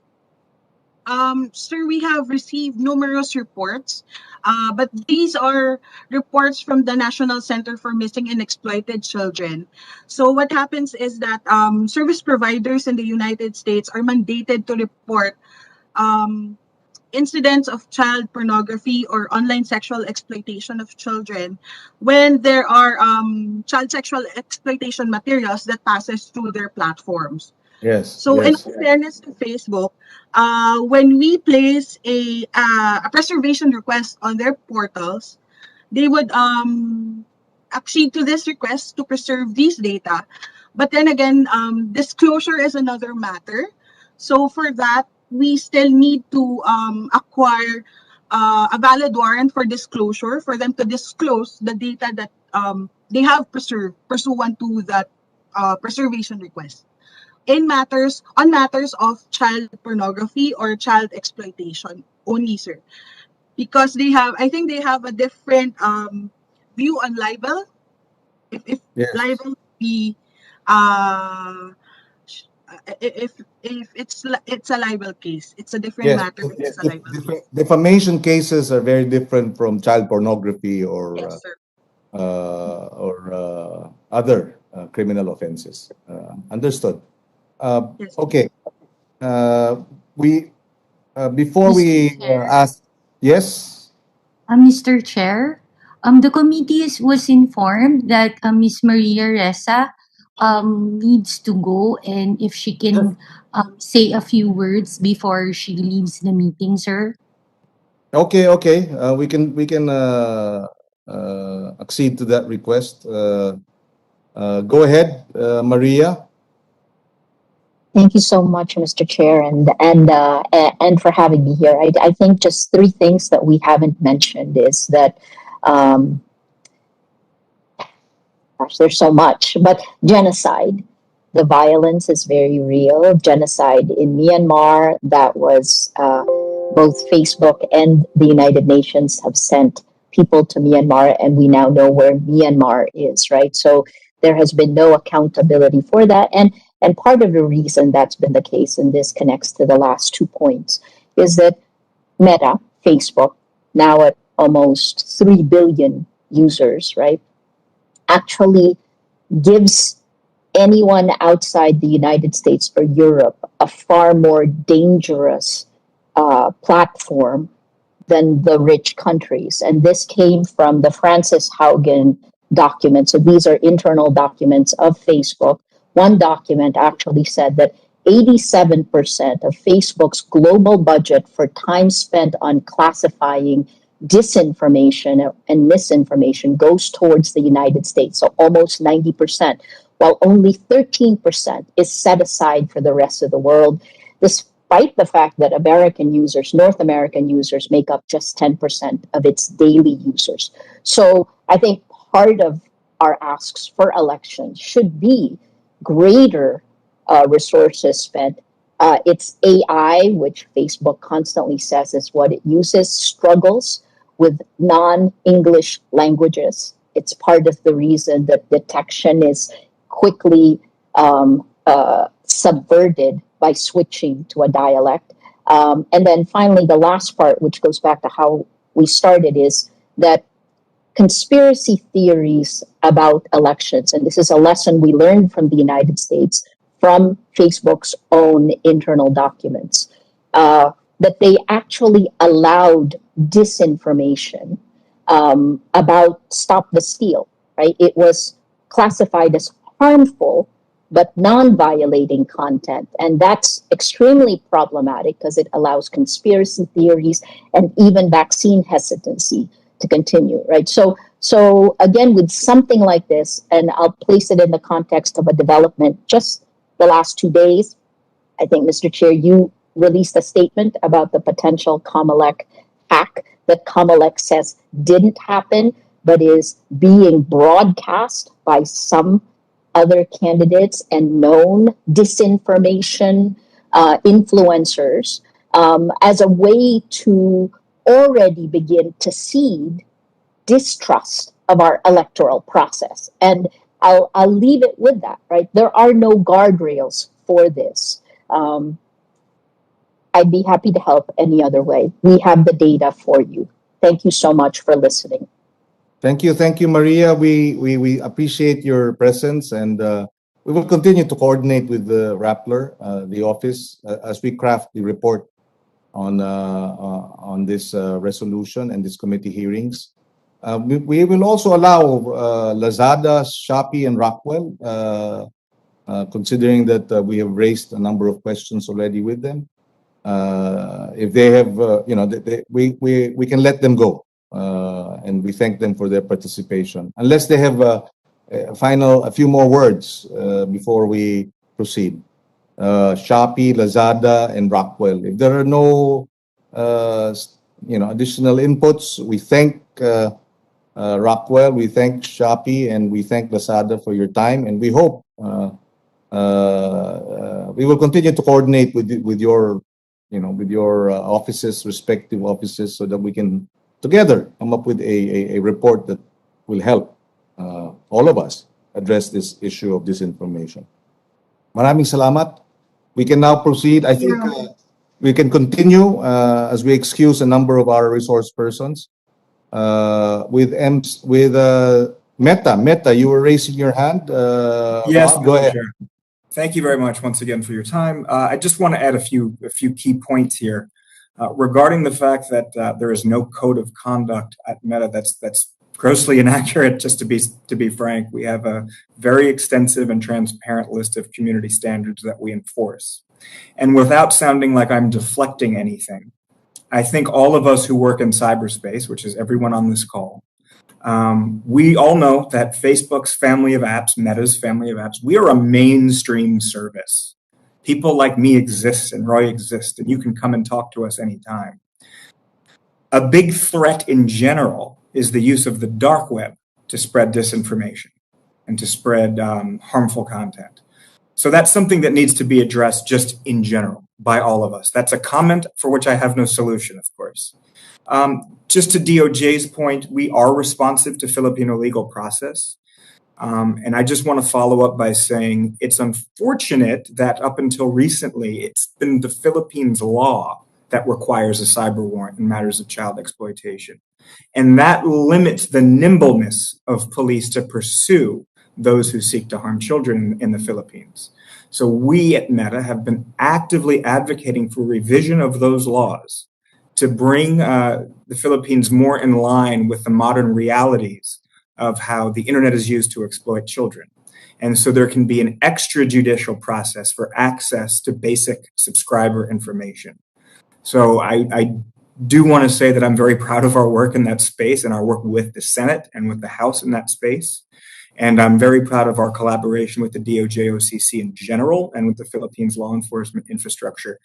[SPEAKER 22] Sir, we have received numerous reports, but these are reports from the National Center for Missing and Exploited Children. So what happens is that service providers in the United States are mandated to report incidents of child pornography or online sexual exploitation of children when there are child sexual exploitation materials that passes through their platforms.
[SPEAKER 1] Yes,
[SPEAKER 22] So in
[SPEAKER 1] yes.
[SPEAKER 22] all fairness to Facebook, when we place a preservation request on their portals, they would accede to this request to preserve these data. But then again, disclosure is another matter. So for that, we still need to acquire a valid warrant for disclosure for them to disclose the data that they have preserved pursuant to that preservation request on matters of child pornography or child exploitation only, sir, because I think they have a different view on libel. If
[SPEAKER 1] Yes.
[SPEAKER 22] libel be uh if it's a libel case, it's a different
[SPEAKER 1] Yes.
[SPEAKER 22] matter if it's a libel case.
[SPEAKER 1] Defamation cases are very different from child pornography
[SPEAKER 22] Yes, sir.
[SPEAKER 1] or other criminal offenses. Understood.
[SPEAKER 22] Yes.
[SPEAKER 1] Okay. We before
[SPEAKER 2] Mr.
[SPEAKER 1] we
[SPEAKER 2] Chair.
[SPEAKER 1] ask, yes.
[SPEAKER 2] Mr. Chair, the committee was informed that Ms. Maria Ressa needs to go, and if she can say a few words before she leaves the meeting, sir.
[SPEAKER 1] Okay, okay. We can accede to that request. Go ahead, Maria.
[SPEAKER 4] Thank you so much, Mr. Chair, and for having me here. I think just three things that we haven't mentioned is that, gosh, there's so much, but genocide. The violence is very real. Genocide in Myanmar, that was both Facebook and the United Nations have sent people to Myanmar, and we now know where Myanmar is, right? So there has been no accountability for that. And part of the reason that's been the case, and this connects to the last 2 points, is that Meta, Facebook, now at almost 3 billion users, right, actually gives anyone outside the United States or Europe a far more dangerous platform than the rich countries. And this came from the Francis Haugen documents. So these are internal documents of Facebook. One document actually said that 87% of Facebook's global budget for time spent on classifying disinformation and misinformation goes towards the United States, so almost 90%, while only 13% is set aside for the rest of the world. Despite the fact that North American users make up just 10% of its daily users. So I think part of our asks for elections should be greater resources spent. It's AI, which Facebook constantly says is what it uses, struggles with non-English languages. It's part of the reason that detection is quickly subverted by switching to a dialect. And then finally, the last part, which goes back to how we started, is that conspiracy theories about elections, and this is a lesson we learned from the United States from Facebook's own internal documents, that they actually allowed disinformation about Stop the Steal, right? It was classified as harmful but non-violating content. And that's extremely problematic because it allows conspiracy theories and even vaccine hesitancy to continue, right? So again, with something like this, and I'll place it in the context of a development just the last 2 days, I think, Mr. Chair, you released a statement about the potential Kamalek hack that Kamalek says didn't happen, but is being broadcast by some other candidates and known disinformation influencers as a way to already begin to seed distrust of our electoral process. And I'll leave it with that, right? There are no guardrails for this. I'd be happy to help any other way. We have the data for you. Thank you so much for listening.
[SPEAKER 1] Thank you, Maria. We appreciate your presence, and we will continue to coordinate with the Rappler, the office, as we craft the report on this resolution and this committee hearings. We will also allow Lazada, Shopee, and Rockwell, considering that we have raised a number of questions already with them. If they have, we can let them go, and we thank them for their participation. Unless they have a few more words before we proceed. Shopee, Lazada, and Rockwell. If there are no, additional inputs, we thank Rockwell, we thank Shopee, and we thank Lazada for your time, and we hope we will continue to coordinate with your offices, respective offices, so that we can together come up with a report that will help all of us address this issue of disinformation. Maraming salamat. We can now proceed. I think we can continue as we excuse a number of our resource persons. With Meta. Meta, you were raising your hand.
[SPEAKER 15] Yes,
[SPEAKER 1] Rob, go
[SPEAKER 15] Mr.
[SPEAKER 1] ahead.
[SPEAKER 15] Chair. Thank you very much once again for your time. I just want to add a few key points here regarding the fact that there is no code of conduct at Meta. That's grossly inaccurate. Just to be frank, we have a very extensive and transparent list of community standards that we enforce. And without sounding like I'm deflecting anything, I think all of us who work in cyberspace, which is everyone on this call, we all know that Facebook's family of apps, Meta's family of apps, we are a mainstream service. People like me exist and Roy exists, and you can come and talk to us anytime. A big threat in general is the use of the dark web to spread disinformation and to spread harmful content. So that's something that needs to be addressed just in general by all of us. That's a comment for which I have no solution, of course. Just to DOJ's point, we are responsive to Filipino legal process. And I just want to follow up by saying it's unfortunate that up until recently, it's been the Philippines law that requires a cyber warrant in matters of child exploitation. And that limits the nimbleness of police to pursue those who seek to harm children in the Philippines. So we at Meta have been actively advocating for revision of those laws to bring the Philippines more in line with the modern realities of how the internet is used to exploit children. And so there can be an extrajudicial process for access to basic subscriber information. So I do want to say that I'm very proud of our work in that space and our work with the Senate and with the House in that space. And I'm very proud of our collaboration with the DOJ OCC in general and with the Philippines law enforcement infrastructure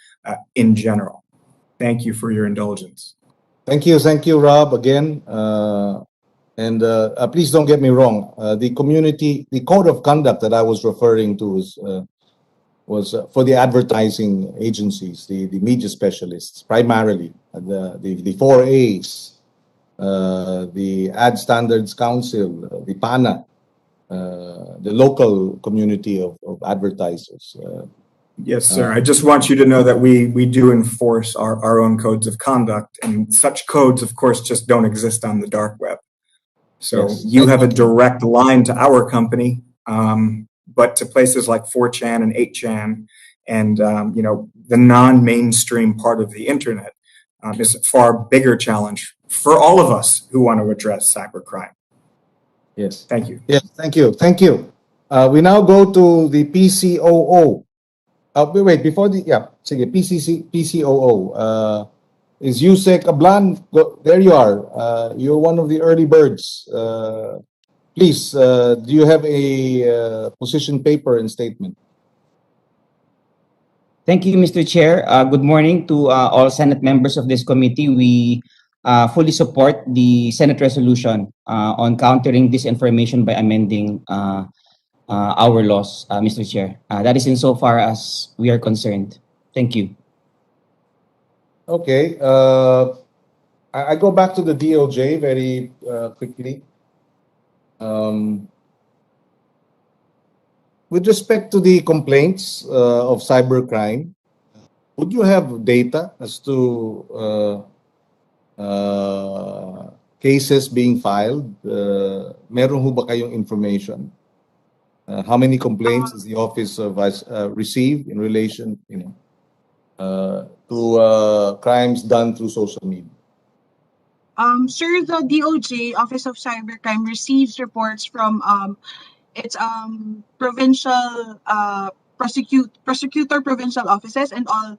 [SPEAKER 15] in general. Thank you for your indulgence.
[SPEAKER 1] Thank you, Rob, again. And please don't get me wrong. The code of conduct that I was referring to was for the advertising agencies, the media specialists, primarily the 4As, the Ad Standards Council, the PANA, the local community of advertisers.
[SPEAKER 15] Yes, sir. I just want you to know that we do enforce our own codes of conduct, and such codes, of course, just don't exist on the dark web. So
[SPEAKER 1] Yes.
[SPEAKER 15] you have a direct line to our company, but to places like 4chan and 8chan and the non-mainstream part of the internet is a far bigger challenge for all of us who want to address cybercrime.
[SPEAKER 1] Yes.
[SPEAKER 15] Thank you.
[SPEAKER 1] Yes, thank you. We now go to the PCOO. Wait, before PCOO. Is Yusek Ablan? There you are. You're one of the early birds. Please, do you have a position paper and statement?
[SPEAKER 3] Thank you, Mr. Chair. Good morning to all Senate members of this committee. We fully support the Senate resolution on countering disinformation by amending our laws, Mr. Chair. That is insofar as we are concerned. Thank you.
[SPEAKER 1] Okay. I go back to the DOJ very quickly. With respect to the complaints of cybercrime, would you have data as to cases being filed? Meron ho ba kayong information? How many complaints has the office of received in relation, to crimes done through social media?
[SPEAKER 22] Sir, the DOJ, Office of Cybercrime, receives reports from its provincial prosecutor provincial offices and all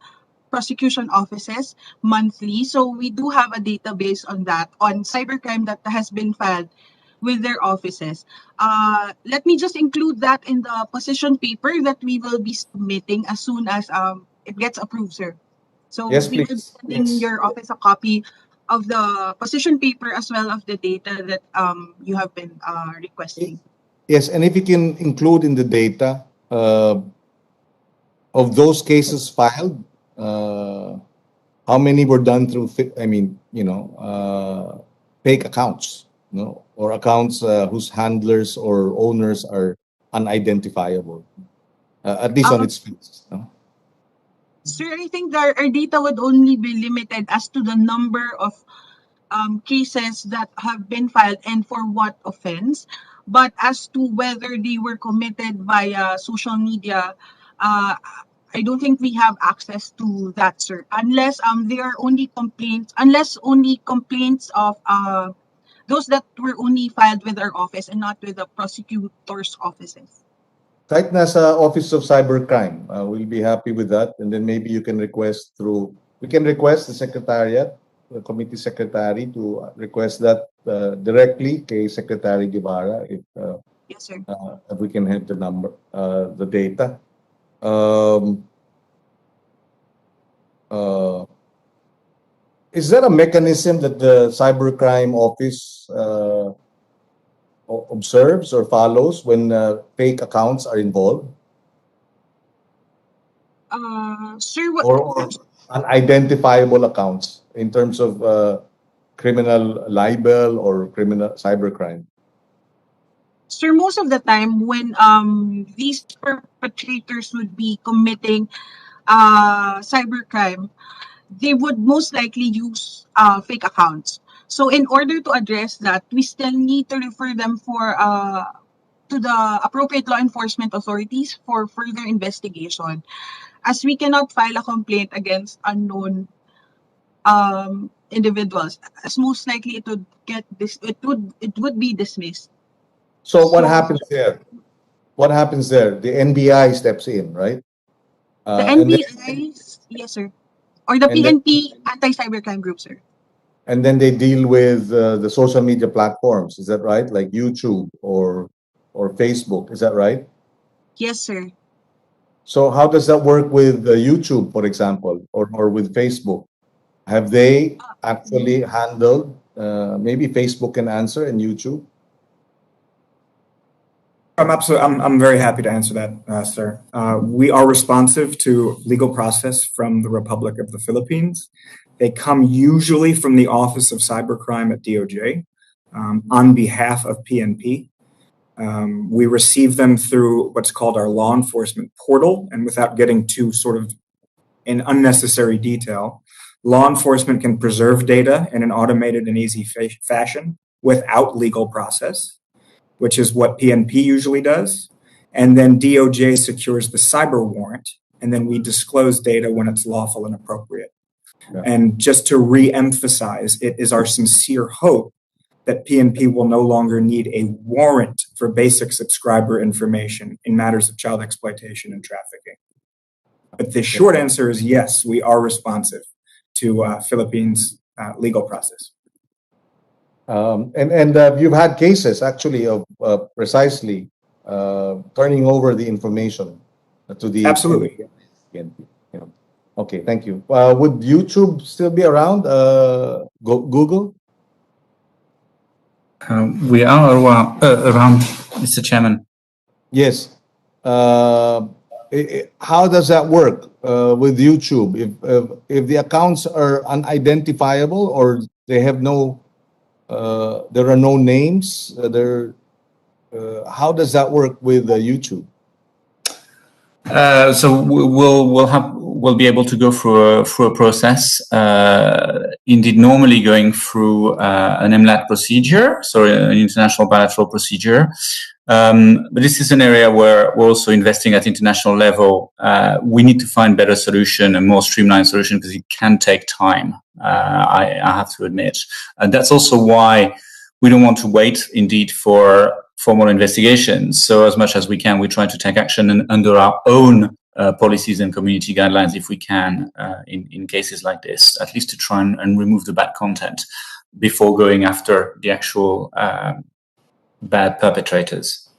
[SPEAKER 22] prosecution offices monthly. So we do have a database on that, on cybercrime that has been filed with their offices. Let me just include that in the position paper that we will be submitting as soon as it gets approved, sir. So
[SPEAKER 1] Yes,
[SPEAKER 22] we will be
[SPEAKER 1] please.
[SPEAKER 22] sending
[SPEAKER 1] Yes.
[SPEAKER 22] your office a copy of the position paper as well of the data that you have been requesting.
[SPEAKER 1] Yes, and if you can include in the data of those cases filed, how many were done through, fake accounts, or accounts whose handlers or owners are unidentifiable, at least on its face.
[SPEAKER 22] Sir, I think our data would only be limited as to the number of cases that have been filed and for what offense. But as to whether they were committed via social media, I don't think we have access to that, sir. Unless there are only complaints, of those that were only filed with our office and not with the prosecutor's offices.
[SPEAKER 1] Kahit nasa Office of Cybercrime, we'll be happy with that. And then maybe you can request we can request the Secretariat, the Committee Secretary, to request that directly kay Secretary Guevara if
[SPEAKER 22] Yes, sir.
[SPEAKER 1] if we can have the data. Is there a mechanism that the Cybercrime Office observes or follows when fake accounts are involved?
[SPEAKER 22] Sir, what?
[SPEAKER 1] Or unidentifiable accounts in terms of criminal libel or criminal cybercrime?
[SPEAKER 22] Sir, most of the time when these perpetrators would be committing cybercrime, they would most likely use fake accounts. So in order to address that, we still need to refer them to the appropriate law enforcement authorities for further investigation, as we cannot file a complaint against unknown individuals, as most likely it would be dismissed.
[SPEAKER 1] So what happens there? What happens there? The NBI steps in, right?
[SPEAKER 22] The
[SPEAKER 1] And then,
[SPEAKER 22] NBI, yes, sir, or the
[SPEAKER 1] and then
[SPEAKER 22] PNP anti-cybercrime group, sir.
[SPEAKER 1] and then they deal with the social media platforms. Is that right? Like YouTube or Facebook. Is that right?
[SPEAKER 22] Yes, sir.
[SPEAKER 1] So how does that work with YouTube, for example, or with Facebook? Have they actually handled? Maybe Facebook can answer and YouTube.
[SPEAKER 15] I'm very happy to answer that, sir. We are responsive to legal process from the Republic of the Philippines. They come usually from the Office of Cybercrime at DOJ on behalf of PNP. We receive them through what's called our law enforcement portal, and without getting too sort of in unnecessary detail, law enforcement can preserve data in an automated and easy fashion without legal process, which is what PNP usually does. And then DOJ secures the cyber warrant, and then we disclose data when it's lawful and appropriate.
[SPEAKER 1] Yeah.
[SPEAKER 15] And just to re-emphasize, it is our sincere hope that PNP will no longer need a warrant for basic subscriber information in matters of child exploitation and trafficking. But the short answer is yes, we are responsive to Philippines' legal process.
[SPEAKER 1] And you've had cases actually of precisely turning over the information to the
[SPEAKER 15] Absolutely.
[SPEAKER 1] PNP. Yeah. Okay, thank you. Would YouTube still be around? Google?
[SPEAKER 17] We are around, Mr. Chairman.
[SPEAKER 1] Yes. How does that work with YouTube? If the accounts are unidentifiable or they have there are no names, how does that work with YouTube?
[SPEAKER 17] So we'll be able to go through a process. Indeed, normally going through an MLAT procedure, so an international bilateral procedure. But this is an area where we're also investing at international level. We need to find better solution and more streamlined solution because it can take time. I have to admit, and that's also why we don't want to wait, indeed, for formal investigations. So as much as we can, we try to take action under our own policies and community guidelines if we can in cases like this, at least to try and remove the bad content before going after the actual bad perpetrators.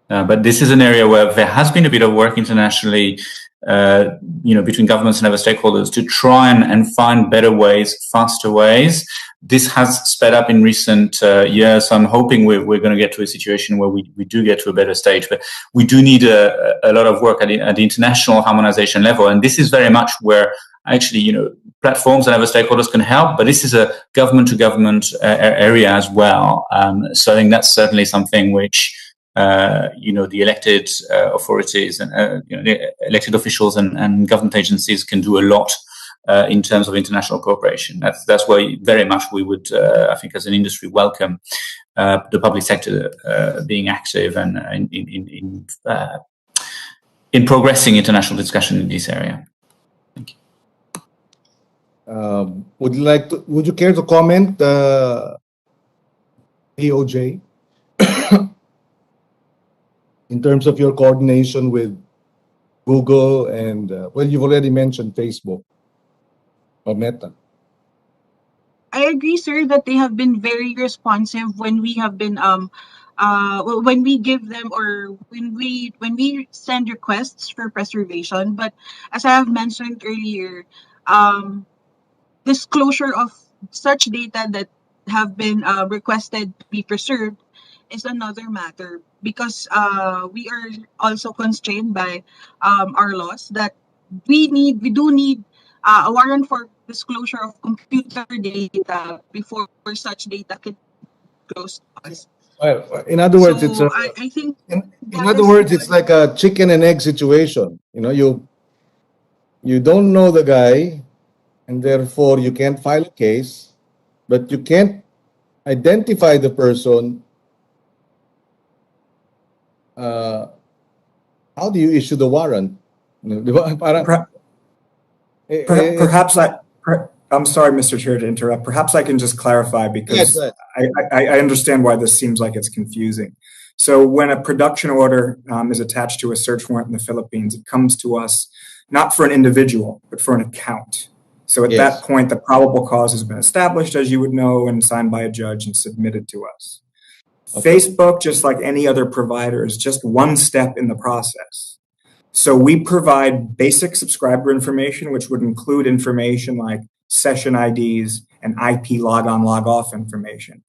[SPEAKER 17] But this is an area where there has been a bit of work internationally, between governments and other stakeholders to try and find better ways, faster ways. This has sped up in recent years. So I'm hoping we're going to get to a situation where we do get to a better stage. But we do need a lot of work at the international harmonization level. And this is very much where actually, platforms and other stakeholders can help. But this is a government-to-government area as well. So I think that's certainly something which the elected authorities and the elected officials and government agencies can do a lot in terms of international cooperation. That's why very much we would, I think, as an industry, welcome the public sector being active and in progressing international discussion in this area. Thank you.
[SPEAKER 1] Would you care to comment, DOJ? In terms of your coordination with Google and, you've already mentioned Facebook or Meta.
[SPEAKER 22] I agree, sir, that they have been very responsive when we have been when we give them or when we send requests for preservation. But as I have mentioned earlier, disclosure of such data that have been requested to be preserved is another matter because we are also constrained by our laws that we do need a warrant for disclosure of computer data before such data can be closed to us.
[SPEAKER 1] Well, in other words,
[SPEAKER 22] So I think
[SPEAKER 1] in other words, it's like a chicken and egg situation. You don't know the guy, and therefore you can't file a case, but you can't identify the person. How do you issue the warrant?
[SPEAKER 15] Perhaps I'm sorry, Mr. Chair, to interrupt. Perhaps I can just clarify because
[SPEAKER 1] Yes,
[SPEAKER 15] I understand why this seems like it's confusing. So when a production order is attached to a search warrant in the Philippines, it comes to us not for an individual, but for an account. So at that point, the probable cause has been established, as you would know, and signed by a judge and submitted to us. Okay. Facebook, just like any other provider, is just one step in the process. So we provide basic subscriber information, which would include information like session IDs and IP log-on, log-off information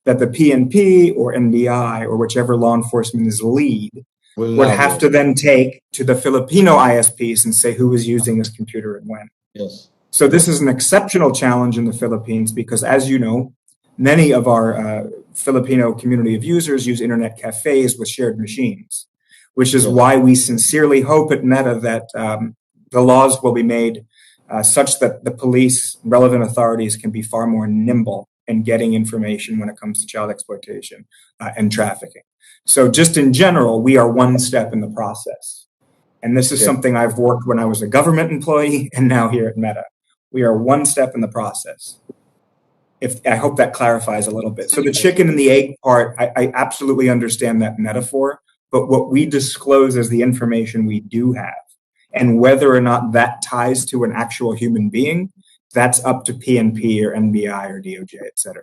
[SPEAKER 15] that the PNP or NBI or whichever law enforcement is lead would have to then take to the Filipino ISPs and say who is using this computer and when.
[SPEAKER 1] Yes.
[SPEAKER 15] So this is an exceptional challenge in the Philippines because, as you know, many of our Filipino community of users use internet cafes with shared machines, which is why we sincerely hope at Meta that the laws will be made such that the police, relevant authorities can be far more nimble in getting information when it comes to child exploitation and trafficking. So just in general, we are one step in the process. And this is something I've worked when I was a government employee and now here at Meta. We are one step in the process. I hope that clarifies a little bit. So the chicken and the egg part, I absolutely understand that metaphor, but what we disclose is the information we do have. And whether or not that ties to an actual human being, that's up to PNP or NBI or DOJ, et cetera.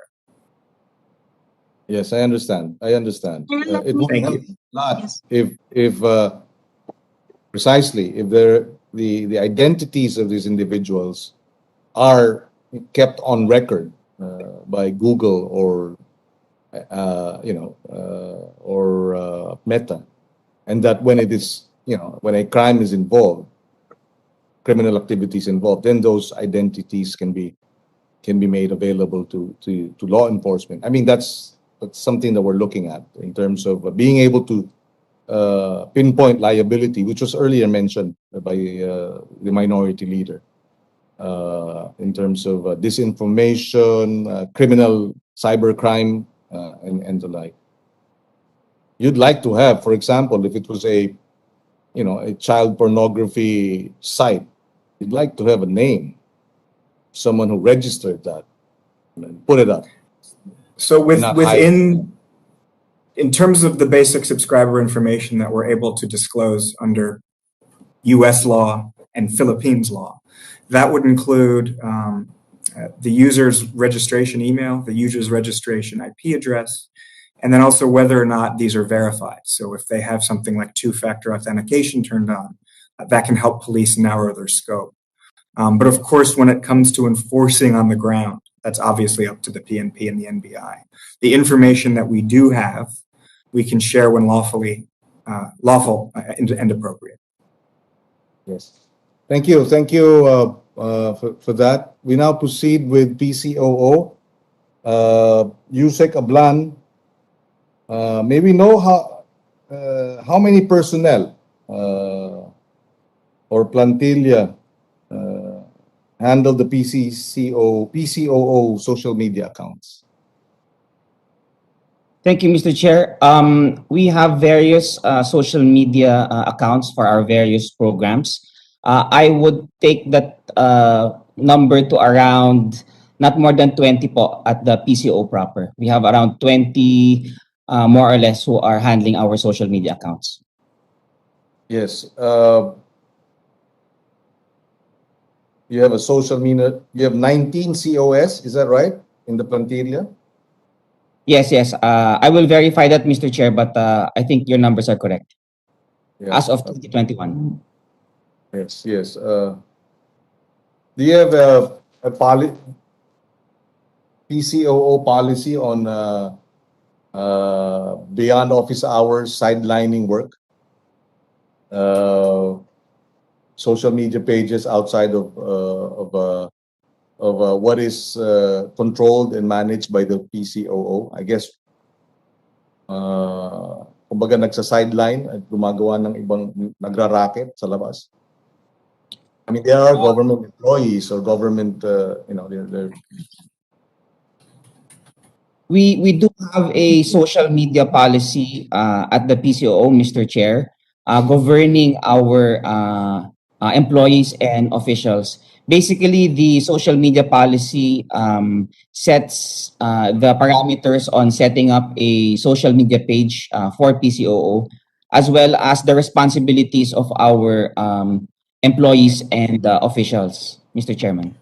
[SPEAKER 1] Yes, I understand. It would help a lot if precisely if the identities of these individuals are kept on record by Google or Meta, and that when it is when a crime is involved, criminal activities involved, then those identities can be made available to law enforcement. I mean, that's something that we're looking at in terms of being able to pinpoint liability, which was earlier mentioned by the minority leader, in terms of disinformation, criminal cybercrime, and the like. you'd like to have. For example, if it was a child pornography site, you'd like to have a name, someone who registered that, and then put it up.
[SPEAKER 15] So
[SPEAKER 1] Not hide.
[SPEAKER 15] in terms of the basic subscriber information that we're able to disclose under US law and Philippines law, that would include the user's registration email, the user's registration IP address, and then also whether or not these are verified. So if they have something like two-factor authentication turned on, that can help police narrow their scope. But of course, when it comes to enforcing on the ground, that's obviously up to the PNP and the NBI. The information that we do have, we can share when lawful and appropriate.
[SPEAKER 1] Yes. Thank you. Thank you for that. We now proceed with PCOO. Yusek Ablan, may we know how many personnel or plantilla handle the PCOO social media accounts?
[SPEAKER 3] Thank you, Mr. Chair. We have various social media accounts for our various programs. I would take that number to around not more than 20 po at the PCO proper. We have around 20 more or less who are handling our social media accounts.
[SPEAKER 1] Yes. You have a social media, you have 19 COS, is that right, in the plantilla?
[SPEAKER 3] Yes. I will verify that, Mr. Chair, but I think your numbers are correct.
[SPEAKER 1] Yeah.
[SPEAKER 3] As of 2021.
[SPEAKER 1] Yes. Do you have a PCOO policy on beyond office hours sidelining work? Social media pages outside of what is controlled and managed by the PCOO. I guess, kumbaga nagsa-sideline at gumagawa ng ibang nagra-racket sa labas. I mean, there are government employees or government, they're
[SPEAKER 3] We do have a social media policy at the PCOO, Mr. Chair, governing our employees and officials. Basically, the social media policy sets the parameters on setting up a social media page for PCOO, as well as the responsibilities of our employees and officials, Mr. Chairman.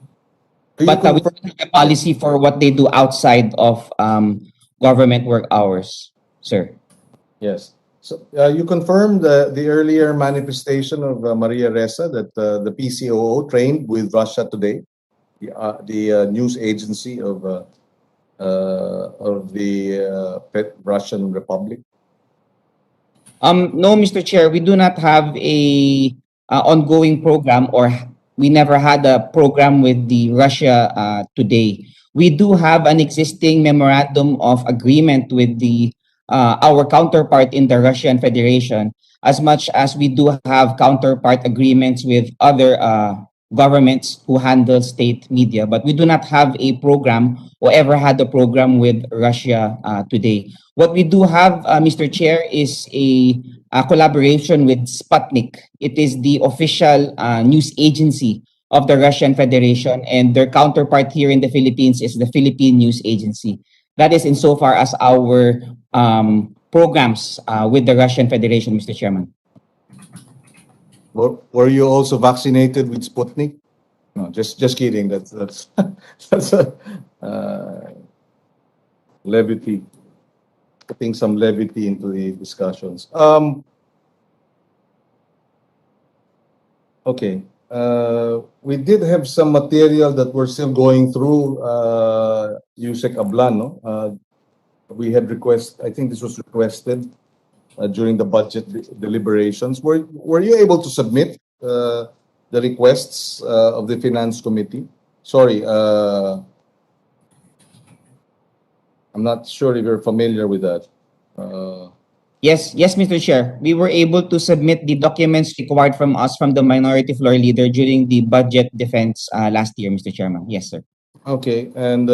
[SPEAKER 3] But we don't have a policy for what they do outside of government work hours, sir.
[SPEAKER 1] Yes. So you confirmed the earlier manifestation of Maria Ressa that the PCOO trained with Russia Today, the news agency of the Russian Republic.
[SPEAKER 3] No, Mr. Chair, we do not have a ongoing program, or we never had a program with the Russia Today. We do have an existing memorandum of agreement with the our counterpart in the Russian Federation, as much as we do have counterpart agreements with other governments who handle state media, but we do not have a program or ever had a program with Russia Today. What we do have, Mr. Chair, is a collaboration with Sputnik. It is the official news agency of the Russian Federation, and their counterpart here in the Philippines is the Philippine News Agency. That is insofar as our programs with the Russian Federation, Mr. Chairman.
[SPEAKER 1] Were you also vaccinated with Sputnik? No, just kidding. That's that's a levity. Putting some levity into the discussions. Okay. We did have some material that we're still going through. Yusek Ablan, no? We had I think this was requested during the budget deliberations. Were you able to submit the requests of the Finance Committee? Sorry, I'm not sure if you're familiar with that.
[SPEAKER 3] Yes, Mr. Chair. We were able to submit the documents required from us from the Minority Floor Leader during the budget defense last year, Mr. Chairman. Yes, sir.
[SPEAKER 1] Okay, and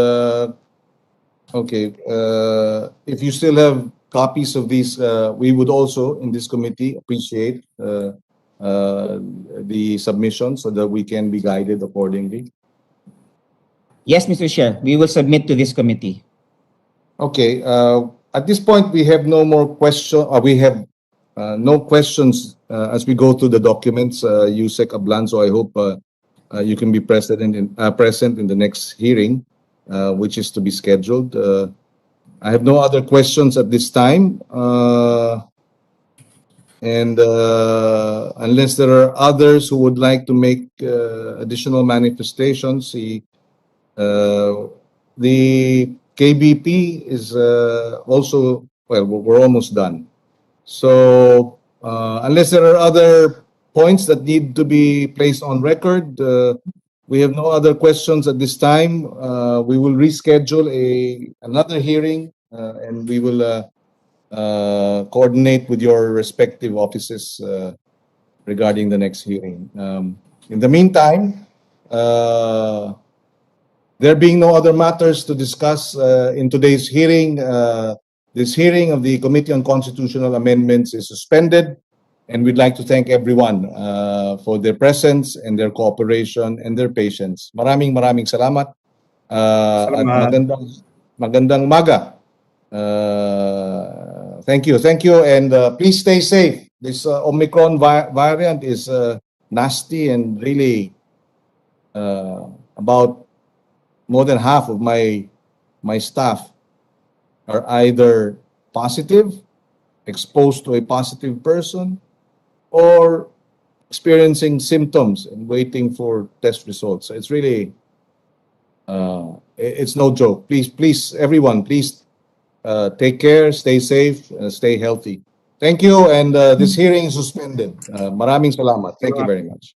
[SPEAKER 1] if you still have copies of these. We would also, in this committee, appreciate the submission so that we can be guided accordingly.
[SPEAKER 3] Yes, Mr. Chair, we will submit to this committee.
[SPEAKER 1] Okay. At this point, we have no more question. We have no questions as we go through the documents. Yusek Ablanzo, I hope you can be present in the next hearing, which is to be scheduled. I have no other questions at this time. And unless there are others who would like to make additional manifestations, the KBP is also, well, we're almost done. So unless there are other points that need to be placed on record, we have no other questions at this time. We will reschedule another hearing and we will coordinate with your respective offices regarding the next hearing. In the meantime, there being no other matters to discuss in today's hearing, this hearing of the Committee on Constitutional Amendments is suspended, and we'd like to thank everyone for their presence and their cooperation and their patience. Maraming salamat. At magandang umaga. Thank you, and please stay safe. This Omicron variant is nasty and really about more than half of my staff are either positive, exposed to a positive person, or experiencing symptoms and waiting for test results. So it's really, it's no joke. Please, everyone, please take care, stay safe, stay healthy. Thank you, and this hearing is suspended. Maraming salamat. Thank you very much.